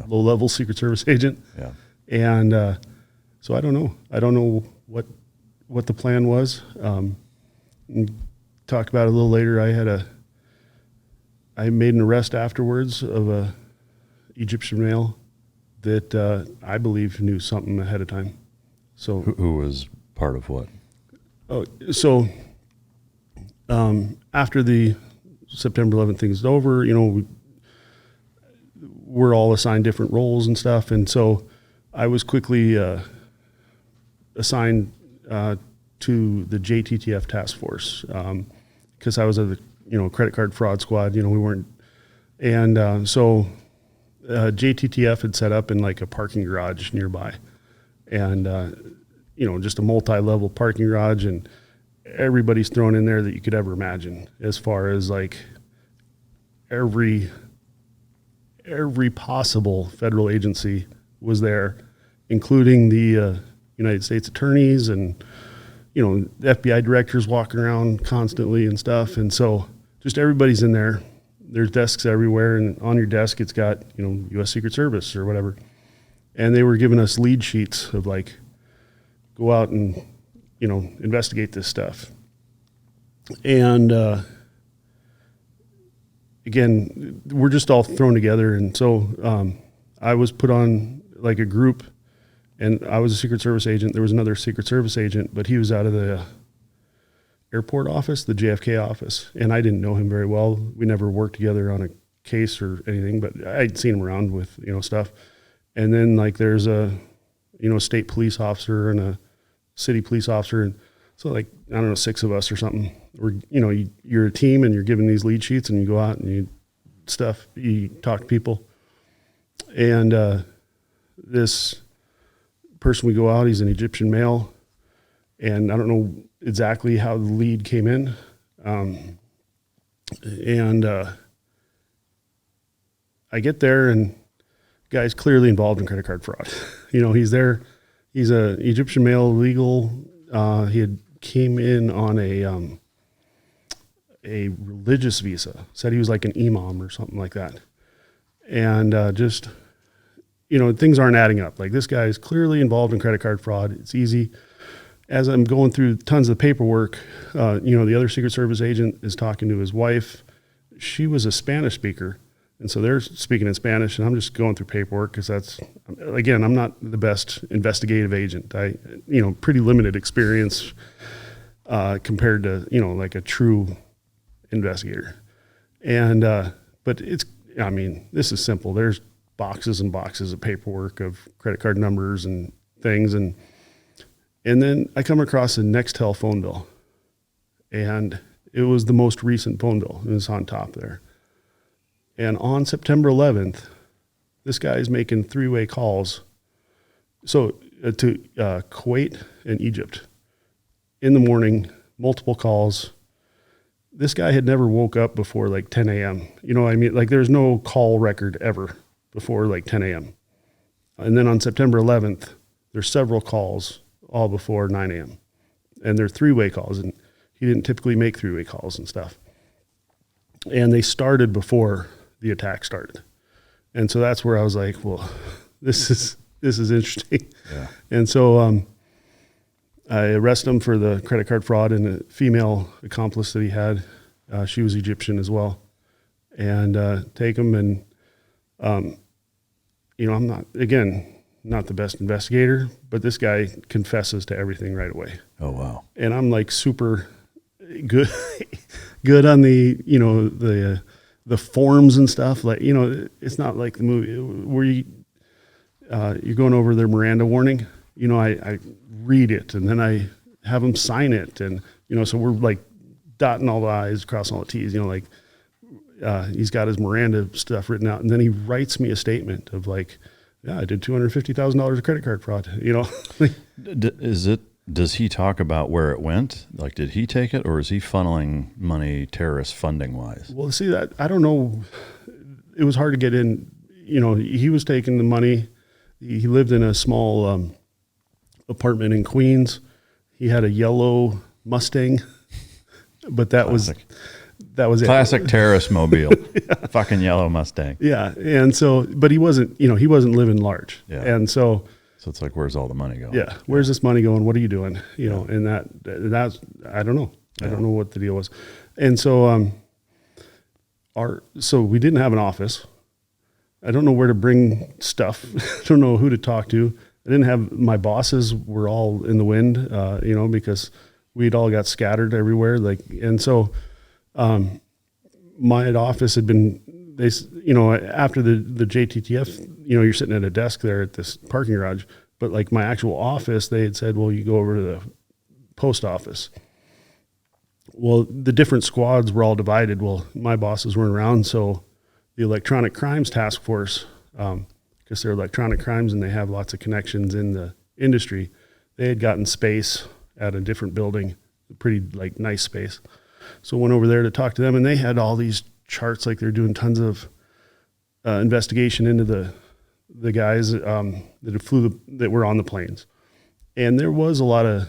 level Secret Service agent. Yeah. And so I don't know. I don't know what the plan was. Talk about it a little later. I made an arrest afterwards of a Egyptian male that I believe knew something ahead of time. So who was part of what? Oh, so after the September 11th thing is over, we're all assigned different roles and stuff, and so I was quickly assigned to the JTTF task force because I was at the credit card fraud squad. We weren't, and so JTTF had set up in like a parking garage nearby, and just a multi-level parking garage, and everybody's thrown in there that you could ever imagine, as far as like every possible federal agency was there, including the United States attorneys and the FBI directors walking around constantly and stuff. And so just everybody's in there. There's desks everywhere, and on your desk it's got U.S. Secret Service or whatever. And they were giving us lead sheets of like, go out and investigate this stuff. And again, we're just all thrown together. And so I was put on like a group, and I was a Secret Service agent. There was another Secret Service agent, but he was out of the airport office, the JFK office. And I didn't know him very well. We never worked together on case or anything, but I'd seen him around with, stuff. And then like there's a, state police officer and a city police officer. And so like, I don't know, 6 of us or something. We're, you're a team and you're given these lead sheets and you go out and you talk to people. And this person, we go out, he's an Egyptian male. And I don't know exactly how the lead came in. I get there and the guy's clearly involved in credit card fraud. He's there. He's a Egyptian male, legal. He had came in on a religious visa. Said he was like an imam or something like that. And just, things aren't adding up. Like this guy is clearly involved in credit card fraud. It's easy. As I'm going through tons of paperwork, the other Secret Service agent is talking to his wife. She was a Spanish speaker. And so they're speaking in Spanish, and I'm just going through paperwork because I'm not the best investigative agent. Pretty limited experience compared to, like a true investigator. And, but this is simple. There's boxes and boxes of paperwork of credit card numbers and things. And then I come across a Nextel phone bill, and it was the most recent phone bill. It was on top there. And on September 11th, this guy is making 3-way calls. So to Kuwait and Egypt in the morning, multiple calls. This guy had never woke up before like 10 a.m. Like there's no call record ever before like 10 a.m. And then on September 11th, there's several calls all before 9 a.m. And they're 3-way calls, and he didn't typically make 3-way calls and stuff. And they started before the attack started. And so that's where I was like, well, this is interesting. Yeah. And so I arrested him for the credit card fraud, and a female accomplice that he had, she was Egyptian as well. And take him, and I'm not the best investigator, but this guy confesses to everything right away. Oh, wow. And I'm like super good on the forms and stuff. Like, it's not like the movie where you're going over their Miranda warning. I read it, and then I have them sign it. And, so we're like dotting all the I's, crossing all the T's, he's got his Miranda stuff written out. And then he writes me a statement of like, yeah, I did $250,000 of credit card fraud, Does he talk about where it went? Like, did he take it, or is he funneling money terrorist funding wise? Well, see that, I don't know. It was hard to get in, he was taking the money. He lived in a small apartment in Queens. He had a yellow Mustang, but that was it. Classic terrorist mobile, yeah. Fucking yellow Mustang. Yeah. And so, but he wasn't living large. Yeah. And so it's like, where's all the money going? Yeah. Where's this money going? What are you doing? And that's, I don't know. I don't know what the deal was. And so, so we didn't have an office. I don't know where to bring stuff. I don't know who to talk to. I didn't have, my bosses were all in the wind, because we'd all got scattered everywhere. And so, my office had been, after the JTTF, you're sitting at a desk there at this parking garage, but like my actual office, they had said, well, you go over to the post office. Well, the different squads were all divided. Well, my bosses weren't around. So the electronic crimes task force, because they're electronic crimes and they have lots of connections in the industry, they had gotten space at a different building, a pretty like nice space. So I went over there to talk to them, and they had all these charts, like they're doing tons of investigation into the guys that were on the planes. And there was a lot of,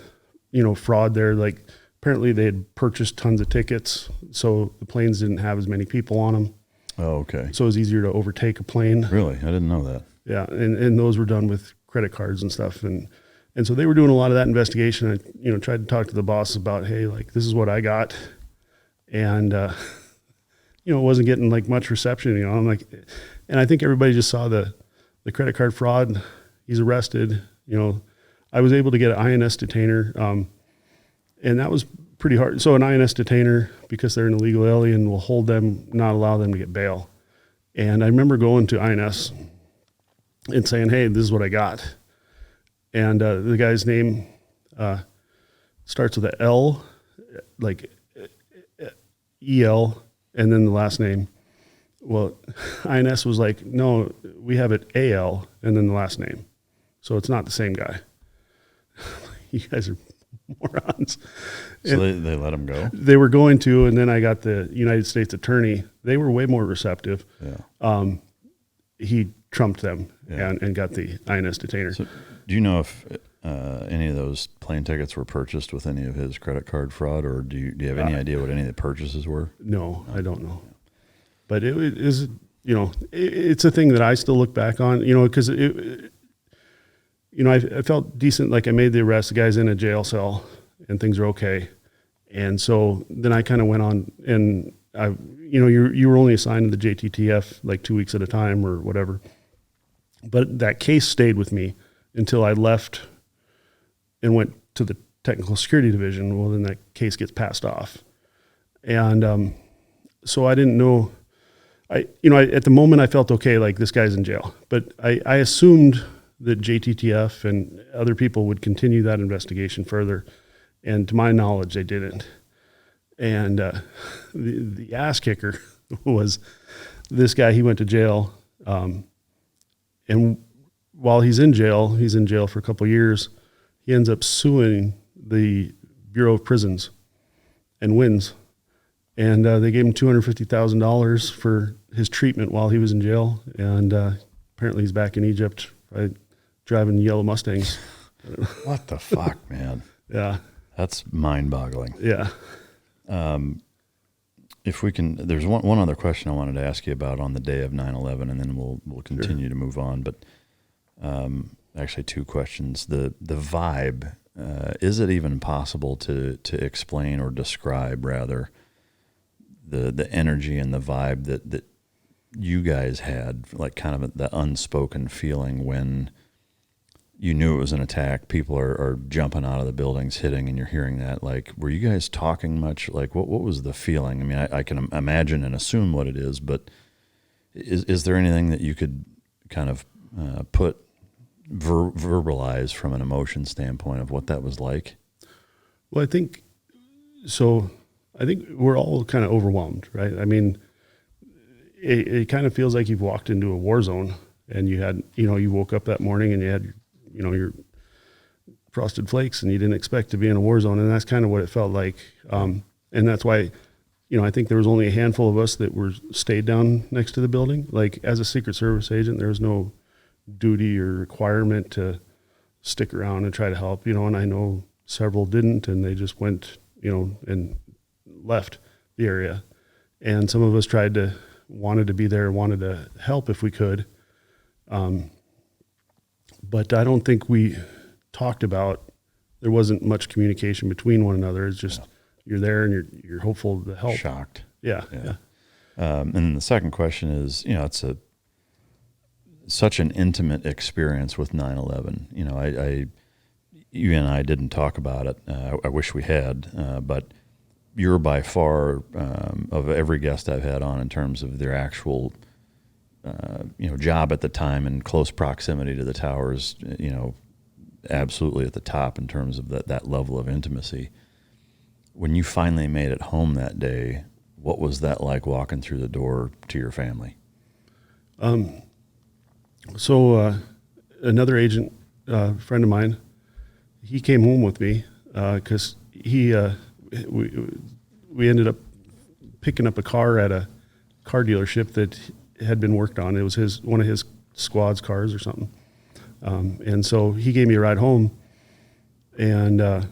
fraud there. Like apparently they had purchased tons of tickets, so the planes didn't have as many people on them. Oh, okay. So it was easier to overtake a plane. Really? I didn't know that. Yeah, and those were done with credit cards and stuff. And so they were doing a lot of that investigation. I, tried to talk to the boss about, hey, like this is what I got. And, it wasn't getting like much reception, I'm like, and I think everybody just saw the credit card fraud. He's arrested, I was able to get an INS detainer. And that was pretty hard. So an INS detainer, because they're an illegal alien, will hold them, not allow them to get bail. And I remember going to INS and saying, hey, this is what I got. And the guy's name starts with an L, like EL, and then the last name. Well, INS was like, no, we have it AL, and then the last name. So it's not the same guy. You guys are morons. So they let him go? They were going to, and then I got the United States attorney. They were way more receptive. Yeah. He trumped them and got the INS detainer. So do you know if any of those plane tickets were purchased with any of his credit card fraud, or do you have any idea what any of the purchases were? No, I don't know. But it is, it's a thing that I still look back on, because I felt decent, like I made the arrest, the guy's in a jail cell, and things are okay. And so then I kind of went on, and you were only assigned to the JTTF like 2 weeks at a time or whatever. But that case stayed with me until I left and went to the technical security division. Well, then that case gets passed off. And so I didn't know. At the moment I felt okay, like this guy's in jail. But I assumed that JTTF and other people would continue that investigation further. And to my knowledge, they didn't. And the ass kicker was this guy. He went to jail, and while he's in jail for a couple of years. He ends up suing the Bureau of Prisons and wins. And they gave him $250,000 for his treatment while he was in jail. And apparently he's back in Egypt driving yellow Mustangs. What the fuck, man? Yeah. That's mind-boggling. Yeah. If we can, there's one other question I wanted to ask you about on the day of 9/11, and then we'll continue to move on. But actually, two questions. The vibe, is it even possible to explain or describe, rather, the energy and the vibe that you guys had, like kind of the unspoken feeling when you knew it was an attack, people are jumping out of the buildings, hitting, and you're hearing that? Like, were you guys talking much? Like, what was the feeling? I mean, I can imagine and assume what it is, but is there anything that you could kind of verbalize from an emotion standpoint of what that was like? Well, I think we're all kind of overwhelmed, right? I mean, it kind of feels like you've walked into a war zone, and you had, you woke up that morning and you had, your Frosted Flakes, and you didn't expect to be in a war zone. And that's kind of what it felt like. And that's why, I think there was only a handful of us that stayed down next to the building. Like, as a Secret Service agent, there was no duty or requirement to stick around and try to help, and I know several didn't, and they just went, and left the area. And some of us wanted to be there, wanted to help if we could. But I don't think we talked about, there wasn't much communication between one another. It's just, you're there and you're hopeful to help. Shocked. Yeah. And then the second question is, it's such an intimate experience with 9/11. You and I didn't talk about it. I wish we had, but you're by far, of every guest I've had on in terms of their actual, job at the time in close proximity to the towers, absolutely at the top in terms of that level of intimacy. When you finally made it home that day, what was that like, walking through the door to your family? So another agent, friend of mine, he came home with me because we ended up picking up a car at a car dealership that had been worked on. It was one of his squad's cars or something. And so he gave me a ride home, and I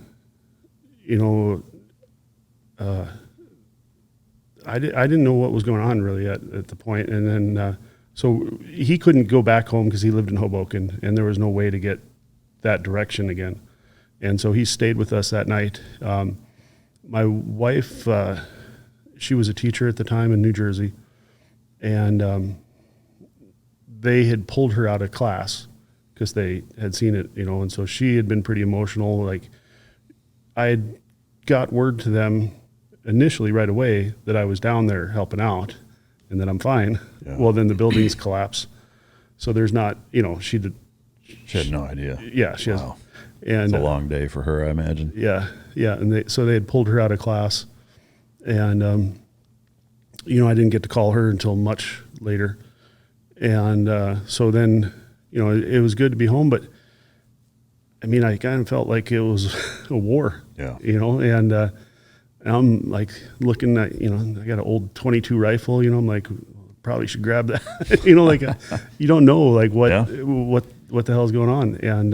didn't know what was going on really at the point. And then so he couldn't go back home because he lived in Hoboken, and there was no way to get that direction again. And so he stayed with us that night. My wife, she was a teacher at the time in New Jersey, and they had pulled her out of class because they had seen it, and so she had been pretty emotional. Like, I had got word to them initially right away that I was down there helping out, and that I'm fine. Yeah. Well, then the buildings collapse. So there's not, she had no idea. Yeah, she has. Wow. And it's a long day for her, I imagine. Yeah. And so they had pulled her out of class, and, I didn't get to call her until much later. And so then, it was good to be home, but I mean, I kind of felt like it was a war, Yeah. And I'm like looking at, I got an old 22 rifle, I'm like, probably should grab that, you don't know like what the hell's going on. And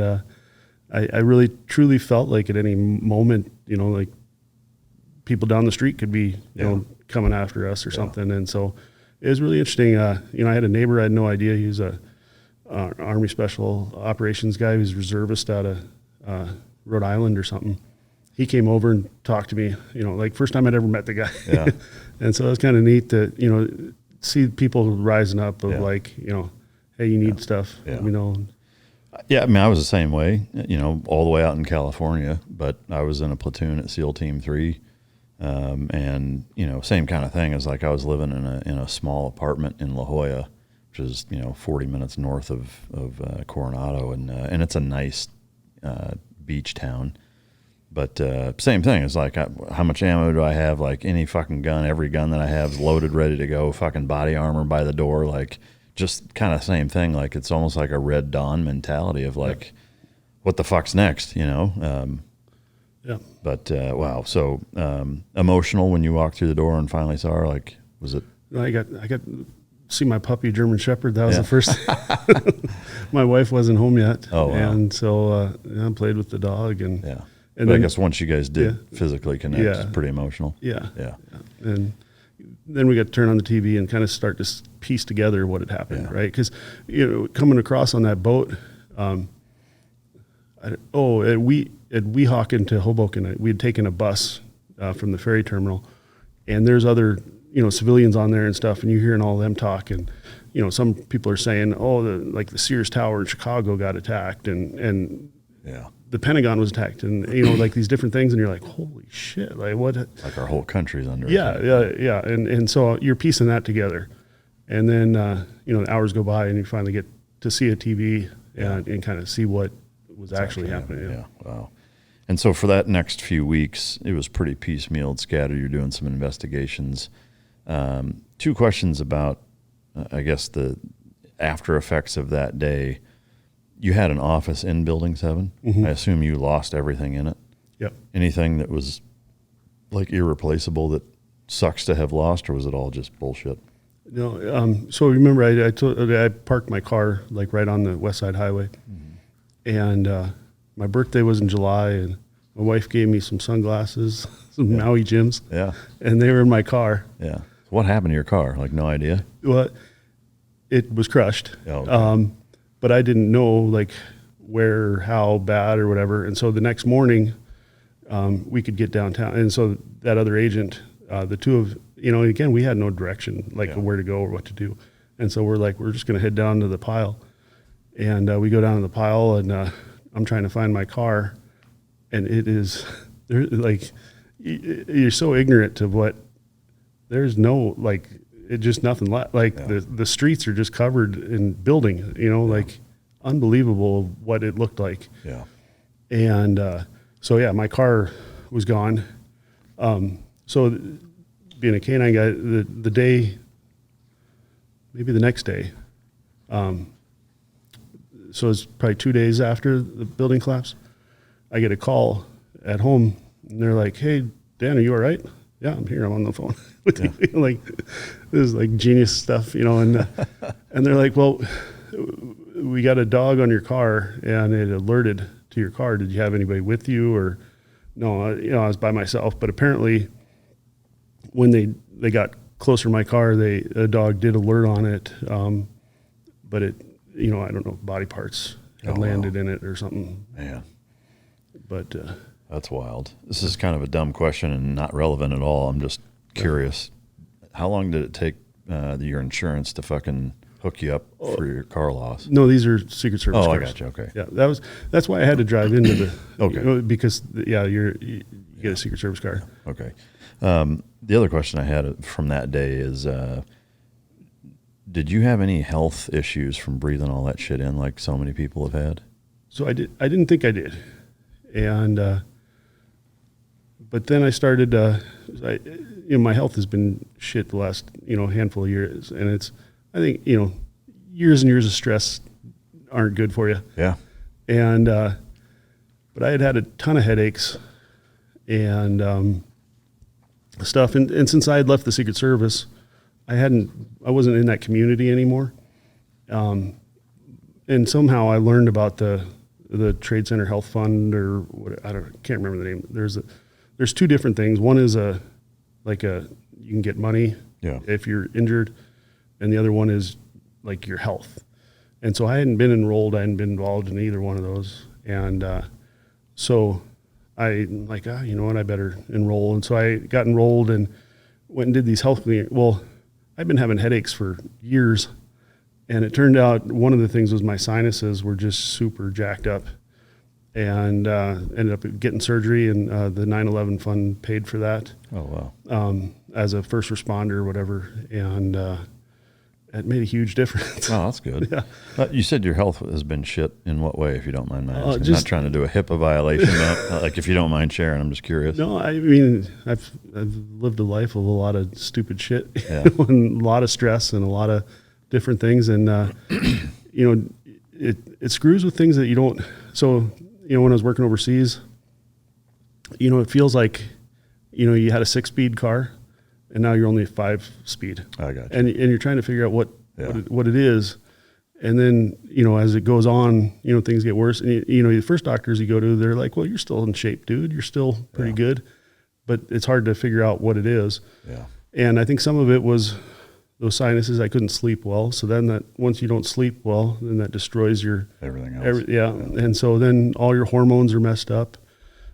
I really truly felt like at any moment, like people down the street could be, coming after us or something. And so it was really interesting. I had a neighbor, I had no idea. He was a Army Special Operations guy. He was a reservist out of Rhode Island or something. He came over and talked to me, like first time I'd ever met the guy. Yeah. And so it was kind of neat to, see people rising up of like, hey, you need stuff, Yeah. Yeah, I mean, I was the same way, all the way out in California, but I was in a platoon at SEAL Team 3. And, same kind of thing as like I was living in a small apartment in La Jolla, which is, 40 minutes north of Coronado. And it's a nice beach town. But same thing. It's like, how much ammo do I have? Like any fucking gun, every gun that I have is loaded, ready to go, fucking body armor by the door. Like just kind of same thing. Like it's almost like a Red Dawn mentality of like, what the fuck's next, Yeah. But wow. So emotional when you walked through the door and finally saw her. Like, was it? I got to see my puppy German Shepherd. That was the first. My wife wasn't home yet. Oh, wow. And so I played with the dog and yeah. And but then, I guess once you guys did physically connect, it's pretty emotional. Yeah. Yeah. And then we got to turn on the TV and kind of start to piece together what had happened, right? Because coming across on that boat, at Weehawken to Hoboken, we had taken a bus from the ferry terminal, and there's other civilians on there and stuff, and you're hearing all of them talk, and some people are saying, the Sears Tower in Chicago got attacked, and the Pentagon was attacked, and like these different things, and you're like, holy shit, like what? Like our whole country's under attack. Yeah, and so you're piecing that together, and then hours go by, and you finally get to see a TV and kind of see what was actually happening. Yeah, wow. And so for that next few weeks, it was pretty piecemealed, scattered. You're doing some investigations. 2 questions about, I guess, the after effects of that day. You had an office in Building 7. Mm-hmm. I assume you lost everything in it. Yep. Anything that was like irreplaceable that sucks to have lost, or was it all just bullshit? No. So remember, I parked my car like right on the West Side Highway, and my birthday was in July, and my wife gave me some sunglasses, some Maui Jims. Yeah. And they were in my car. Yeah. So what happened to your car? Like no idea. Well, it was crushed. Oh, okay. But I didn't know like where, how bad or whatever. And so the next morning, we could get downtown. And so that other agent, the two of, again, we had no direction, like where to go or what to do. And so we're just going to head down to the pile. And we go down to the pile, and I'm trying to find my car. And it is, like, you're so ignorant to what, there's no, like, it just nothing left. Like the streets are just covered in building, like unbelievable what it looked like. Yeah. And so my car was gone. So being a K-9 guy, the day, maybe the next day, so it's probably 2 days after the building collapse, I get a call at home, and they're like, "Hey, Dan, are you all right?" "Yeah, I'm here. I'm on the phone." Like, this is like genius stuff, and they're like, "Well, we got a dog on your car, and it alerted to your car. Did you have anybody with you?" Or, "No, I was by myself." But apparently, when they got closer to my car, a dog did alert on it, but it, I don't know, body parts had landed in it or something. Man, but that's wild. This is kind of a dumb question and not relevant at all. I'm just curious. How long did it take your insurance to fucking hook you up for your car loss? No, these are Secret Service cars. I got you. Okay. Yeah, that's why I had to drive into the because you get a Secret Service car. Okay. The other question I had from that day is Did you have any health issues from breathing all that shit in like so many people have had? So I didn't think I did. And, but then I started, my health has been shit the last, handful of years. And I think, years and years of stress aren't good for you. Yeah. And, but I had a ton of headaches and, stuff. And since I had left the Secret Service, I wasn't in that community anymore. And somehow I learned about the Trade Center Health Fund or what, can't remember the name. There's two different things. One is you can get money if you're injured, and the other one is like your health. And so I hadn't been enrolled. I hadn't been involved in either one of those. And so I like, you know what, I better enroll. And so I got enrolled and went and did these health clinics. Well, I've been having headaches for years. And it turned out one of the things was my sinuses were just super jacked up, and ended up getting surgery, and the 9/11 fund paid for that. Oh, wow. As a first responder or whatever. And it made a huge difference. Oh, that's good. Yeah. You said your health has been shit. In what way, if you don't mind my asking? Just, I'm not trying to do a HIPAA violation. Like, if you don't mind sharing, I'm just curious. No, I mean, I've lived a life of a lot of stupid shit, Yeah. and a lot of stress and a lot of different things. And, it screws with things that you don't. So, when I was working overseas, it feels like, you had a 6-speed car and now you're only a 5-speed. I got you. And you're trying to figure out what it is. And then, as it goes on, things get worse. And, the first doctors you go to, they're like, well, you're still in shape, dude. You're still pretty good. But it's hard to figure out what it is. Yeah. And I think some of it was those sinuses. I couldn't sleep well. So then once you don't sleep well, then that destroys your everything else. And so then all your hormones are messed up.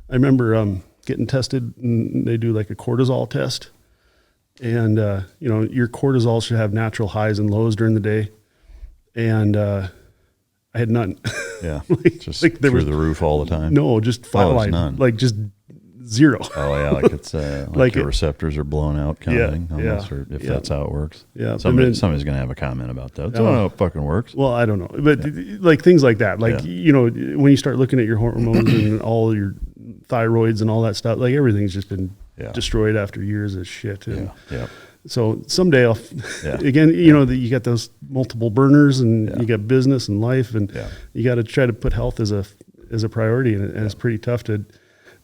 I remember getting tested, and they do like a cortisol test. And, your cortisol should have natural highs and lows during the day. And I had none. Yeah. Just like through the roof all the time. No, just flatline. None. Like just zero. Oh, yeah. Like it's like your receptors are blown out kind of thing. Almost, yeah. Or if that's how it works. Yeah. Somebody's going to have a comment about that. I don't know how it fucking works. Well, I don't know. But like things like that. Like, when you start looking at your hormones and all your thyroids and all that stuff, like everything's just been destroyed after years of shit. And so someday again, you got those multiple burners, and you got business and life, and you got to try to put health as a priority. And it's pretty tough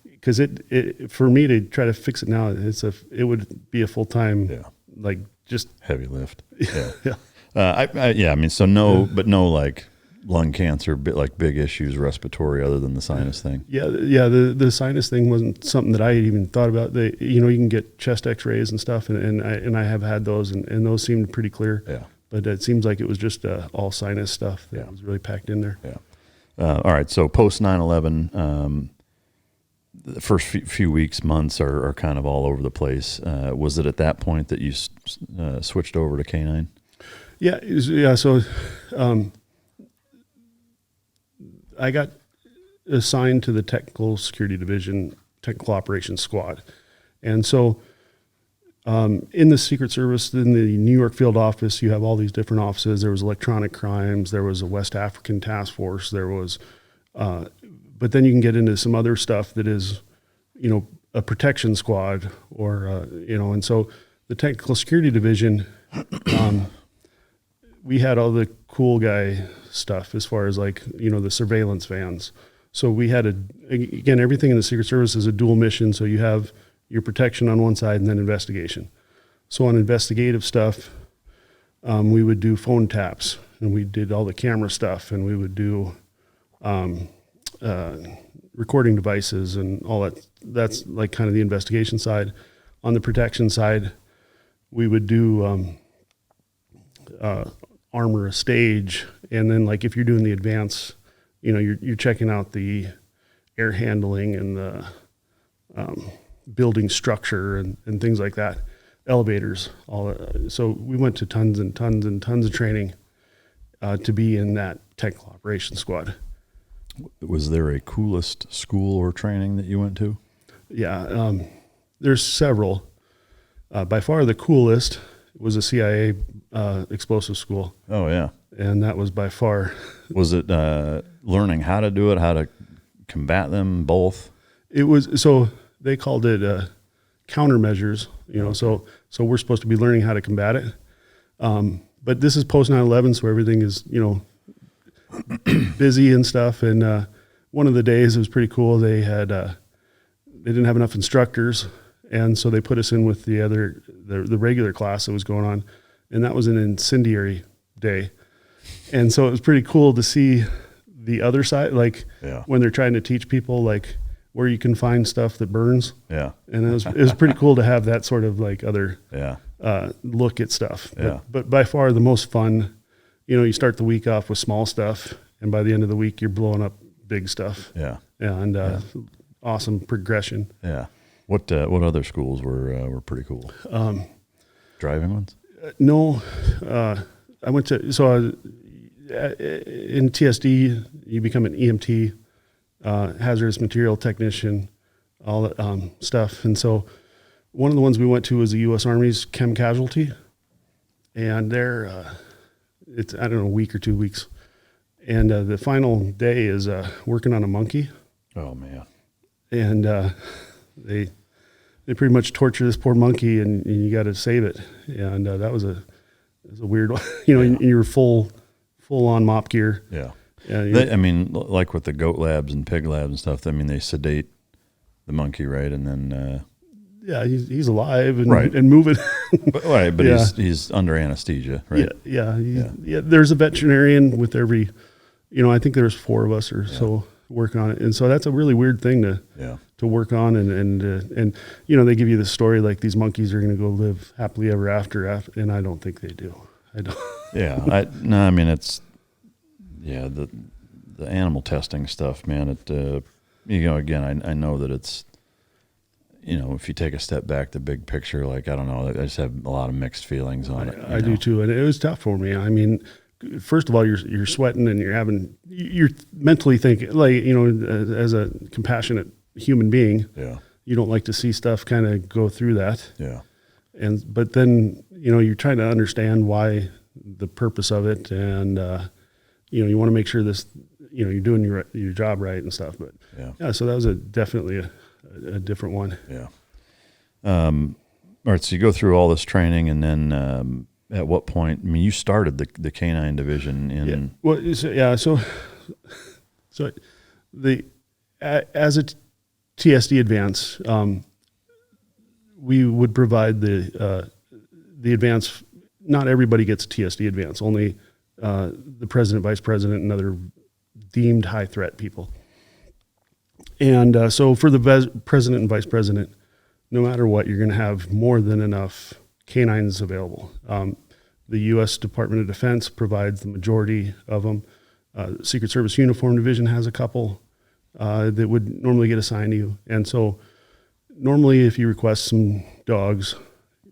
because it for me to try to fix it now, it would be a full-time, like just heavy lift. Yeah. I mean, so no, but no, like lung cancer, like big issues, respiratory, other than the sinus thing. Yeah. The sinus thing wasn't something that I had even thought about. You can get chest X-rays and stuff, and I have had those, and those seemed pretty clear. Yeah. But it seems like it was just all sinus stuff that was really packed in there. Yeah. All right. So post 9/11, the first few weeks, months are kind of all over the place. Was it at that point that you switched over to K-9? Yeah. So, I got assigned to the Technical Security Division, Technical Operations Squad. And so in the Secret Service, in the New York field office, you have all these different offices. There was electronic crimes. There was a West African task force. There was, but then you can get into some other stuff that is, a protection squad or, and so the Technical Security Division, we had all the cool guy stuff as far as like, the surveillance vans. So we had again, everything in the Secret Service is a dual mission. So you have your protection on one side and then investigation. So on investigative stuff, we would do phone taps, and we did all the camera stuff, and we would do recording devices and all that. That's like kind of the investigation side. On the protection side, we would do armor a stage, and then like if you're doing the advance, you're checking out the air handling and the building structure and things like that, elevators, all that. So we went to tons and tons and tons of training to be in that technical operations squad. Was there a coolest school or training that you went to? Yeah, there's several. By far the coolest was a CIA explosive school. Oh, yeah. And that was by far. Was it learning how to do it, how to combat them, both? It was, so they called it countermeasures, so we're supposed to be learning how to combat it. But this is post 9/11, so everything is, busy and stuff. And one of the days, it was pretty cool. They had, they didn't have enough instructors. And so they put us in with the regular class that was going on. And that was an incendiary day. And so it was pretty cool to see the other side, like when they're trying to teach people, like where you can find stuff that burns. Yeah. And it was pretty cool to have that sort of like other look at stuff. But by far the most fun, you start the week off with small stuff, and by the end of the week, you're blowing up big stuff. Yeah. And awesome progression. Yeah. What other schools were pretty cool? Driving ones? No. I went to, in TSD, you become an EMT, hazardous material technician, all that stuff. And so one of the ones we went to was the U.S. Army's Chem Casualty. And they're, it's, I don't know, a week or 2 weeks. And the final day is working on a monkey. Oh, man. And they pretty much torture this poor monkey, and you got to save it. And that was a weird one. You were full on mop gear. Yeah. Like with the goat labs and pig labs and stuff, they sedate the monkey, right? And then he's alive and moving. but he's under anesthesia, right? Yeah. There's a veterinarian with every, I think there's 4 of us or so working on it, and so that's a really weird thing to work on, and they give you the story like these monkeys are going to go live happily ever after, and I don't think they do. I don't. It's the animal testing stuff, man. It again, I know that it's, if you take a step back, the big picture, like, I don't know, I just have a lot of mixed feelings on it. I do too, and it was tough for me. First of all, you're sweating, and you're mentally thinking, like, as a compassionate human being, you don't like to see stuff kind of go through that. Yeah. But then, you're trying to understand why, the purpose of it, and you want to make sure this, you're doing your job right and stuff. But so that was definitely a different one. Yeah. All right. So you go through all this training, and then at what point? You started the K-9 division in. So as a TSD advance, we would provide the advance. Not everybody gets a TSD advance. Only the president, vice president, and other deemed high threat people. And so for the president and vice president, no matter what, you're going to have more than enough canines available. The U.S. Department of Defense provides the majority of them. Secret Service Uniform Division has a couple that would normally get assigned to you. And so normally if you request some dogs,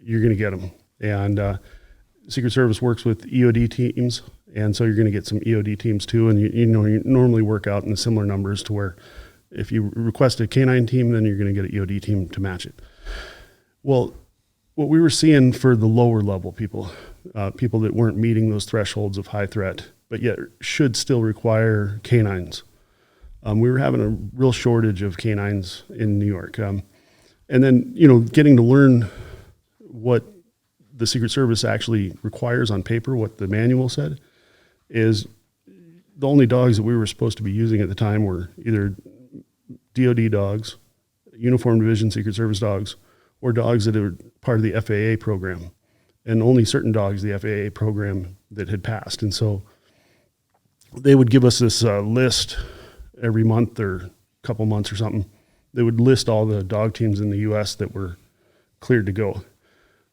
you're going to get them. And Secret Service works with EOD teams, and so you're going to get some EOD teams too. And you normally work out in similar numbers to where if you request a canine team, then you're going to get an EOD team to match it. Well, what we were seeing for the lower level people, people that weren't meeting those thresholds of high threat, but yet should still require canines. We were having a real shortage of canines in New York. And then, getting to learn what the Secret Service actually requires on paper, what the manual said, is the only dogs that we were supposed to be using at the time were either DOD dogs, Uniform Division Secret Service dogs, or dogs that are part of the FAA program, and only certain dogs, the FAA program, that had passed. And so they would give us this list every month or a couple months or something. They would list all the dog teams in the U.S. that were cleared to go.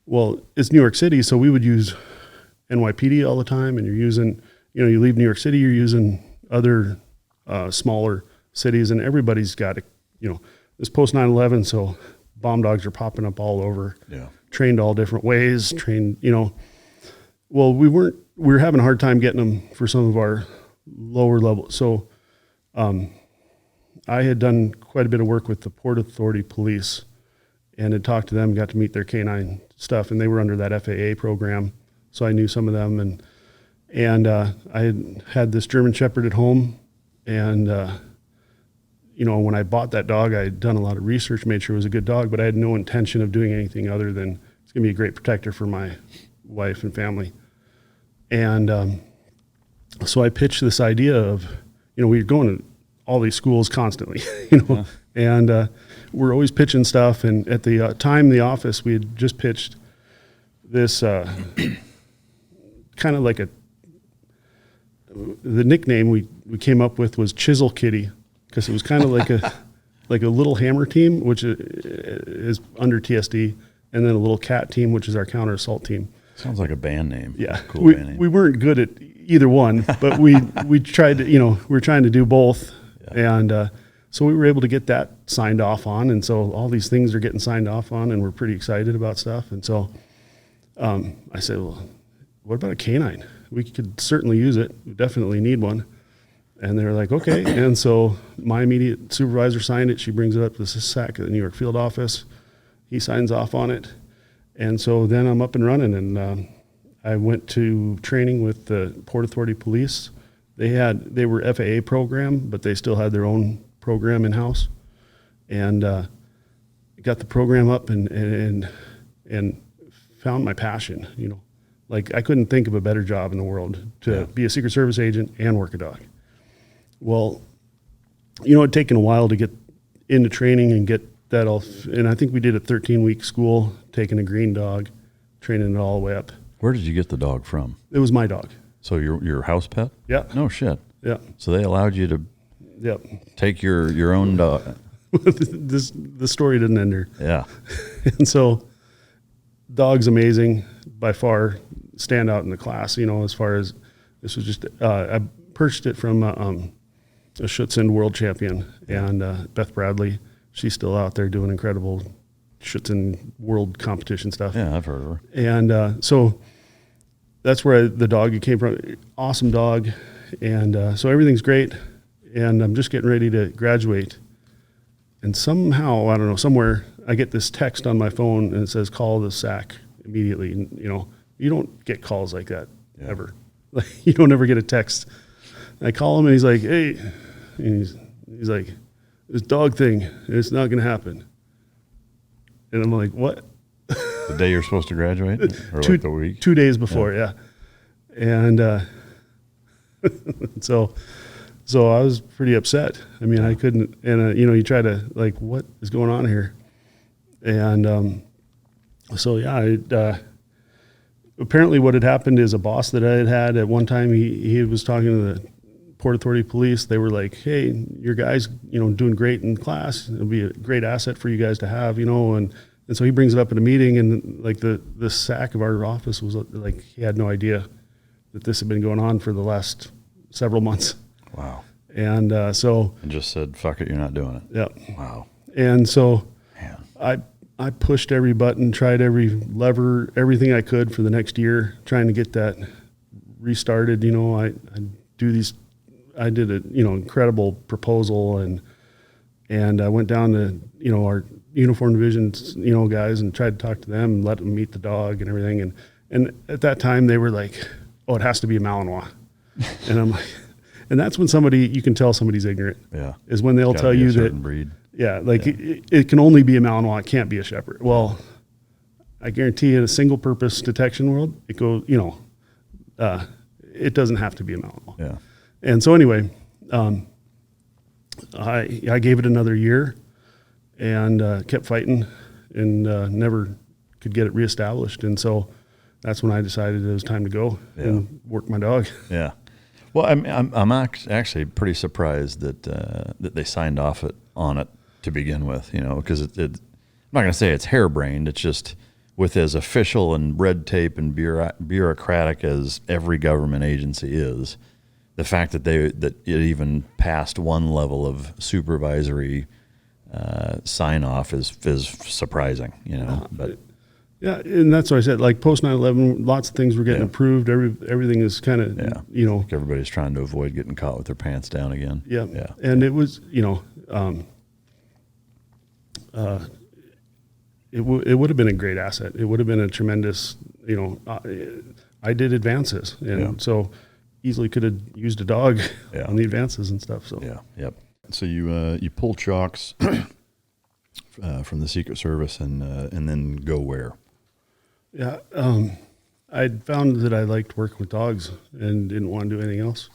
Well, it's New York City, so we would use NYPD all the time, and you're using, you leave New York City, you're using other smaller cities, and everybody's got, this post 9/11, so bomb dogs are popping up all over, trained all different ways, well, we were having a hard time getting them for some of our lower level. So I had done quite a bit of work with the Port Authority Police and had talked to them, got to meet their K-9 stuff, and they were under that FAA program, so I knew some of them, and I had this German Shepherd at home, and when I bought that dog, I had done a lot of research, made sure it was a good dog, but I had no intention of doing anything other than it's going to be a great protector for my wife and family. And so I pitched this idea of, we were going to all these schools constantly, and we're always pitching stuff. And at the time in the office, we had just pitched this kind of like the nickname we came up with was Chisel Kitty, because it was kind of like a little hammer team, which is under TSD, and then a little cat team, which is our counter assault team. Sounds like a band name. Yeah, cool band name. We weren't good at either one, but we tried to, we were trying to do both, and so we were able to get that signed off on, and so all these things are getting signed off on, and we're pretty excited about stuff. And so I said, well, what about a canine? We could certainly use it. We definitely need one. And they were like, okay. And so my immediate supervisor signed it. She brings it up to the SAC at the New York field office. He signs off on it. And so then I'm up and running, and I went to training with the Port Authority Police. They were FAA program, but they still had their own program in-house, and got the program up and found my passion. Like I couldn't think of a better job in the world to be a Secret Service agent and work a dog. Well, it'd taken a while to get into training and get that all, and I think we did a 13-week school, taking a green dog, training it all the way up. Where did you get the dog from? It was my dog. So your house pet? Yeah. No shit. Yeah. So they allowed you to take your own dog. The story didn't end here. Yeah. And so dog's amazing, by far standout in the class, as far as this was just, I purchased it from a Schutzhund world champion, and Beth Bradley. She's still out there doing incredible Schutzhund world competition stuff. Yeah, I've heard of her. And so that's where the dog came from. Awesome dog. And so everything's great. And I'm just getting ready to graduate. And somehow, I don't know, somewhere I get this text on my phone, and it says, call the SAC immediately. And, you don't get calls like that ever. Like, you don't ever get a text. I call him, and he's like, hey. And he's like, this dog thing, it's not going to happen. And I'm like, what? The day you're supposed to graduate? Or like the week? 2 days before, yeah. And so I was pretty upset. I mean, I couldn't, and you try to, like, what is going on here? And so, apparently what had happened is a boss that I had at one time, he was talking to the Port Authority Police. They were like, hey, your guys, doing great in class. It'll be a great asset for you guys to have, and so he brings it up at a meeting, and like the SAC of our office was like, he had no idea that this had been going on for the last several months. Wow. And and just said, fuck it, you're not doing it. Yeah. Wow. And so man. I pushed every button, tried every lever, everything I could for the next year, trying to get that restarted. I did an incredible proposal, and I went down to our uniform divisions guys, and tried to talk to them and let them meet the dog and everything. And at that time they were like, oh, it has to be a Malinois. And I'm like, and that's when you can tell somebody's ignorant. Yeah. Is when they'll tell you that breed. Yeah, like it can only be a Malinois. It can't be a Shepherd. Well, I guarantee you, in a single purpose detection world, it goes. It doesn't have to be a Malinois. Yeah. And so anyway, I gave it another year, and kept fighting, and never could get it reestablished. And so that's when I decided it was time to go and work my dog. Yeah. Well, I'm actually pretty surprised that they signed off on it to begin with, because I'm not going to say it's harebrained. It's just with as official and red tape and bureaucratic as every government agency is, the fact that it even passed one level of supervisory sign off is surprising, But yeah, and that's what I said. Like post 9/11, lots of things were getting approved. Everything is kind of like everybody's trying to avoid getting caught with their pants down again. Yeah, it would have been a great asset. It would have been a tremendous, I did advances, and so easily could have used a dog on the advances and stuff. So So you pull chalks from the Secret Service and then go where? Yeah, I'd found that I liked working with dogs and didn't want to do anything else.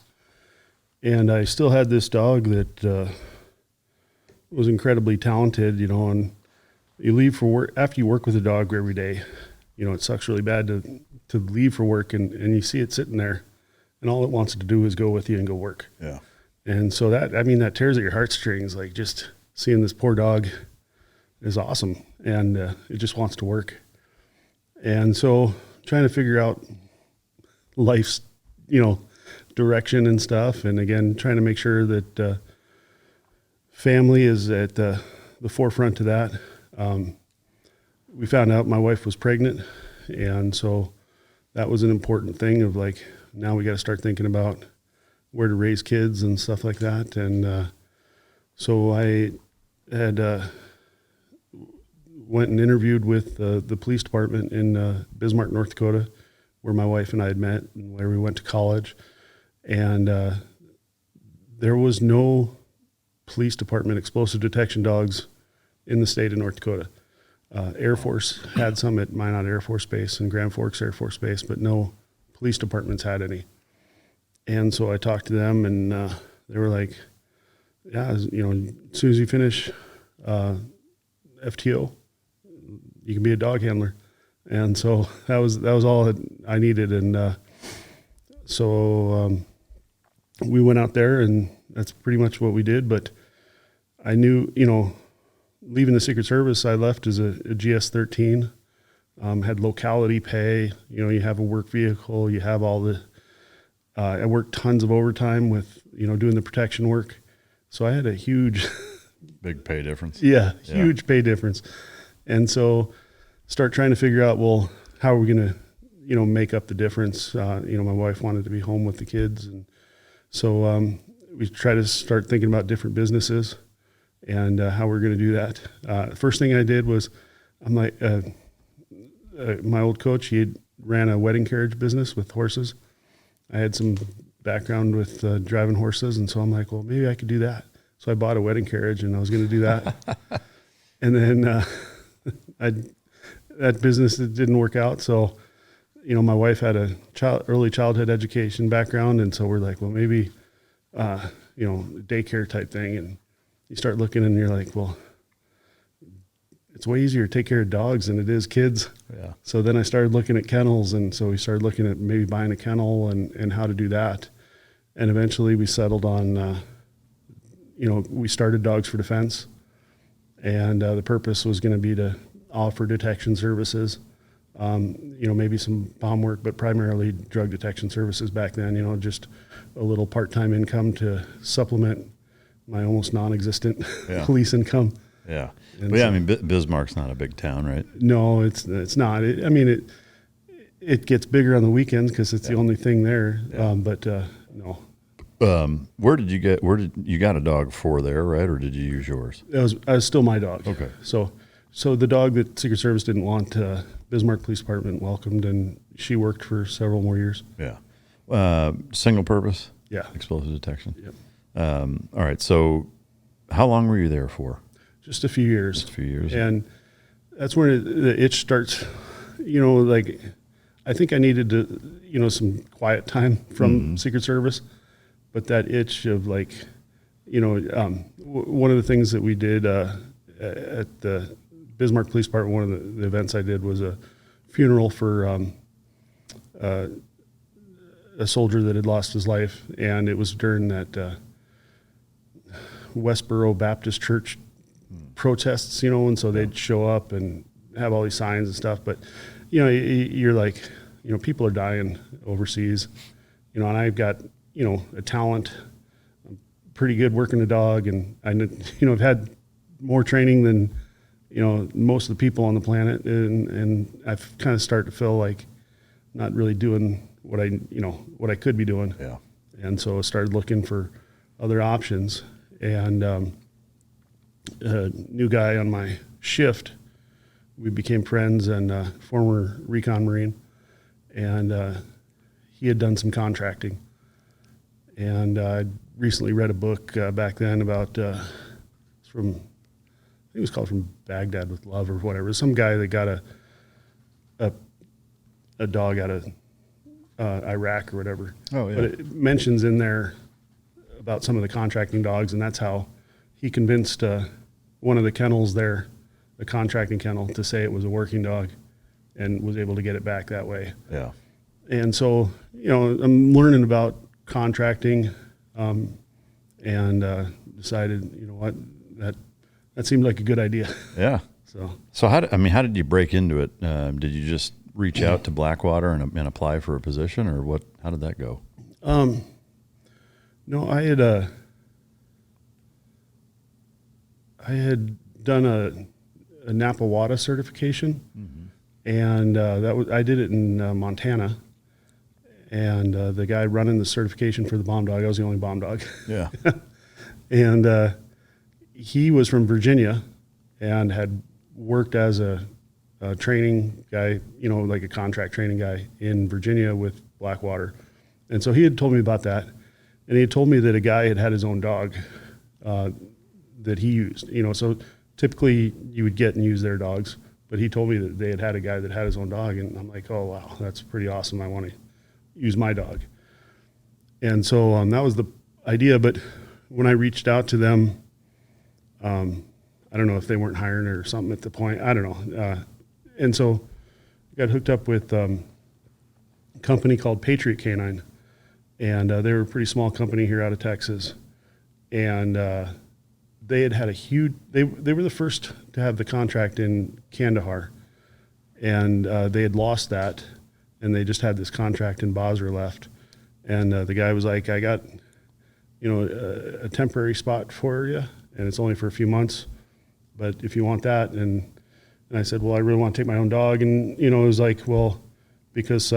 And I still had this dog that was incredibly talented, and you leave for work, after you work with a dog every day, it sucks really bad to leave for work and you see it sitting there and all it wants to do is go with you and go work. Yeah. And so that tears at your heartstrings, like just seeing this poor dog is awesome. And it just wants to work. And so trying to figure out life's, direction and stuff. And again, trying to make sure that family is at the forefront of that. We found out my wife was pregnant. And so that was an important thing of like, now we got to start thinking about where to raise kids and stuff like that. And so I had went and interviewed with the police department in Bismarck, North Dakota, where my wife and I had met and where we went to college. And there was no police department explosive detection dogs in the state of North Dakota. Air Force had some at Minot Air Force Base and Grand Forks Air Force Base, but no police departments had any. And so I talked to them, and they were like, yeah, as soon as you finish FTO, you can be a dog handler. And so that was all that I needed. And so we went out there, and that's pretty much what we did. But I knew, leaving the Secret Service, I left as a GS-13, had locality pay. You have a work vehicle, you have all the, I worked tons of overtime with, doing the protection work. So I had a huge big pay difference. Huge pay difference. And so start trying to figure out, well, how are we going to, make up the difference? My wife wanted to be home with the kids. And so we try to start thinking about different businesses and how we're going to do that. First thing I did was, I'm like, my old coach, he ran a wedding carriage business with horses. I had some background with driving horses, and so I'm like, well, maybe I could do that. So I bought a wedding carriage, and I was going to do that. And then that business didn't work out. So, my wife had a early childhood education background, and so we're like, well, maybe, daycare type thing. And you start looking, and you're like, well, it's way easier to take care of dogs than it is kids. Yeah. So then I started looking at kennels, and so we started looking at maybe buying a kennel and how to do that. And eventually we settled on, we started Dogs for Defense, and the purpose was going to be to offer detection services, maybe some bomb work, but primarily drug detection services back then, just a little part-time income to supplement my almost non-existent police income. Yeah. But Bismarck's not a big town, right? No, it's not. It gets bigger on the weekends because it's the only thing there. Yeah. No. Where did you got a dog for there, right? Or did you use yours? It was still my dog. Okay. So the dog that Secret Service didn't want, Bismarck Police Department welcomed, and she worked for several more years. Yeah. Single purpose? Yeah. Explosive detection? Yep. All right. So how long were you there for? Just a few years. Just a few years. And that's when the itch starts, I think I needed to, some quiet time from Secret Service, but that itch of one of the things that we did at the Bismarck Police Department, one of the events I did was a funeral for a soldier that had lost his life, and it was during that Westboro Baptist Church protests, and so they'd show up and have all these signs and stuff. But, you're like, people are dying overseas, and I've got, a talent. I'm pretty good working a dog, and I've had more training than, most of the people on the planet. And I've kind of started to feel like not really doing what I could be doing. Yeah. And so I started looking for other options, and a new guy on my shift we became friends, and former recon Marine, and he had done some contracting. And I recently read a book back then about, it's from, I think it was called From Baghdad with Love or whatever. Some guy that got a dog out of Iraq or whatever. Oh, yeah. But it mentions in there about some of the contracting dogs, and that's how he convinced one of the kennels there, the contracting kennel, to say it was a working dog, and was able to get it back that way. Yeah. And so, I'm learning about contracting, and decided, what, that seemed like a good idea. Yeah. So how did you break into it? Did you just reach out to Blackwater and apply for a position, or what? How did that go? No, I had done a Napawata certification, and I did it in Montana. And the guy running the certification for the bomb dog, I was the only bomb dog. Yeah. And he was from Virginia and had worked as a training guy, like a contract training guy in Virginia with Blackwater. And so he had told me about that. And he had told me that a guy had his own dog that he used. So typically you would get and use their dogs. But he told me that they had a guy that had his own dog. And I'm like, oh, wow, that's pretty awesome. I want to use my dog. And so that was the idea. But when I reached out to them, I don't know if they weren't hiring or something at the point. I don't know. And so I got hooked up with a company called Patriot K-9. And they were a pretty small company here out of Texas. And they had a huge, they were the first to have the contract in Kandahar. And they had lost that. And they just had this contract in Basra left. And the guy was like, I got, a temporary spot for you, and it's only for a few months. But if you want that, and I said, well, I really want to take my own dog. And, it was like, well, because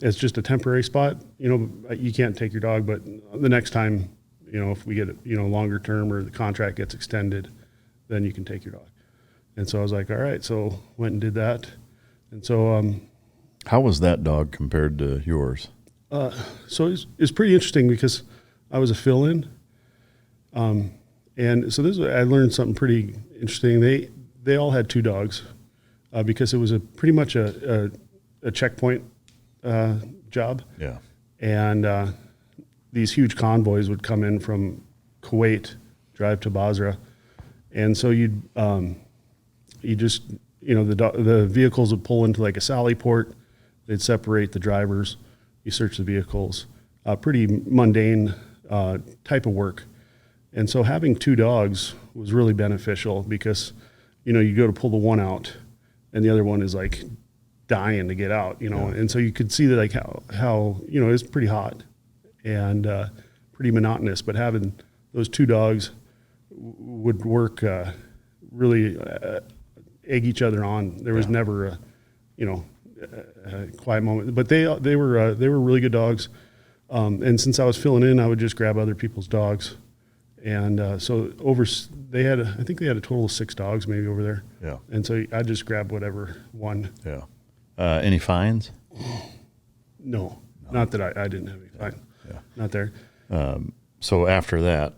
it's just a temporary spot, you can't take your dog. But the next time, if we get it, longer term or the contract gets extended, then you can take your dog. And so I was like, all right. So went and did that. And so, how was that dog compared to yours? So it's pretty interesting because I was a fill-in. And so I learned something pretty interesting. They all had two dogs because it was pretty much a checkpoint job. Yeah. And these huge convoys would come in from Kuwait, drive to Basra. And so you just, the vehicles would pull into like a sally port. They'd separate the drivers. You search the vehicles. Pretty mundane type of work. And so having two dogs was really beneficial because, you go to pull the one out and the other one is like dying to get out, Yeah. And so you could see that like how it's pretty hot and pretty monotonous, but having those two dogs would work really egg each other on. There was never a quiet moment, but they were really good dogs. And since I was filling in, I would just grab other people's dogs. And so I think they had a total of 6 dogs maybe over there. Yeah. And so I just grabbed whatever one. Yeah. Any fines? No, not that I didn't have any fine. Yeah. Not there. So after that,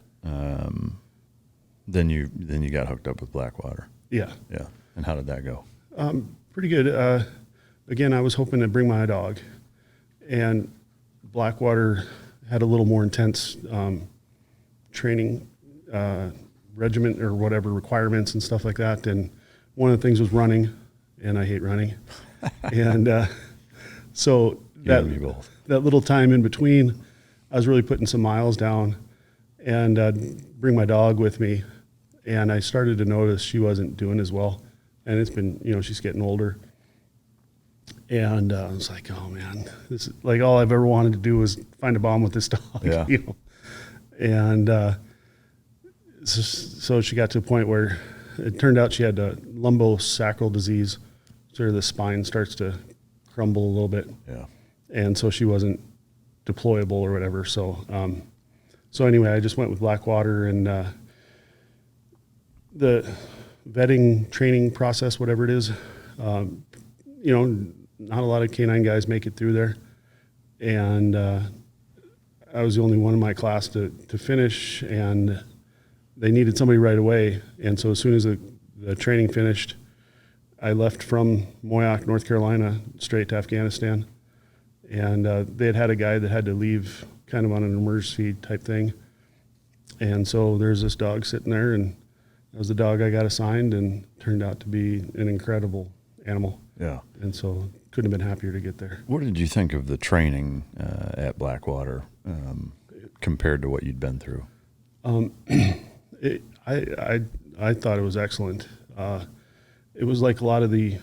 then you got hooked up with Blackwater. Yeah. Yeah. And how did that go? Pretty good. Again, I was hoping to bring my dog, and Blackwater had a little more intense training regiment or whatever requirements and stuff like that. And one of the things was running, and I hate running. And so that little time in between, I was really putting some miles down, and bring my dog with me. And I started to notice she wasn't doing as well. And it's been, she's getting older. And I was like, oh man, this is like all I've ever wanted to do was find a bomb with this dog. Yeah. And so she got to a point where it turned out she had a lumbosacral disease. So the spine starts to crumble a little bit. Yeah. And so she wasn't deployable or whatever. So, so anyway, I just went with Blackwater, and the vetting, training process, whatever it is. Not a lot of K-9 guys make it through there. And I was the only one in my class to finish, and they needed somebody right away. And so as soon as the training finished, I left from Moyock, North Carolina, straight to Afghanistan. And they had a guy that had to leave kind of on an emergency type thing. And so there's this dog sitting there, and that was the dog I got assigned, and turned out to be an incredible animal. Yeah. And so couldn't have been happier to get there. What did you think of the training at Blackwater compared to what you'd been through? I thought it was excellent. It was like a lot of the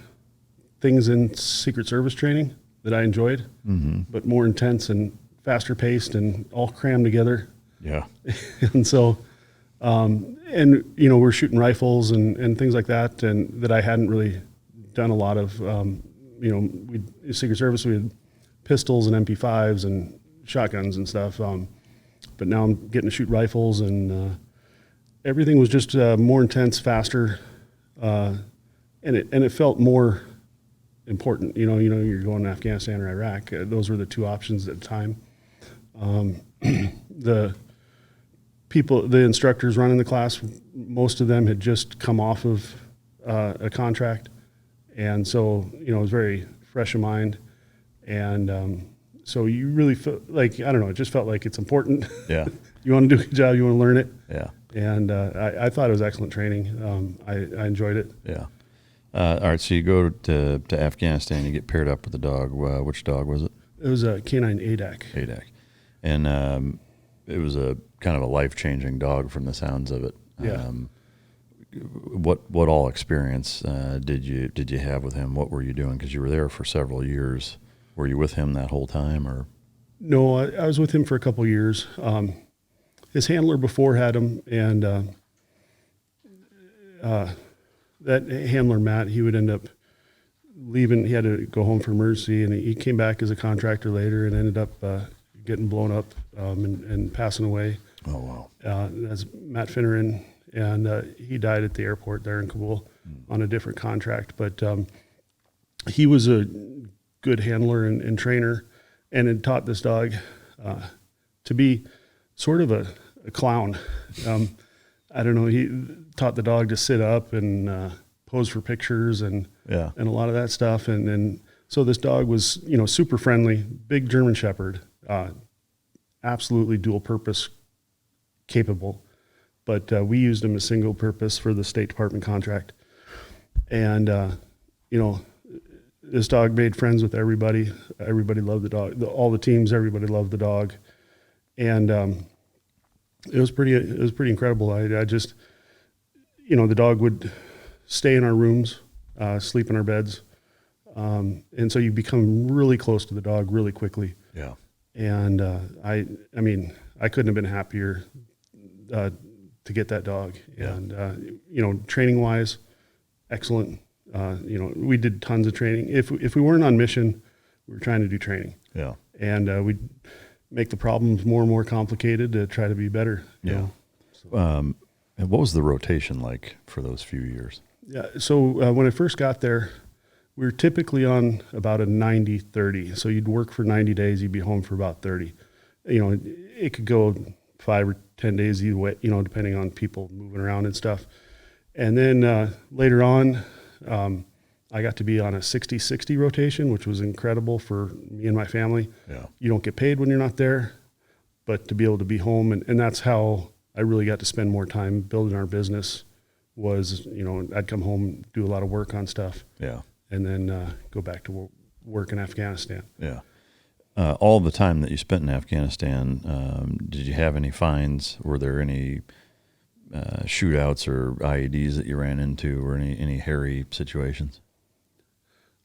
things in Secret Service training that I enjoyed, but more intense and faster paced and all crammed together. Yeah. And so, we're shooting rifles and things like that, and that I hadn't really done a lot of. Secret Service, we had pistols and MP5s and shotguns and stuff. But now I'm getting to shoot rifles, and everything was just more intense, faster, and it felt more important. You're going to Afghanistan or Iraq. Those were the two options at the time. The instructors running the class, most of them had just come off of a contract, and so it was very fresh in mind, and so you really felt like, I don't know, it just felt like it's important. Yeah. You want to do a good job, you want to learn it. Yeah. And I thought it was excellent training. I enjoyed it. Yeah. All right, so you go to Afghanistan, you get paired up with a dog. Which dog was it? It was a K-9 Adak. Adak. And it was a kind of a life-changing dog from the sounds of it. Yeah. What all experience did you have with him? What were you doing? Because you were there for several years. Were you with him that whole time, or? No, I was with him for a couple of years. His handler before had him, and that handler, Matt, he would end up leaving. He had to go home for emergency, and he came back as a contractor later and ended up getting blown up and passing away. Oh, wow. That's Matt Finneran, and he died at the airport there in Kabul on a different contract. But he was a good handler and trainer, and had taught this dog to be sort of a clown. I don't know, he taught the dog to sit up and pose for pictures and a lot of that stuff. And so this dog was, super friendly, big German Shepherd, absolutely dual purpose capable. But we used him as single purpose for the State Department contract. And, this dog made friends with everybody. Everybody loved the dog. All the teams, everybody loved the dog. And it was pretty incredible. I just, the dog would stay in our rooms, sleep in our beds. And so you become really close to the dog really quickly. Yeah. And I couldn't have been happier to get that dog. Yeah. And, training wise, excellent. We did tons of training. If we weren't on mission, we were trying to do training. Yeah. And we'd make the problems more and more complicated to try to be better. Yeah. So. And what was the rotation like for those few years? Yeah. So when I first got there, we were typically on about a 90-30. So you'd work for 90 days, you'd be home for about 30. It could go 5 or 10 days either way, depending on people moving around and stuff. And then later on, I got to be on a 60-60 rotation, which was incredible for me and my family. Yeah. You don't get paid when you're not there, but to be able to be home, and that's how I really got to spend more time building our business was, I'd come home, do a lot of work on stuff. Yeah. And then go back to work in Afghanistan. Yeah. All the time that you spent in Afghanistan, did you have any fines? Were there any shootouts or IEDs that you ran into, or any hairy situations?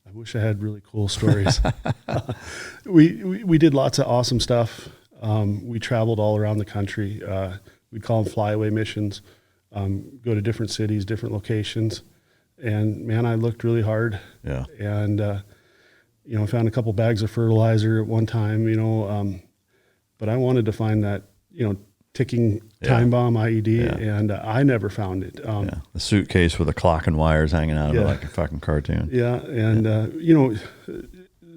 I wish I had really cool stories. We did lots of awesome stuff. We traveled all around the country. We'd call them flyaway missions, go to different cities, different locations. And man, I looked really hard. Yeah. And, I found a couple bags of fertilizer at one time, but I wanted to find that, ticking time bomb IED, Yeah. and I never found it. Yeah. The suitcase with a clock and wires hanging out of it like a fucking cartoon. Yeah, and you know,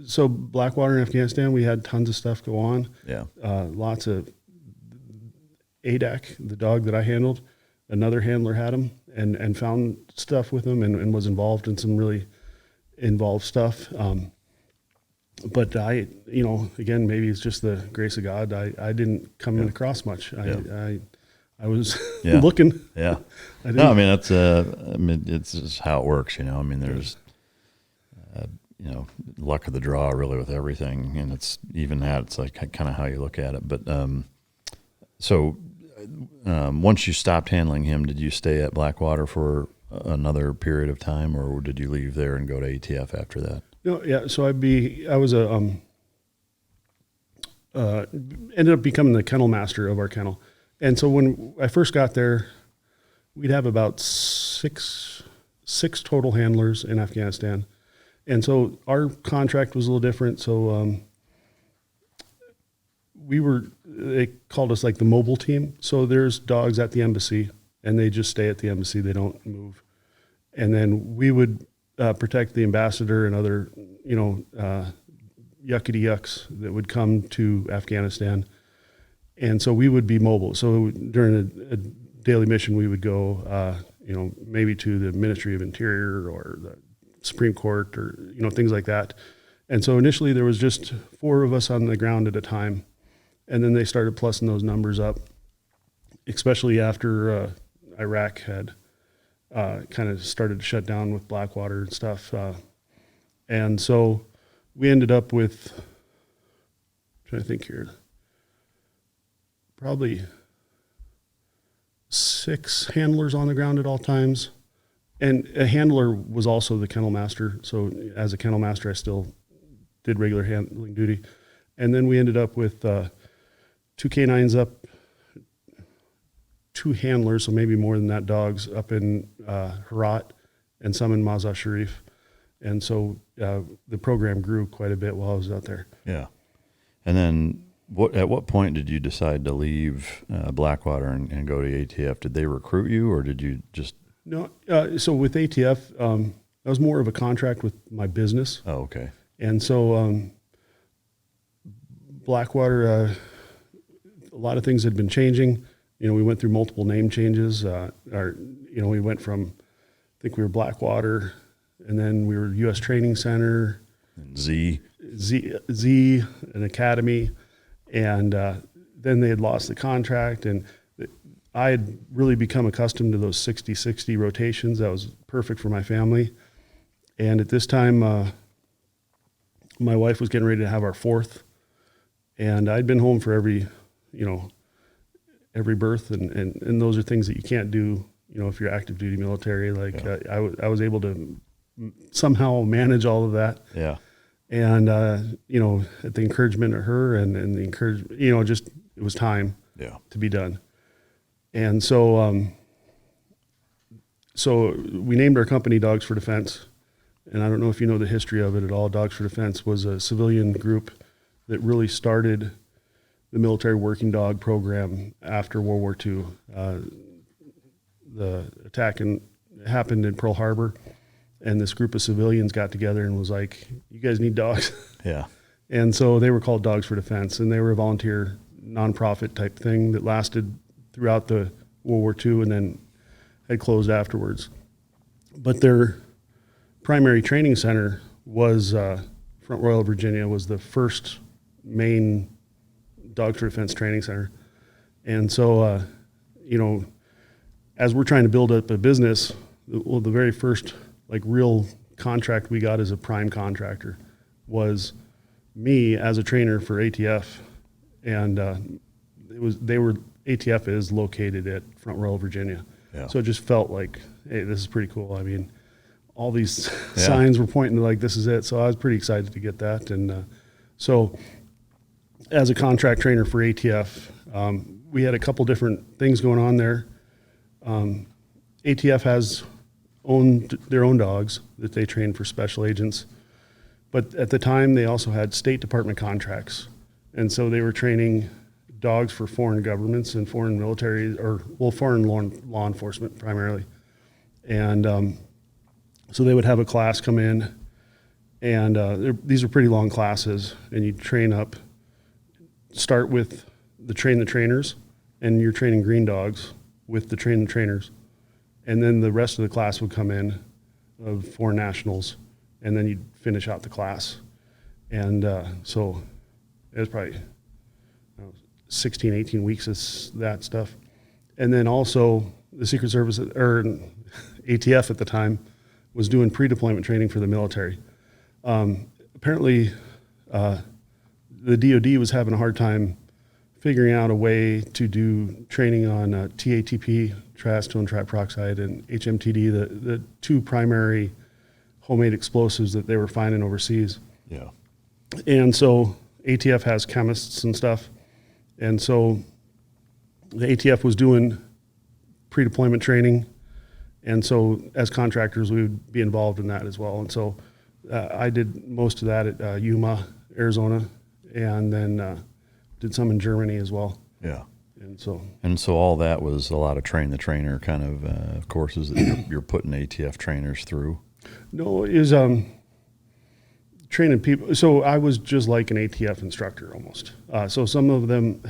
so Blackwater in Afghanistan, we had tons of stuff go on. Yeah. Lots of Adak, the dog that I handled, another handler had him and found stuff with him and was involved in some really involved stuff. But I, you know, again, maybe it's just the grace of God. I didn't come in across much. I was looking. Yeah. No, I mean, that's, it's just how it works, you know. I mean, there's, you know, luck of the draw really with everything. And it's even that, it's like kind of how you look at it. But, so once you stopped handling him, did you stay at Blackwater for another period of time, or did you leave there and go to ATF after that? No, yeah. So I was ended up becoming the kennel master of our kennel. And so when I first got there, we'd have about six total handlers in Afghanistan. And so our contract was a little different. So they called us like the mobile team. So there's dogs at the embassy and they just stay at the embassy. They don't move. And then we would protect the ambassador and other, you know, yuckity yucks that would come to Afghanistan. And so we would be mobile. So during a daily mission, we would go, you know, maybe to the Ministry of Interior or the Supreme Court or, you know, things like that. And so initially there was just 4 of us on the ground at a time. And then they started plussing those numbers up, especially after Iraq had kind of started to shut down with Blackwater and stuff. And so we ended up with, I'm trying to think here, probably 6 handlers on the ground at all times. And a handler was also the kennel master. So as a kennel master, I still did regular handling duty. And then we ended up with 2 canines up, 2 handlers, so maybe more than that, dogs up in Herat and some in Mazar Sharif. And so the program grew quite a bit while I was out there. Yeah. And then at what point did you decide to leave Blackwater and go to ATF? Did they recruit you or did you just? No. So with ATF, that was more of a contract with my business. Oh, okay. And so Blackwater, a lot of things had been changing. You know, we went through multiple name changes. We went from, I think we were Blackwater, and then we were U.S. Training Center, and Z, an academy, and then they had lost the contract, and I had really become accustomed to those 60-60 rotations. That was perfect for my family. And at this time, my wife was getting ready to have our 4th, and I'd been home for every birth, and those are things that you can't do, you know, if you're active duty military. Like I was able to somehow manage all of that. Yeah. And, you know, at the encouragement of her and the encouragement, you know, just, it was time to be done. And so, so we named our company Dogs for Defense. And I don't know if you know the history of it at all. Dogs for Defense was a civilian group that really started the military working dog program after World War II. The attack happened in Pearl Harbor, and this group of civilians got together and was like, you guys need dogs. Yeah. And so they were called Dogs for Defense, and they were a volunteer nonprofit type thing that lasted throughout the World War II and then had closed afterwards. But their primary training center was Front Royal, Virginia, was the first main Dogs for Defense training center. And so, you know, as we're trying to build up a business, the very first like real contract we got as a prime contractor was me as a trainer for ATF. And ATF is located at Front Royal, Virginia. Yeah. So it just felt like, hey, this is pretty cool. I mean, all these signs were pointing to like, this is it. So I was pretty excited to get that. And so as a contract trainer for ATF, we had a couple different things going on there. ATF has their own dogs that they train for special agents. But at the time, they also had State Department contracts. And so they were training dogs for foreign governments and foreign military, foreign law enforcement primarily. And so they would have a class come in, and these are pretty long classes, and you train up, start with the train the trainers, and you're training green dogs with the train the trainers. And then the rest of the class would come in of foreign nationals, and then you'd finish out the class. And so it was probably 16, 18 weeks of that stuff. And then also the Secret Service, or ATF at the time, was doing pre-deployment training for the military. Apparently, the DOD was having a hard time figuring out a way to do training on TATP, triacetylene triperoxide, and HMTD, the two primary homemade explosives that they were finding overseas. Yeah. And so ATF has chemists and stuff. And so the ATF was doing pre-deployment training. And so as contractors, we would be involved in that as well. And so I did most of that at Yuma, Arizona, and then did some in Germany as well. Yeah. And so all that was a lot of train the trainer kind of courses that you're putting ATF trainers through. No, it was training people. So I was just like an ATF instructor almost. So some of them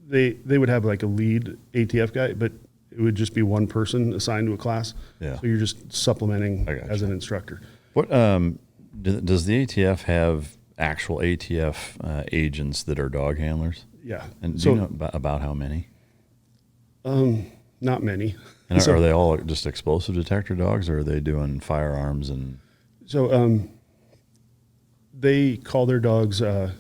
they would have like a lead ATF guy, but it would just be one person assigned to a class. Yeah. So you're just supplementing as an instructor. What does the ATF have actual ATF agents that are dog handlers? Yeah. And do you know about how many? Not many. And are they all just explosive detector dogs, or are they doing firearms and? So they call their dogs. So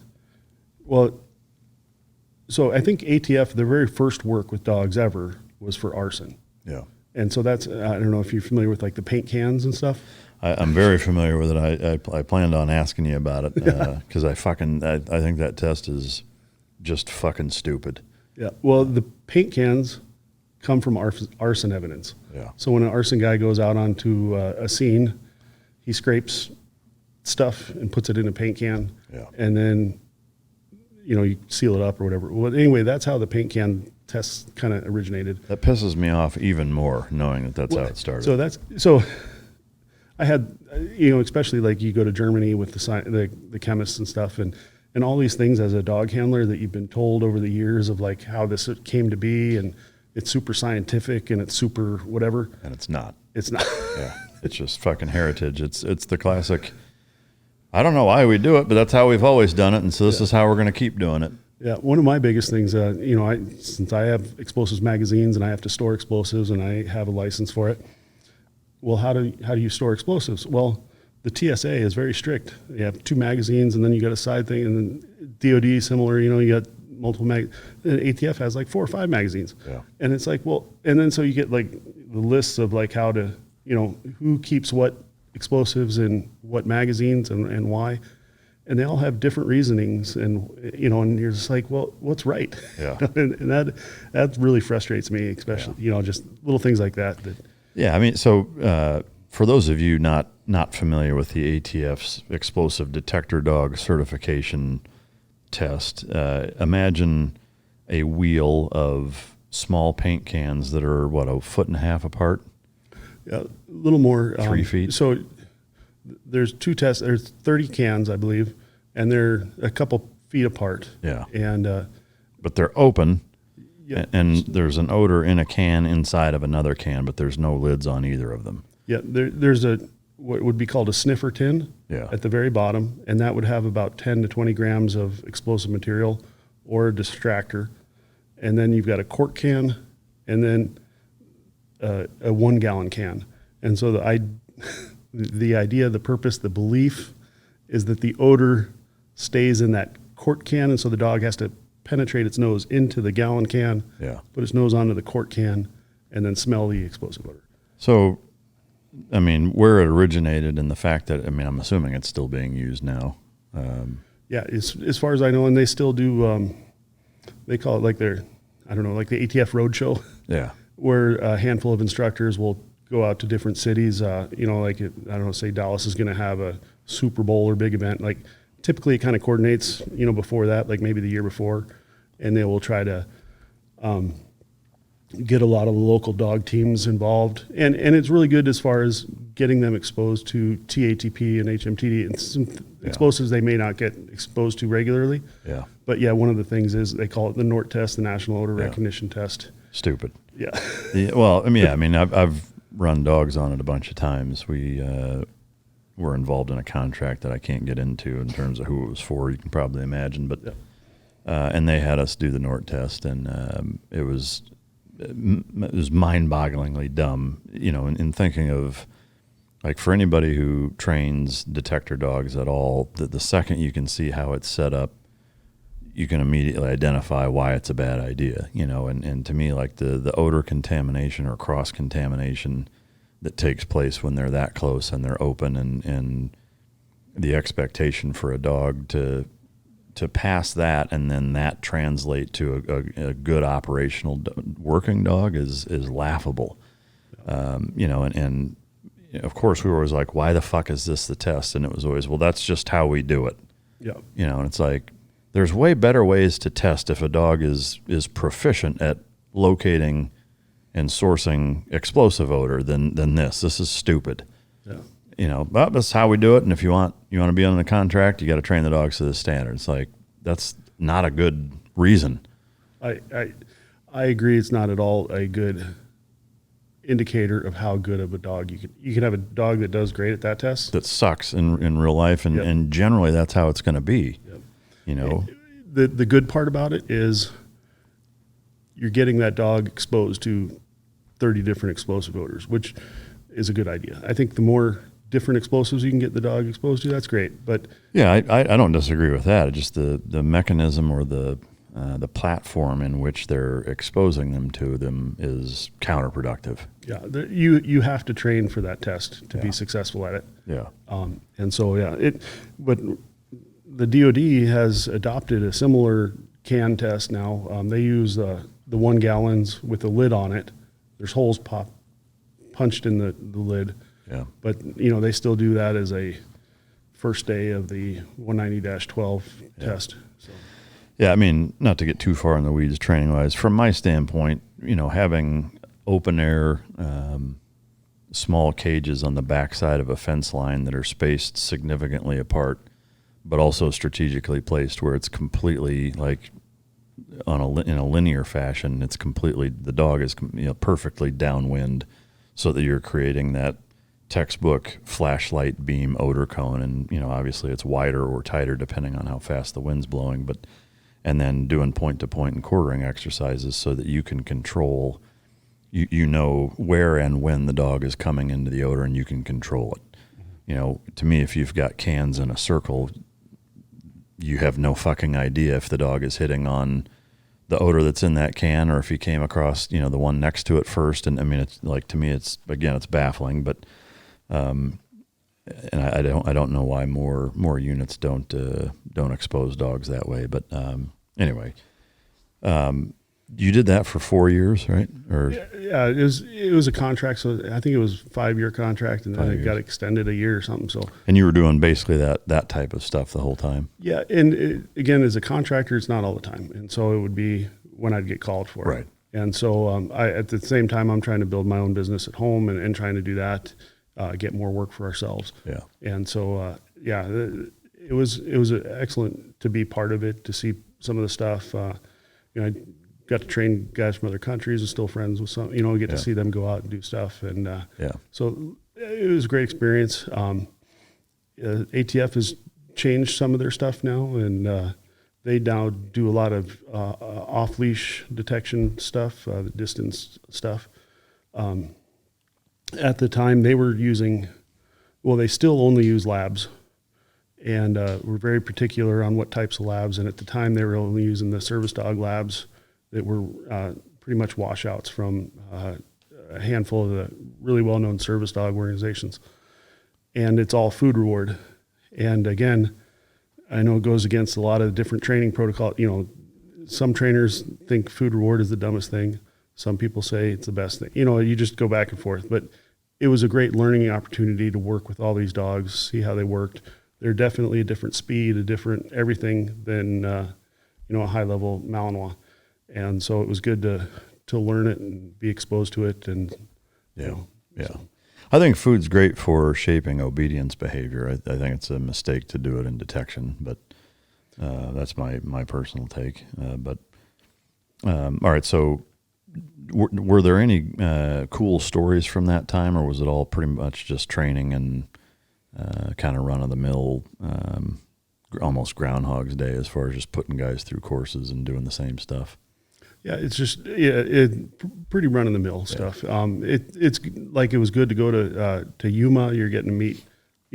I think ATF, their very first work with dogs ever was for arson. Yeah. And so that's, I don't know if you're familiar with like the paint cans and stuff. I'm very familiar with it. I planned on asking you about it because I think that test is just fucking stupid. Yeah. Well, the paint cans come from arson evidence. Yeah. So when an arson guy goes out onto a scene, he scrapes stuff and puts it in a paint can. Yeah. And then, you seal it up or whatever. Well, anyway, that's how the paint can tests kind of originated. That pisses me off even more, knowing that's how it started. So I had, especially like you go to Germany with the chemists and stuff, and all these things as a dog handler that you've been told over the years of like how this came to be, and it's super scientific and it's super whatever. And it's not. It's not. Yeah. It's just fucking heritage. It's the classic. I don't know why we do it, but that's how we've always done it, and so this is how we're going to keep doing it. Yeah, one of my biggest things, since I have explosives magazines and I have to store explosives and I have a license for it. Well, how do you store explosives? Well, the TSA is very strict. You have 2 magazines, and then you got a side thing, and then DOD similar. You got multiple ATF has like 4 or 5 magazines. Yeah. And it's like, well, and then so you get like the lists of like how to, who keeps what explosives in what magazines and why. And they all have different reasonings, and and you're just like, well, what's right? Yeah. and that really frustrates me, especially just little things like that. Yeah, I mean, so for those of you not familiar with the ATF's explosive detector dog certification test, imagine a wheel of small paint cans that are a foot and a half apart. Yeah, a little more. 3 feet. So there's 2 tests. There's 30 cans, I believe, and they're a couple feet apart. Yeah. And but they're open. Yeah. And there's an odor in a can inside of another can, but there's no lids on either of them. Yeah, there's what would be called a sniffer tin at the very bottom, and that would have about 10 to 20 grams of explosive material or a distractor. And then you've got a quart can, and then a 1 gallon can. And so the idea, the purpose, the belief is that the odor stays in that quart can, and so the dog has to penetrate its nose into the gallon can, put its nose onto the quart can, and then smell the explosive odor. So, I mean, where it originated and the fact that, I'm assuming it's still being used now. Yeah, as far as I know, and they still do, they call it like like the ATF Roadshow. Yeah. Where a handful of instructors will go out to different cities, say Dallas is going to have a Super Bowl or big event. Like typically it kind of coordinates, before that, like maybe the year before. and they will try to get a lot of the local dog teams involved. And it's really good as far as getting them exposed to TATP and HMTD and some explosives they may not get exposed to regularly. Yeah. But yeah, one of the things is they call it the NORT test, the National Odor Recognition Test. Stupid. Yeah. Well, I mean, I've run dogs on it a bunch of times. We were involved in a contract that I can't get into in terms of who it was for. You can probably imagine, but and they had us do the NORT test, and it was mind-bogglingly dumb. In thinking of, like, for anybody who trains detector dogs at all, the second you can see how it's set up, you can immediately identify why it's a bad idea, and to me, like the odor contamination or cross-contamination that takes place when they're that close and they're open, and the expectation for a dog to pass that and then that translate to a good operational working dog is laughable. And of course we were always like, why the fuck is this the test? And it was always, well, that's just how we do it. Yeah. And it's like, there's way better ways to test if a dog is proficient at locating and sourcing explosive odor than this. This is stupid. Yeah. But that's how we do it. And if you want to be on a contract, you got to train the dogs to the standard. It's like, that's not a good reason. I agree. It's not at all a good indicator of how good of a dog you can have a dog that does great at that test that sucks in real life, and generally that's how it's going to be. The good part about it is you're getting that dog exposed to 30 different explosive odors, which is a good idea. I think the more different explosives you can get the dog exposed to, that's great. But yeah, I don't disagree with that. It's just the mechanism or the platform in which they're exposing them to them is counterproductive. Yeah, you have to train for that test to be successful at it. Yeah. And so but the DoD has adopted a similar can test now. They use the 1 gallons with a lid on it. There's holes punched in the lid. Yeah. But they still do that as a first day of the 190-12 test. So. Yeah, I mean, not to get too far in the weeds training-wise, from my standpoint, having open air, small cages on the backside of a fence line that are spaced significantly apart, but also strategically placed where it's completely like in a linear fashion. It's completely, the dog is perfectly downwind, so that you're creating that textbook flashlight beam odor cone, and obviously it's wider or tighter depending on how fast the wind's blowing, and then doing point-to-point and quartering exercises so that you can control, where and when the dog is coming into the odor, and you can control it. To me, if you've got cans in a circle, you have no fucking idea if the dog is hitting on the odor that's in that can, or if he came across, the one next to it first. And I mean, it's like, to me, it's baffling, but, and I don't know why more units don't expose dogs that way. But, anyway, you did that for 4 years, right? Or yeah, it was a contract. So I think it was 5-year contract, and then it got extended a year or something. So, and you were doing basically that type of stuff the whole time. Yeah. And again, as a contractor, it's not all the time. And so it would be when I'd get called for it. Right. And so, at the same time, I'm trying to build my own business at home and trying to do that, get more work for ourselves. Yeah. And so, it was excellent to be part of it, to see some of the stuff, I got to train guys from other countries and still friends with some, get to see them go out and do stuff. And so it was a great experience. ATF has changed some of their stuff now, and they now do a lot of off-leash detection stuff, the distance stuff. At the time, they were using, they still only use labs. And we're very particular on what types of labs. And at the time, they were only using the service dog labs that were pretty much washouts from a handful of the really well-known service dog organizations. And it's all food reward. And again, I know it goes against a lot of different training protocol. Some trainers think food reward is the dumbest thing. Some people say it's the best thing. You just go back and forth. But it was a great learning opportunity to work with all these dogs, see how they worked. They're definitely a different speed, a different everything than, a high level Malinois. And so it was good to learn it and be exposed to it. And, yeah. I think food's great for shaping obedience behavior. I think it's a mistake to do it in detection, but that's my personal take. All right, so were there any cool stories from that time, or was it all pretty much just training and kind of run-of-the-mill, almost Groundhog's Day as far as just putting guys through courses and doing the same stuff? Yeah, it's just pretty run-of-the-mill stuff. It's like it was good to go to Yuma. You're getting to meet,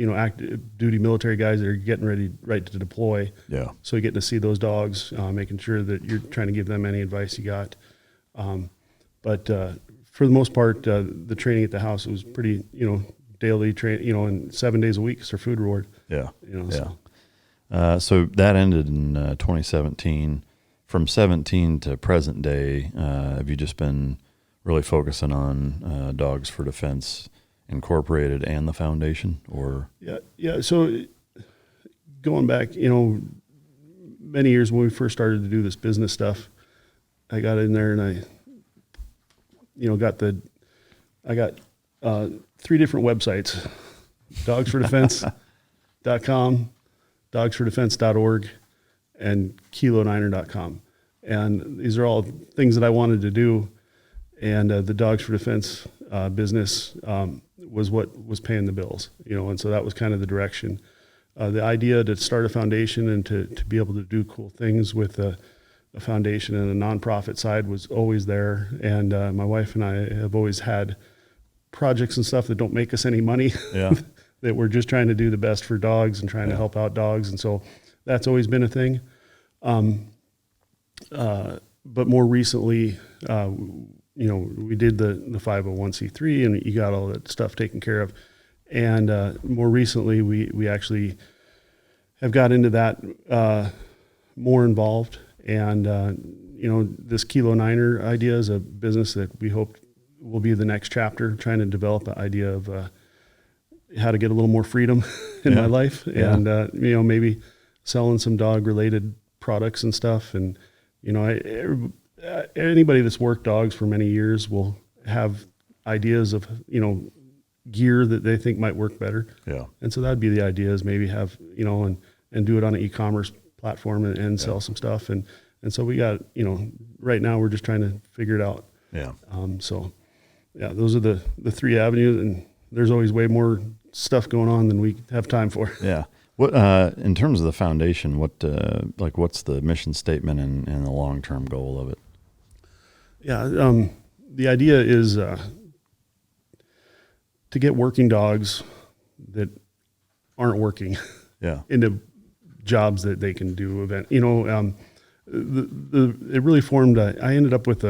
active duty military guys that are getting ready to deploy. Yeah. So you're getting to see those dogs, making sure that you're trying to give them any advice you got. But for the most part, the training at the house was pretty, daily train, and 7 days a week is our food reward. Yeah. So. So that ended in 2017. From 17 to present day, have you just been really focusing on Dogs for Defense Incorporated and the foundation, or? Yeah. So going back, many years when we first started to do this business stuff, I got in there and I got 3 different websites: dogsfordefense.com, dogsfordefense.org, and kiloniner.com. And these are all things that I wanted to do. And the Dogs for Defense business was what was paying the bills, and so that was kind of the direction. The idea to start a foundation and to be able to do cool things with a foundation and a nonprofit side was always there. And my wife and I have always had projects and stuff that don't make us any money, that we're just trying to do the best for dogs and trying to help out dogs. And so that's always been a thing. But more recently, we did the 501c3 and you got all that stuff taken care of. And more recently, we actually have got into that more involved. And, this Kilo Niner idea is a business that we hope will be the next chapter, trying to develop an idea of how to get a little more freedom in my life. And, maybe selling some dog-related products and stuff. And, anybody that's worked dogs for many years will have ideas of, gear that they think might work better. Yeah. And so that'd be the idea, is maybe have, and do it on an e-commerce platform and sell some stuff. And so we got, right now we're just trying to figure it out. Yeah. Those are the 3 avenues, and there's always way more stuff going on than we have time for. Yeah. What, in terms of the foundation, what's the mission statement and the long-term goal of it? Yeah. The idea is, to get working dogs that aren't working into jobs that they can do it really formed, I ended up with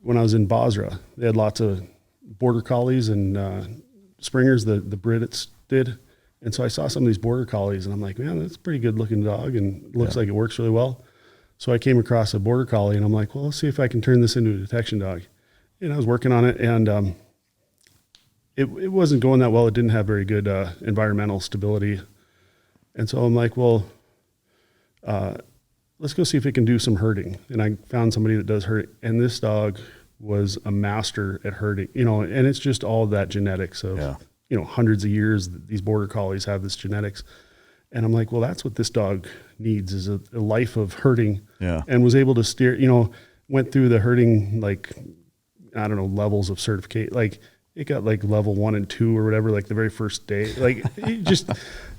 when I was in Basra, they had lots of border collies and springers, the Brits did. And so I saw some of these border collies and I'm like, man, that's a pretty good looking dog and looks like it works really well. So I came across a border collie and I'm like, well, let's see if I can turn this into a detection dog. And I was working on it, and it wasn't going that well. It didn't have very good environmental stability. And so I'm like, well, let's go see if it can do some herding. And I found somebody that does herding. And this dog was a master at herding, and it's just all that genetics of, hundreds of years that these border collies have this genetics. And I'm like, well, that's what this dog needs, is a life of herding. Yeah. And was able to steer, went through the herding, levels of certificate. Like, it got like level 1 and 2 or whatever, like the very first day. Like, it just,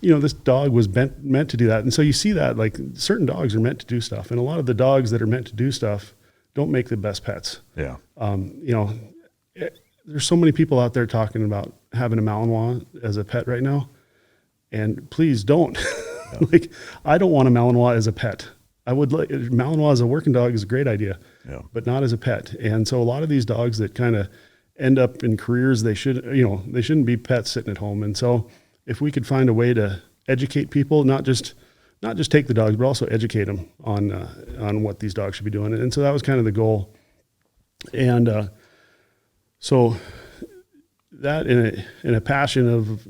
this dog was meant to do that. And so you see that, like, certain dogs are meant to do stuff. And a lot of the dogs that are meant to do stuff don't make the best pets. Yeah. There's so many people out there talking about having a Malinois as a pet right now. And please don't. Like, I don't want a Malinois as a pet. I would like Malinois as a working dog is a great idea, but not as a pet. And so a lot of these dogs that kind of end up in careers, they shouldn't be pets sitting at home. And so if we could find a way to educate people, not just take the dogs, but also educate them on what these dogs should be doing. And so that was kind of the goal. And so that in a passion of,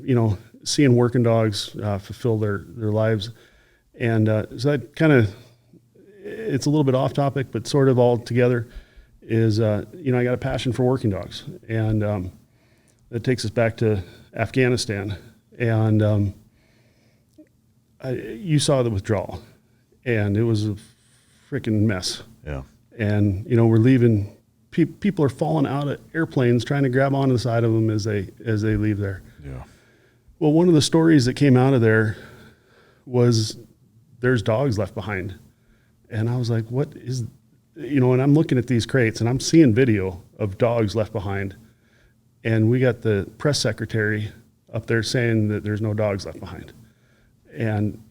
seeing working dogs fulfill their lives. And so that kind of, it's a little bit off topic, but sort of all together is, I got a passion for working dogs. And that takes us back to Afghanistan. And you saw the withdrawal, and it was a freaking mess. Yeah. And, we're leaving. People are falling out of airplanes trying to grab onto the side of them as they leave there. Yeah. Well, one of the stories that came out of there was there's dogs left behind. And I was like, what is, and I'm looking at these crates and I'm seeing video of dogs left behind. And we got the press secretary up there saying that there's no dogs left behind. And,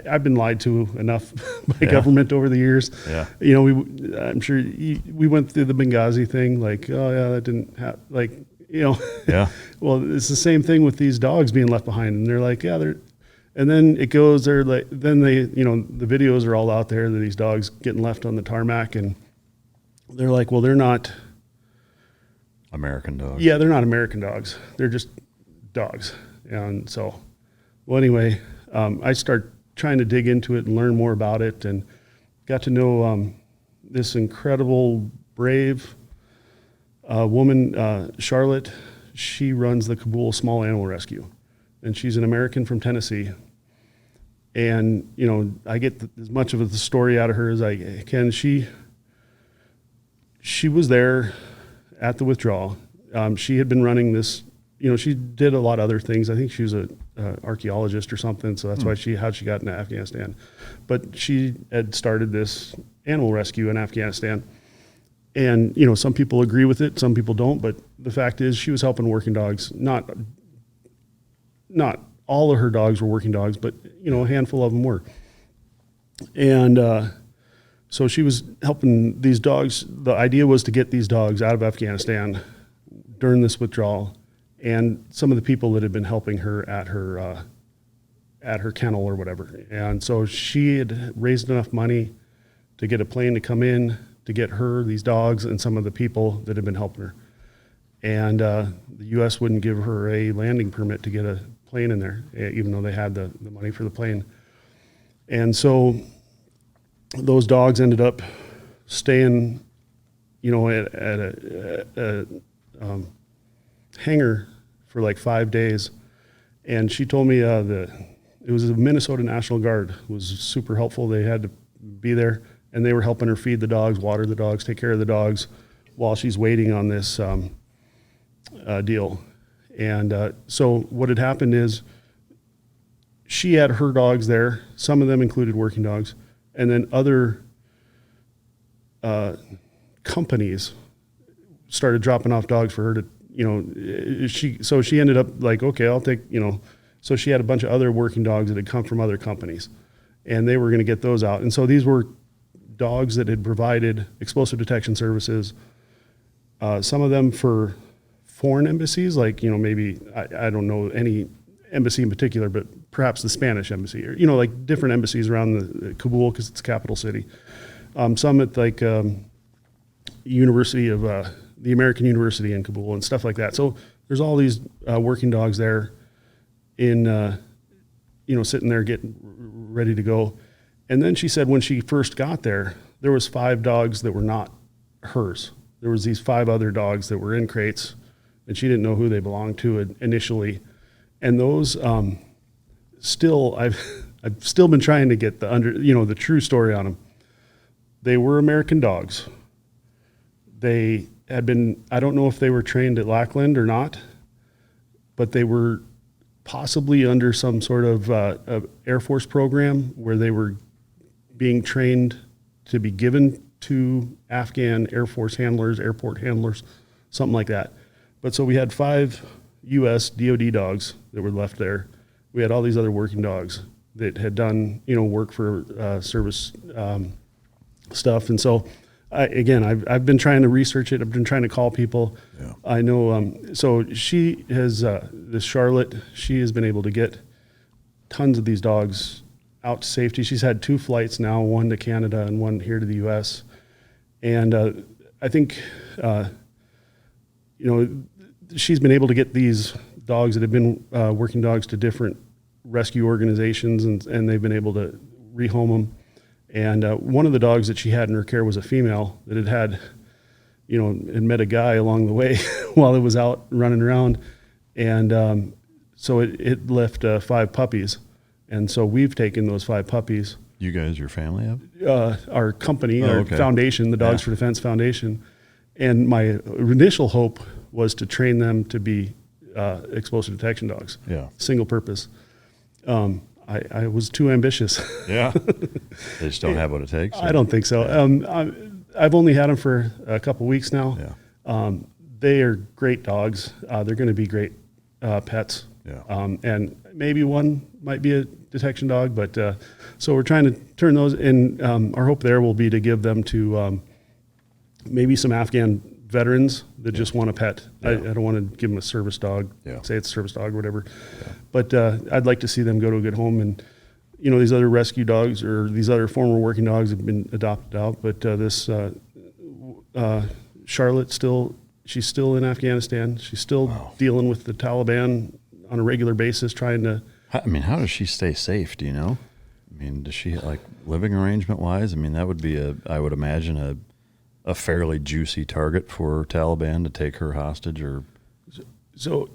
I've been lied to enough by government over the years. Yeah. I'm sure we went through the Benghazi thing, like, oh yeah, that didn't happen. Like, Yeah. Well, it's the same thing with these dogs being left behind. And they're like, yeah, and then it goes, they're like, then they, the videos are all out there of these dogs getting left on the tarmac. And they're like, well, they're not American dogs. Yeah, they're not American dogs. They're just dogs. And so, well, anyway, I started trying to dig into it and learn more about it, and got to know this incredible, brave woman, Charlotte. She runs the Kabul Small Animal Rescue, and she's an American from Tennessee. And, I get as much of the story out of her as I can. She was there at the withdrawal. She had been running this, she did a lot of other things. I think she was an archaeologist or something, so that's how she got into Afghanistan. But she had started this animal rescue in Afghanistan. And, some people agree with it, some people don't, but the fact is she was helping working dogs. Not all of her dogs were working dogs, but, a handful of them were. And so she was helping these dogs. The idea was to get these dogs out of Afghanistan during this withdrawal, and some of the people that had been helping her at her kennel or whatever. And so she had raised enough money to get a plane to come in to get her, these dogs, and some of the people that had been helping her. And the U.S. wouldn't give her a landing permit to get a plane in there, even though they had the money for the plane. And so those dogs ended up staying, at a hangar for like 5 days. And she told me it was the Minnesota National Guard was super helpful. They had to be there, and they were helping her feed the dogs, water the dogs, take care of the dogs while she's waiting on this deal. And so what had happened is she had her dogs there. Some of them included working dogs. And then other companies started dropping off dogs for her to, she ended up like, okay, I'll take, so she had a bunch of other working dogs that had come from other companies, and they were going to get those out. And so these were dogs that had provided explosive detection services, some of them for foreign embassies, like, maybe, I don't know any embassy in particular, but perhaps the Spanish embassy, or, like different embassies around the Kabul, because it's a capital city. Some at like University of, the American University in Kabul and stuff like that. So there's all these working dogs there in, sitting there getting ready to go. And then she said when she first got there was 5 dogs that were not hers. There was these 5 other dogs that were in crates, and she didn't know who they belonged to initially. And those I've still been trying to get the true story on them. They were American dogs. They had been, I don't know if they were trained at Lackland or not, but they were possibly under some sort of Air Force program where they were being trained to be given to Afghan Air Force handlers, airport handlers, something like that. But so we had 5 U.S. DOD dogs that were left there. We had all these other working dogs that had done, work for service stuff. And so, I've been trying to research it. I've been trying to call people. Yeah. I know. So she has, this Charlotte, she has been able to get tons of these dogs out to safety. She's had 2 flights now, one to Canada and one here to the U.S. And I think, she's been able to get these dogs that have been working dogs to different rescue organizations, and they've been able to rehome them. And one of the dogs that she had in her care was a female that had met a guy along the way while it was out running around. And so it left 5 puppies. And so we've taken those 5 puppies. You guys, your family have? Our company, our foundation, the Dogs for Defense Foundation. And my initial hope was to train them to be explosive detection dogs. Yeah. Single purpose. I was too ambitious. Yeah. They just don't have what it takes? Or? I don't think so. Yeah. I've only had them for a couple weeks now. Yeah. They are great dogs. They're going to be great pets. Yeah. And maybe one might be a detection dog, but so we're trying to turn those in. Our hope there will be to give them to maybe some Afghan veterans that just want a pet. Yeah. I don't want to give them a service dog, say it's a service dog or whatever. Yeah. But I'd like to see them go to a good home. And, these other rescue dogs or these other former working dogs have been adopted out. But this Charlotte, she's still in Afghanistan. She's still dealing with the Taliban on a regular basis, trying to... How does she stay safe? Do you know? Does she, living arrangement wise? That would be I would imagine a fairly juicy target for Taliban to take her hostage, or... So,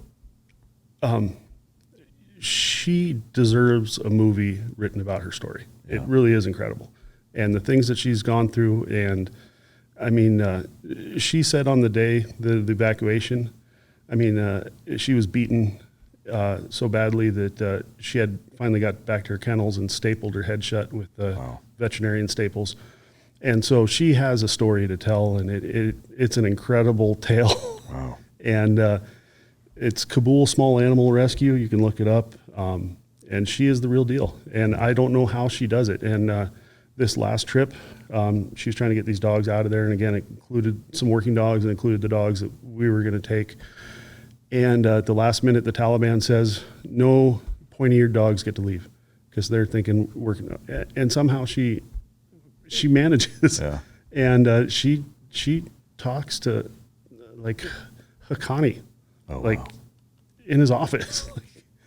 she deserves a movie written about her story. Yeah. It really is incredible. And the things that she's gone through, and she said on the day, the evacuation, she was beaten so badly that she had finally got back to her kennels and stapled her head shut with veterinarian staples. And so she has a story to tell, and it's an incredible tale. Wow. And it's Kabul Small Animal Rescue. You can look it up. And she is the real deal. And I don't know how she does it. And this last trip, she was trying to get these dogs out of there. And again, it included some working dogs and included the dogs that we were going to take. And at the last minute, the Taliban says, no pointy-eared dogs get to leave because they're thinking working. And somehow she manages. Yeah. And she talks to Haqqani, in his office.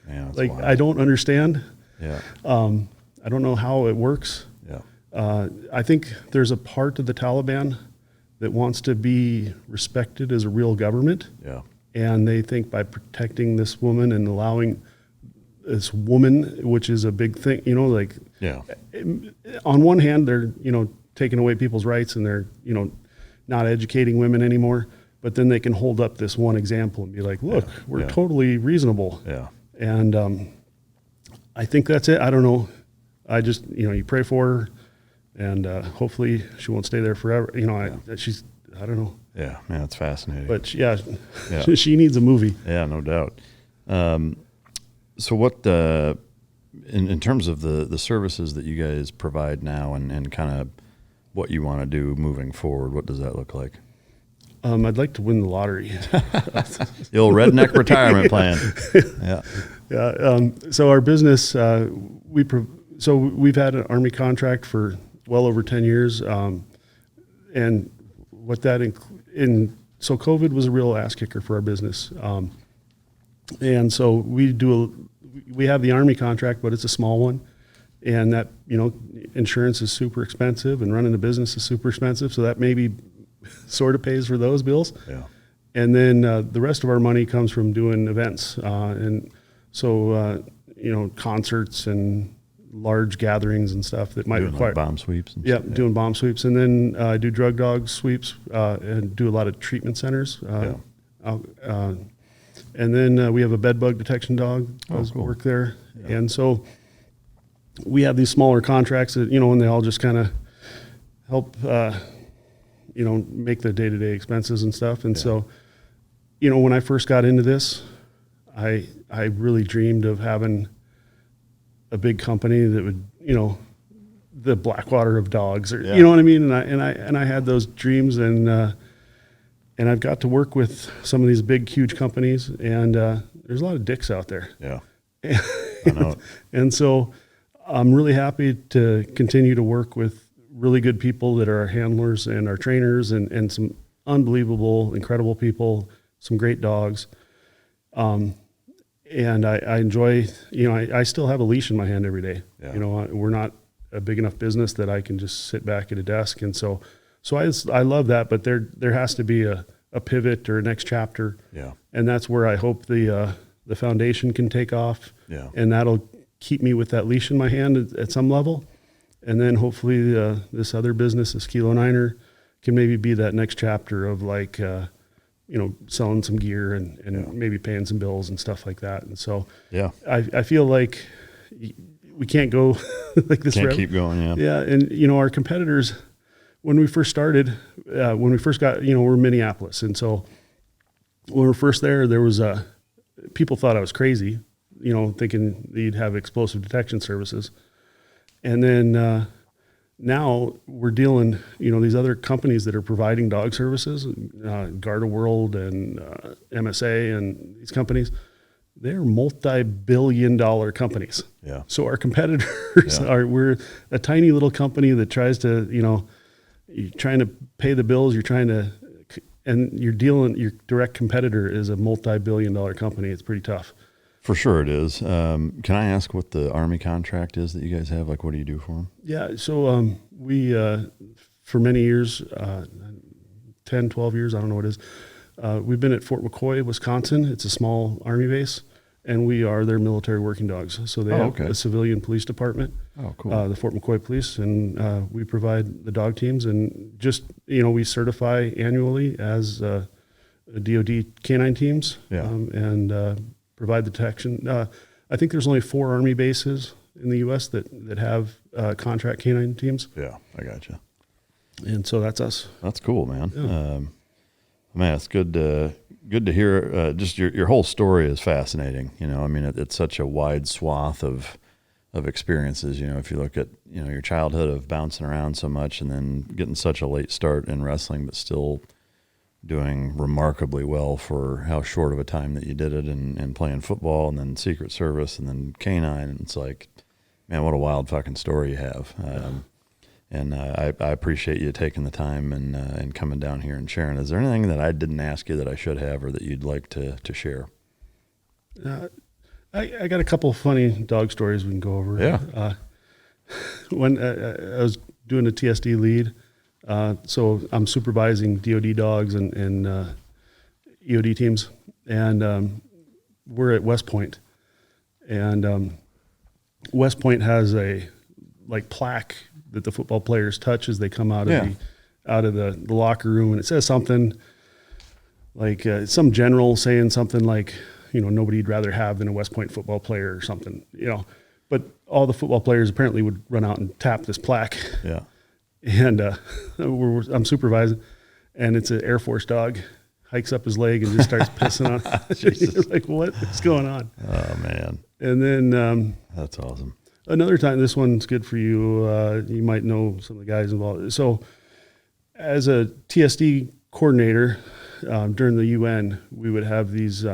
I don't understand. Yeah. I don't know how it works. Yeah. I think there's a part of the Taliban that wants to be respected as a real government. Yeah. And they think by protecting this woman and allowing this woman, which is a big thing, yeah. On one hand, they're, taking away people's rights and they're, not educating women anymore. But then they can hold up this one example and be like, look, we're totally reasonable. Yeah. And I think that's it. I don't know. I just, you pray for her and hopefully she won't stay there forever. I don't know. Yeah, man, it's fascinating. But she needs a movie. Yeah, no doubt. So what, in terms of the services that you guys provide now and kind of what you want to do moving forward, what does that look like? I'd like to win the lottery. The old redneck retirement plan. Yeah. Yeah. So our business, we've had an Army contract for well over 10 years. And what that so COVID was a real ass kicker for our business. And so we have the Army contract, but it's a small one. And that, insurance is super expensive and running a business is super expensive. So that maybe sort of pays for those bills. Yeah. And then the rest of our money comes from doing events. And so, concerts and large gatherings and stuff that might require bomb sweeps. Doing bomb sweeps. And then I do drug dog sweeps and do a lot of treatment centers. And then we have a bed bug detection dog does work there. Yeah. And so we have these smaller contracts that, and they all just kind of help, make the day-to-day expenses and stuff. And so, when I first got into this, I really dreamed of having a big company that would, the Blackwater of dogs, or you know what I mean. And I had those dreams, and I've got to work with some of these big, huge companies, and there's a lot of dicks out there. Yeah, I know. And so I'm really happy to continue to work with really good people that are our handlers and our trainers, and some unbelievable, incredible people, some great dogs. And I enjoy, I still have a leash in my hand every day. Yeah. We're not a big enough business that I can just sit back at a desk. And so I love that, but there has to be a pivot or a next chapter. Yeah. And that's where I hope the foundation can take off. Yeah. And that'll keep me with that leash in my hand at some level. And then hopefully this other business, this Kilo Niner, can maybe be that next chapter of like, selling some gear and maybe paying some bills and stuff like that. And so I feel like we can't go like this. Can't keep going. Yeah. Yeah. And, our competitors, when we first started, when we first got, we're in Minneapolis. And so when we were first there was people thought I was crazy, thinking you'd have explosive detection services. And then now we're dealing, these other companies that are providing dog services, Garda World and MSA and these companies, they're multi-billion-dollar companies. Yeah. So our competitors we're a tiny little company that tries to, you're trying to pay the bills, and your direct competitor is a multi-billion-dollar company. It's pretty tough. For sure it is. Can I ask what the Army contract is that you guys have? Like, what do you do for them? Yeah. So we, for many years, 10, 12 years, I don't know what it is, we've been at Fort McCoy, Wisconsin. It's a small Army base, and we are their military working dogs. So they have a civilian police department, the Fort McCoy Police, and we provide the dog teams. And just, we certify annually as DOD canine teams and provide the detection. I think there's only 4 Army bases in the U.S. that have contract canine teams. Yeah, I gotcha. And so that's us. That's cool, man. Yeah. Man, it's good to hear. Just your whole story is fascinating. It's such a wide swath of experiences. If you look at your childhood of bouncing around so much and then getting such a late start in wrestling, but still doing remarkably well for how short of a time that you did it, and playing football, and then Secret Service, and then K-9, and it's like, man, what a wild fucking story you have. And I appreciate you taking the time and coming down here and sharing. Is there anything that I didn't ask you that I should have, or that you'd like to share? I got a couple of funny dog stories we can go over. Yeah. When I was doing a TSD lead, so I'm supervising DOD dogs and EOD teams, and we're at West Point, and West Point has a plaque that the football players touch as they come out of the locker room, and it says something like some general saying something like, nobody you'd rather have than a West Point football player or something, But all the football players apparently would run out and tap this plaque. Yeah. And I'm supervising, and it's an Air Force dog, hikes up his leg and just starts pissing on it. You're like, what is going on? Oh, man. And then that's awesome. Another time, this one's good for you. You might know some of the guys involved. So as a TSD coordinator during the UN, we would have these,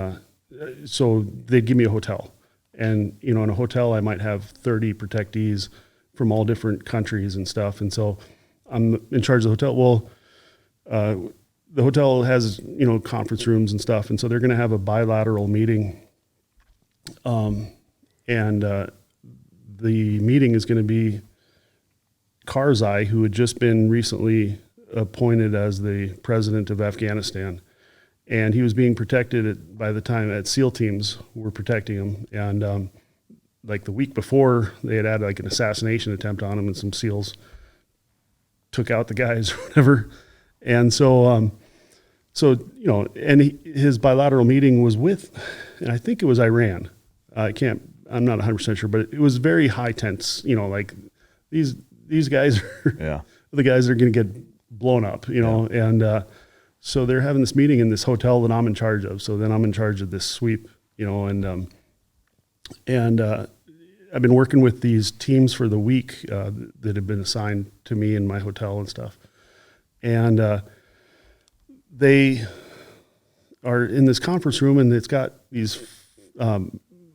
so they'd give me a hotel. And, in a hotel, I might have 30 protectees from all different countries and stuff. And so I'm in charge of the hotel. Well, the hotel has, conference rooms and stuff. And so they're going to have a bilateral meeting. The meeting is going to be Karzai, who had just been recently appointed as the president of Afghanistan. And he was being protected by the time at SEAL teams were protecting him. And the week before, they had an assassination attempt on him, and some SEALs took out the guys or whatever. And so, his bilateral meeting was with, and I think it was Iran. I'm not 100% sure, but it was very high tense, these guys are the guys that are going to get blown up, and so they're having this meeting in this hotel that I'm in charge of. So then I'm in charge of this sweep, and I've been working with these teams for the week that have been assigned to me in my hotel and stuff. And they are in this conference room, and it's got these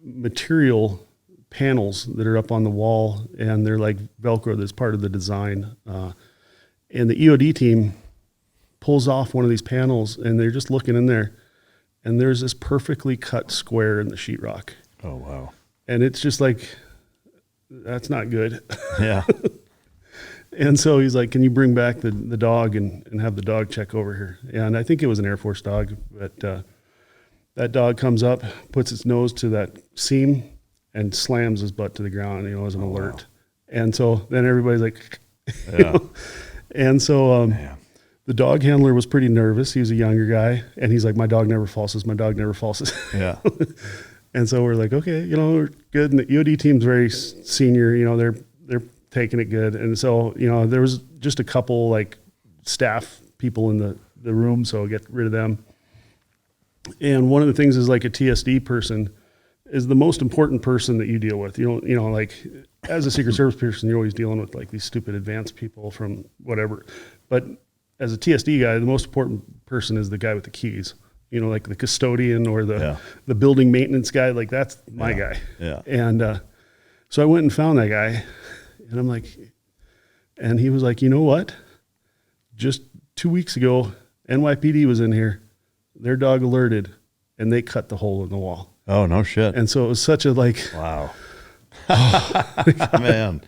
material panels that are up on the wall, and they're like Velcro that's part of the design. And the EOD team pulls off one of these panels, and they're just looking in there, and there's this perfectly cut square in the sheetrock. Oh, wow. And it's just like, that's not good. Yeah. And so he's like, can you bring back the dog and have the dog check over here? And I think it was an Air Force dog, but that dog comes up, puts its nose to that seam and slams his butt to the ground, as an alert. Wow. And so then everybody's like, Yeah. And so the dog handler was pretty nervous. He was a younger guy, and he's like, my dog never falses. My dog never falses. Yeah. And so we're like, okay, we're good. And the EOD team's very senior, they're taking it good. And so, there was just a couple like staff people in the room, so get rid of them. And one of the things is like a TSD person is the most important person that you deal with. Like as a Secret Service person, you're always dealing with like these stupid advanced people from whatever. But as a TSD guy, the most important person is the guy with the keys. Like the custodian or the building maintenance guy. Like that's my guy. Yeah. And so I went and found that guy, and I'm like, and he was like, you know what? Just 2 weeks ago, NYPD was in here. Their dog alerted, and they cut the hole in the wall. Oh, no shit. And so it was such a like, wow. And Man.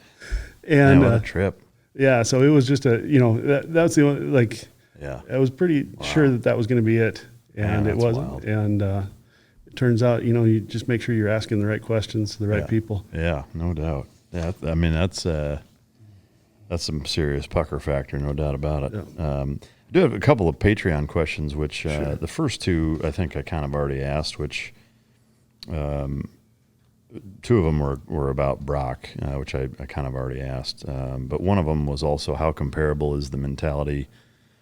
Man, what a trip. Yeah. So it was just that's the only, like, I was pretty sure that was going to be it. And it wasn't. Wild. And it turns out, you just make sure you're asking the right questions to the right people. Yeah, no doubt. Yeah, I mean, that's some serious pucker factor, no doubt about it. Yeah. I do have a couple of Patreon questions, which the first two I think I kind of already asked, which two of them were about Brock, which I kind of already asked. But one of them was also how comparable is the mentality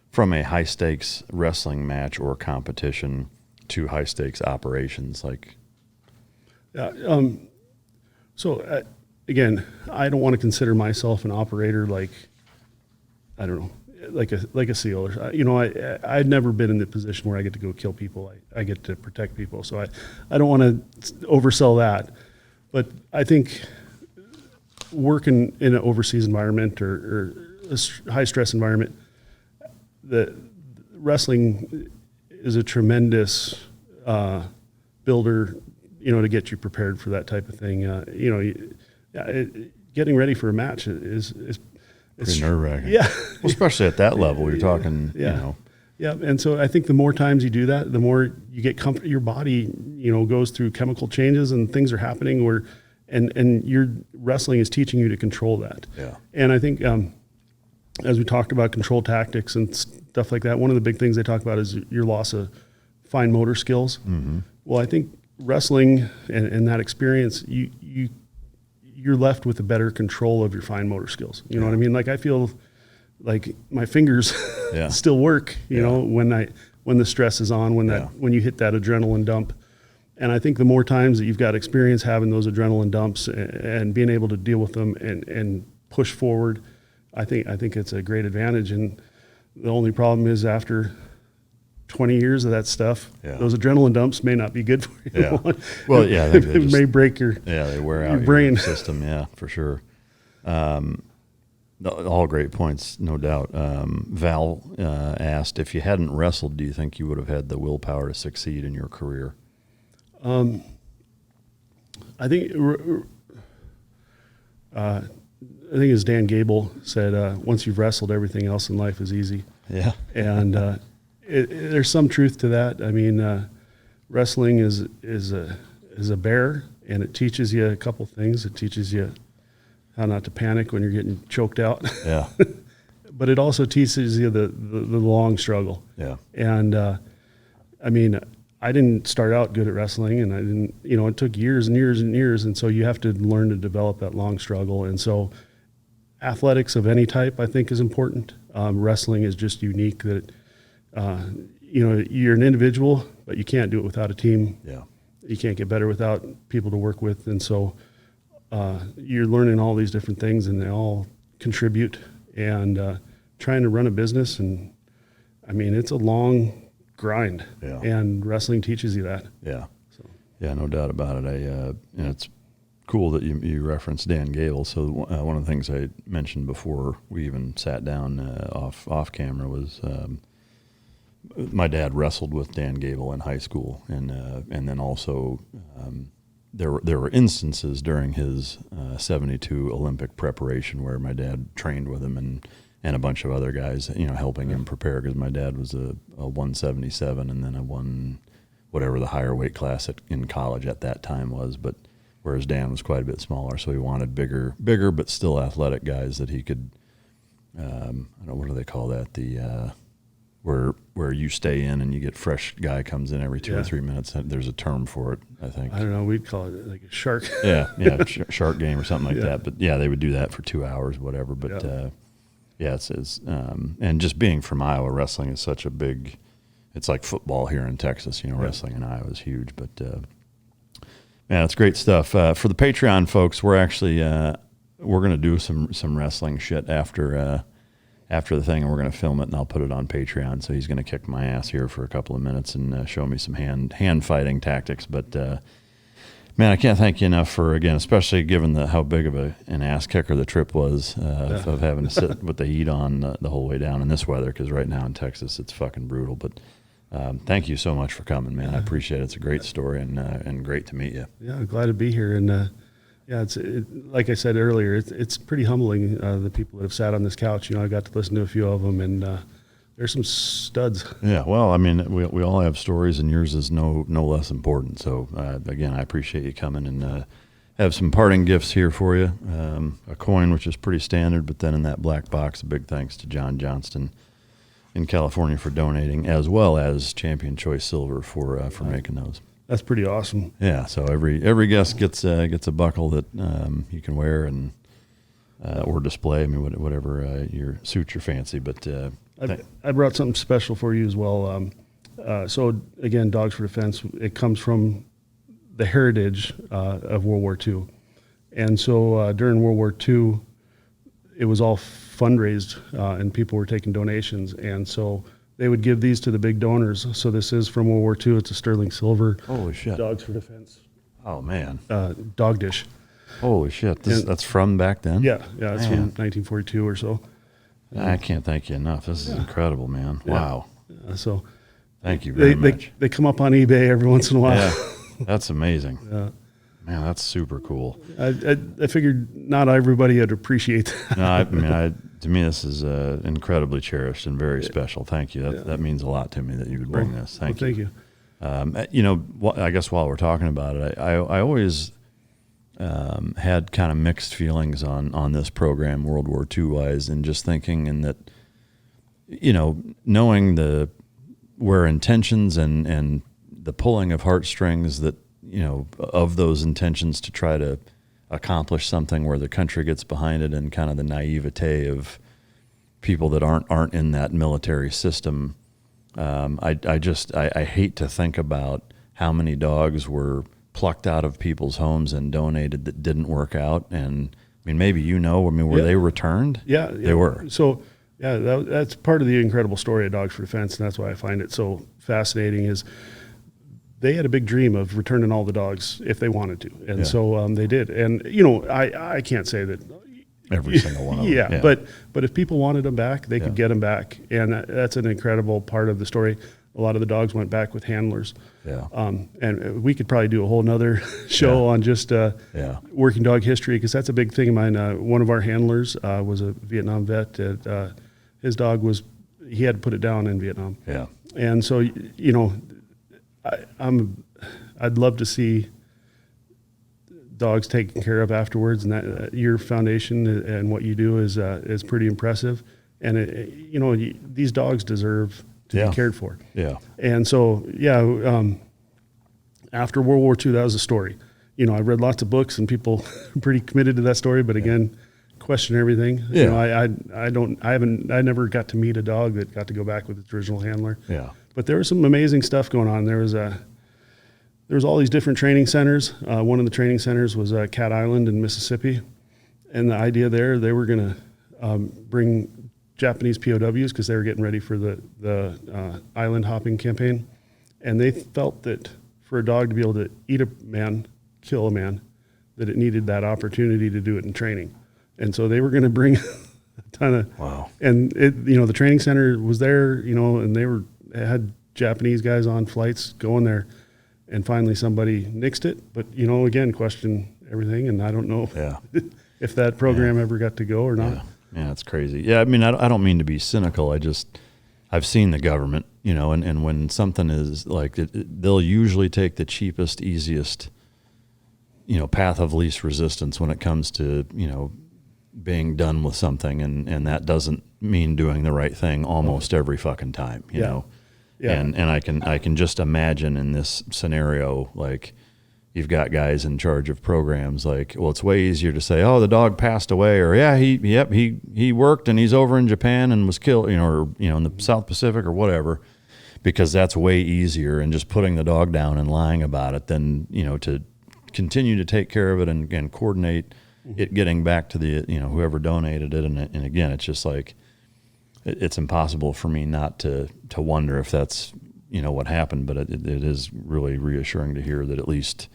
from a high-stakes wrestling match or competition to high-stakes operations? Like, so again, I don't want to consider myself an operator like, I don't know, like a SEAL. Or, I've never been in the position where I get to go kill people. I get to protect people. So I don't want to oversell that. But I think working in an overseas environment or a high-stress environment, the wrestling is a tremendous builder, to get you prepared for that type of thing. Getting ready for a match is pretty nerve-wracking. Yeah, well, especially at that level, you're talking. Yeah. And so I think the more times you do that, the more you get comfort. Your body, goes through chemical changes and things are happening where, and your wrestling is teaching you to control that. Yeah. And I think. As we talked about control tactics and stuff like that, one of the big things they talk about is your loss of fine motor skills. Mm-hmm. Well, I think wrestling and that experience, you're left with a better control of your fine motor skills. You know what I mean? Like I feel like my fingers still work, you know, when the stress is on, when you hit that adrenaline dump. And I think the more times that you've got experience having those adrenaline dumps and being able to deal with them and push forward, I think it's a great advantage. And the only problem is after 20 years of that stuff, those adrenaline dumps may not be good for you. Yeah. Well, yeah, it may break your they wear out your brain system. Yeah, for sure. All great points, no doubt. Val asked, if you hadn't wrestled, do you think you would have had the willpower to succeed in your career? I think as Dan Gable said, once you've wrestled, everything else in life is easy. Yeah. And there's some truth to that. I mean, wrestling is a bear, and it teaches you a couple things. It teaches you how not to panic when you're getting choked out. Yeah. But it also teaches you the long struggle. Yeah. And I mean, I didn't start out good at wrestling, and I didn't, it took years and years and years. And so you have to learn to develop that long struggle. And so athletics of any type, I think, is important. Wrestling is just unique that, you're an individual, but you can't do it without a team. Yeah. You can't get better without people to work with. And so you're learning all these different things, and they all contribute. And trying to run a business, and I mean, it's a long grind, and wrestling teaches you that. Yeah. So. Yeah, no doubt about it. And it's cool that you referenced Dan Gable. So one of the things I mentioned before we even sat down off camera was my dad wrestled with Dan Gable in high school, and then also there were instances during his 72 Olympic preparation where my dad trained with him and a bunch of other guys, helping him prepare, because my dad was a 177 and then a whatever the higher weight class in college at that time was, but whereas Dan was quite a bit smaller, so he wanted bigger but still athletic guys that he could, I don't know, what do they call that? The where you stay in and you get fresh guy comes in every 2 or 3 minutes. There's a term for it, I think. I don't know. We'd call it like a shark. yeah, shark game or something like that. But yeah, they would do that for 2 hours, whatever. But it's and just being from Iowa, wrestling is such a big. It's like football here in Texas. Wrestling in Iowa is huge. But man, it's great stuff. For the Patreon folks, we're actually we're gonna do some wrestling shit after the thing, and we're going to film it, and I'll put it on Patreon. So he's going to kick my ass here for a couple of minutes and show me some hand fighting tactics. But man, I can't thank you enough for, again, especially given how big of an ass kicker the trip was of having to sit with the heat on the whole way down in this weather, because right now in Texas it's fucking brutal. But thank you so much for coming, man. I appreciate it. It's a great story and great to meet you. Yeah, glad to be here. And yeah, like I said earlier, it's pretty humbling, the people that have sat on this couch. I got to listen to a few of them, and there's some studs. Yeah, well, I mean, we all have stories, and yours is no less important. So, again, I appreciate you coming, and have some parting gifts here for you. A coin, which is pretty standard, but then in that black box, a big thanks to John Johnston in California for donating, as well as Champion Choice Silver for making those. That's pretty awesome. Yeah, so every guest gets a buckle that you can wear and or display. I mean, whatever suits your fancy. But I brought something special for you as well. So again, Dogs for Defense. It comes from the heritage of World War II, and so during World War II, it was all fundraised, and people were taking donations, and so they would give these to the big donors. So this is from World War II. It's a sterling silver. Holy shit. Dogs for Defense. Oh, man. Dog dish. Holy shit. That's from back then? Yeah. It's from 1942 or so. I can't thank you enough. This is incredible, man. Yeah. Wow. So thank you very much. They come up on eBay every once in a while. Yeah. That's amazing. Yeah. Man, that's super cool. I figured not everybody would appreciate that. No, I mean, to me, this is incredibly cherished and very special. Thank you. That means a lot to me that you would bring this. Thank you. I guess while we're talking about it, I always had kind of mixed feelings on this program, World War II wise, and just thinking, and that, knowing where intentions and the pulling of heartstrings that, of those intentions to try to accomplish something where the country gets behind it, and kind of the naivete of people that aren't in that military system. I hate to think about how many dogs were plucked out of people's homes and donated that didn't work out. And I mean, maybe were they returned? Yeah, they were. So yeah, that's part of the incredible story of Dogs for Defense, and that's why I find it so fascinating. Is they had a big dream of returning all the dogs if they wanted to, and so they did. And I can't say that every single one of them. Yeah, but if people wanted them back, they could get them back, and that's an incredible part of the story. A lot of the dogs went back with handlers. Yeah. And we could probably do a whole nother show on just working dog history, because that's a big thing of mine. One of our handlers was a Vietnam vet. His dog he had to put it down in Vietnam. Yeah. And so I'd love to see dogs taken care of afterwards, and that your foundation and what you do is pretty impressive. And these dogs deserve to be cared for. Yeah. And so after World War II, that was a story. I read lots of books, and people are pretty committed to that story, but again, question everything. Yeah. I never got to meet a dog that got to go back with its original handler. Yeah. But there was some amazing stuff going on. There was all these different training centers. One of the training centers was Cat Island in Mississippi. And the idea there, they were going to bring Japanese POWs because they were getting ready for the island hopping campaign. And they felt that for a dog to be able to eat a man, kill a man, that it needed that opportunity to do it in training. And so they were going to bring a ton of, wow. And the training center was there, and they had Japanese guys on flights going there. And finally somebody nixed it. But, again, question everything. And I don't know if that program ever got to go or not. Yeah, it's crazy. Yeah, I mean, I don't mean to be cynical. I've seen the government, and when something is like, they'll usually take the cheapest, easiest, path of least resistance when it comes to, being done with something. And that doesn't mean doing the right thing almost every fucking time, you know? Yeah. And I can just imagine in this scenario, like, you've got guys in charge of programs, like, well, it's way easier to say, oh, the dog passed away, or he worked and he's over in Japan and was killed, or in the South Pacific or whatever, because that's way easier, and just putting the dog down and lying about it than to continue to take care of it and coordinate it getting back to the whoever donated it. And again, it's just like, it's impossible for me not to wonder if that's what happened, but it is really reassuring to hear that at least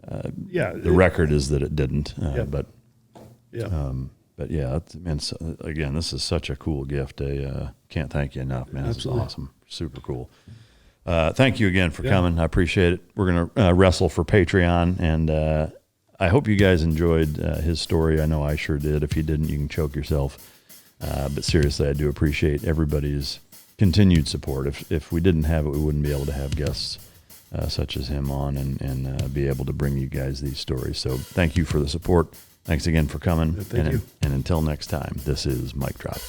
the record is that it didn't. But yeah, again, this is such a cool gift. I can't thank you enough, man. Absolutely. This is awesome. Super cool. Thank you again for coming. I appreciate it. We're going to wrestle for Patreon, and I hope you guys enjoyed his story. I know I sure did. If you didn't, you can choke yourself. But seriously, I do appreciate everybody's continued support. If we didn't have it, we wouldn't be able to have guests such as him on and be able to bring you guys these stories. So thank you for the support. Thanks again for coming. Thank you. And until next time, this is Mike Drop.